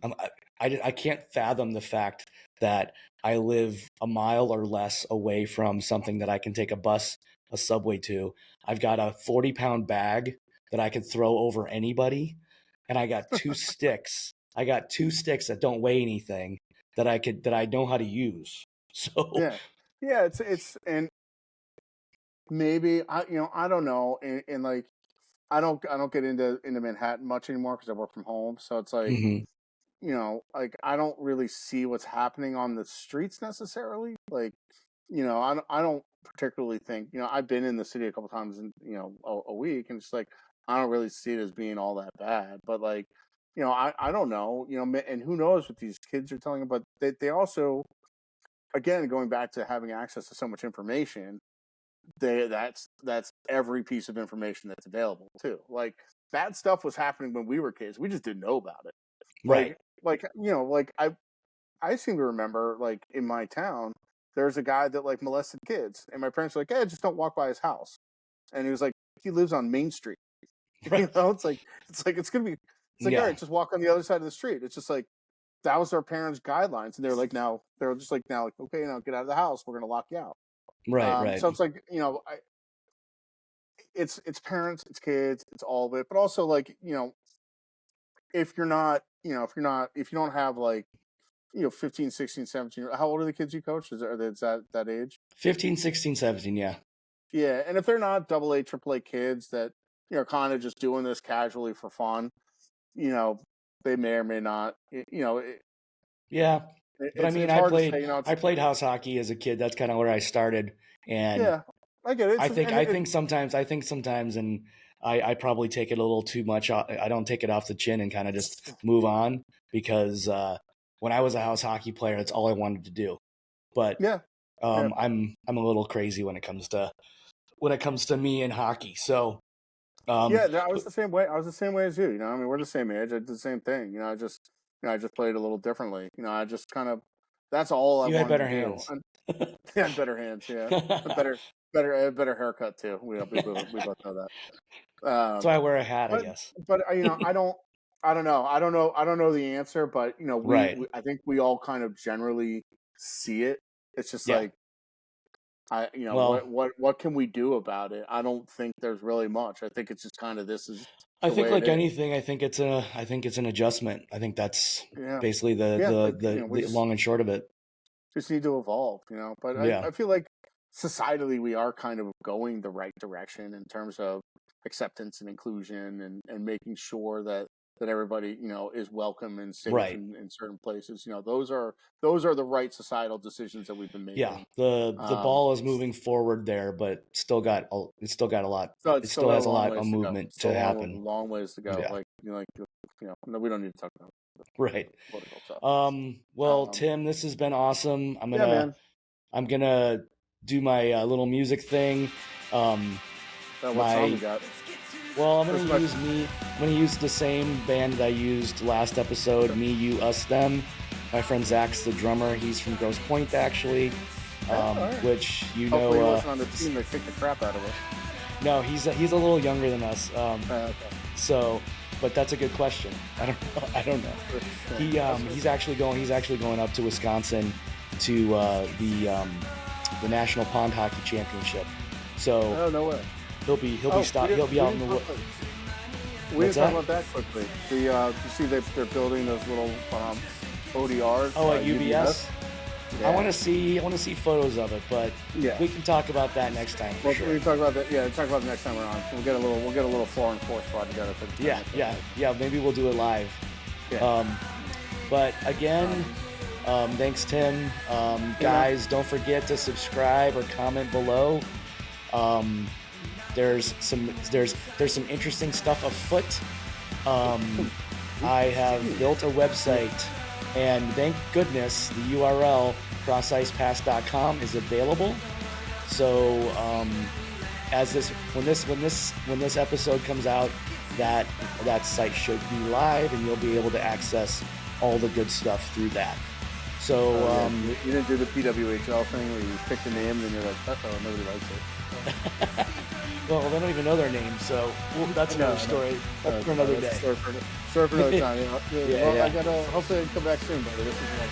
Speaker 1: I'm, I can't fathom the fact that I live a mile or less away from something that I can take a bus, a subway to. I've got a 40-pound bag that I could throw over anybody, and I got two sticks. I got two sticks that don't weigh anything that I know how to use. So,
Speaker 2: yeah, yeah. And maybe I don't know. And like I don't get into Manhattan much anymore because I work from home. So it's like
Speaker 1: mhm,
Speaker 2: like I don't really see what's happening on the streets necessarily. Like I don't particularly think I've been in the city a couple times in a week, and it's like I don't really see it as being all that bad. But like I don't know and who knows what these kids are telling them, but they also again going back to having access to so much information, that's every piece of information that's available too. Like that stuff was happening when we were kids. We just didn't know about it.
Speaker 1: right,
Speaker 2: Like I seem to remember like in my town there's a guy that like molested kids, and my parents were like, "Hey, just don't walk by his house." And he was like, "He lives on Main Street."
Speaker 1: right,
Speaker 2: It's gonna be. It's like, all
Speaker 1: yeah,
Speaker 2: right, just walk on the other side of the street. It's just like that was our parents' guidelines, and they're just like now like, okay, now get out of the house. We're gonna lock you out.
Speaker 1: right, right.
Speaker 2: So it's like it's parents, it's kids, it's all of it, but also like if you're not if you don't have like 15, 16, 17. How old are the kids you coach? Is that age?
Speaker 1: 15, 16, 17. Yeah,
Speaker 2: Yeah, and if they're not double A, triple A kids that kind of just doing this casually for fun, you know, they may or may not.
Speaker 1: yeah. But I mean,
Speaker 2: It's hard to say. It's
Speaker 1: I played house hockey as a kid. That's kind of where I started, and
Speaker 2: yeah, I get it.
Speaker 1: I think sometimes, and I probably take it a little too much. I don't take it off the chin and kind of just move on because when I was a house hockey player, that's all I wanted to do. But
Speaker 2: Yeah, yeah,
Speaker 1: I'm a little crazy when it comes to me and hockey. So
Speaker 2: yeah.
Speaker 1: um,
Speaker 2: No, I was the same way. I was the same way as you. I mean, we're the same age. I did the same thing. I just played a little differently. I just kind of that's all I
Speaker 1: you had
Speaker 2: wanted to
Speaker 1: better
Speaker 2: do.
Speaker 1: hands.
Speaker 2: I had better hands. Yeah, a better, I had better haircut too. We both know that.
Speaker 1: That's why I wear a hat, I
Speaker 2: But
Speaker 1: guess.
Speaker 2: I don't know the answer, but
Speaker 1: Right.
Speaker 2: I think we all kind of generally see it. It's just
Speaker 1: Yeah.
Speaker 2: like
Speaker 1: Well,
Speaker 2: what can we do about it? I don't think there's really much. I think it's just kind of this is
Speaker 1: I
Speaker 2: the
Speaker 1: think
Speaker 2: way it
Speaker 1: like
Speaker 2: is.
Speaker 1: anything, I think it's an adjustment. I think that's
Speaker 2: Yeah,
Speaker 1: basically
Speaker 2: yeah. Like we
Speaker 1: the long and short of it.
Speaker 2: just need to evolve. But
Speaker 1: Yeah.
Speaker 2: I feel like societally we are kind of going the right direction in terms of acceptance and inclusion and making sure that that everybody, is welcome and safe
Speaker 1: Right.
Speaker 2: in certain places. Those are the right societal decisions that we've been making.
Speaker 1: Yeah, the ball is moving forward there, but it's still got a lot.
Speaker 2: So
Speaker 1: It
Speaker 2: it's
Speaker 1: still
Speaker 2: got
Speaker 1: has
Speaker 2: a
Speaker 1: a
Speaker 2: long
Speaker 1: lot
Speaker 2: ways
Speaker 1: of
Speaker 2: to go.
Speaker 1: movement
Speaker 2: Still
Speaker 1: to
Speaker 2: a
Speaker 1: happen.
Speaker 2: long ways to go.
Speaker 1: Yeah.
Speaker 2: No, we don't need to talk about
Speaker 1: Right.
Speaker 2: political stuff.
Speaker 1: Well, Tim, this has been awesome.
Speaker 2: Yeah, man.
Speaker 1: I'm gonna do my little music thing.
Speaker 2: What song you got?
Speaker 1: Well, I'm gonna use the same band that I used last episode. Me, you, us, them. My friend Zach's the drummer. He's from Grosse Pointe, actually. Which
Speaker 2: Hopefully he wasn't on the team that kicked the crap out of us.
Speaker 1: No, he's a little younger than us.
Speaker 2: Okay.
Speaker 1: So, but that's a good question. I don't know. He's actually going up to Wisconsin to the National Pond Hockey Championship. So
Speaker 2: oh, no way.
Speaker 1: He'll be out in the woods.
Speaker 2: We didn't talk about that quickly. You see they're building those little ODRs.
Speaker 1: Oh, at UBS.
Speaker 2: Yeah.
Speaker 1: I want to see photos of it, but
Speaker 2: yeah,
Speaker 1: we can talk about that next time. For sure.
Speaker 2: We can talk about that. Yeah, talk about it next time around. We'll get a little 4 and 4 squad together for the
Speaker 1: yeah. Maybe we'll do it live.
Speaker 2: Yeah.
Speaker 1: But again, thanks, Tim. Guys, don't forget to subscribe or comment below. There's some interesting stuff afoot. I have built a website, and thank goodness the URL crossicepass.com is available. So when this episode comes out, that site should be live, and you'll be able to access all the good stuff through that. So
Speaker 2: you didn't do the PWHL thing where you pick the name and then you're like, uh-oh, nobody likes it.
Speaker 1: Well, they don't even know their name, so that's another story. That's for another day.
Speaker 2: Story for another time.
Speaker 1: Yeah.
Speaker 2: I gotta hopefully come back soon, brother. This is like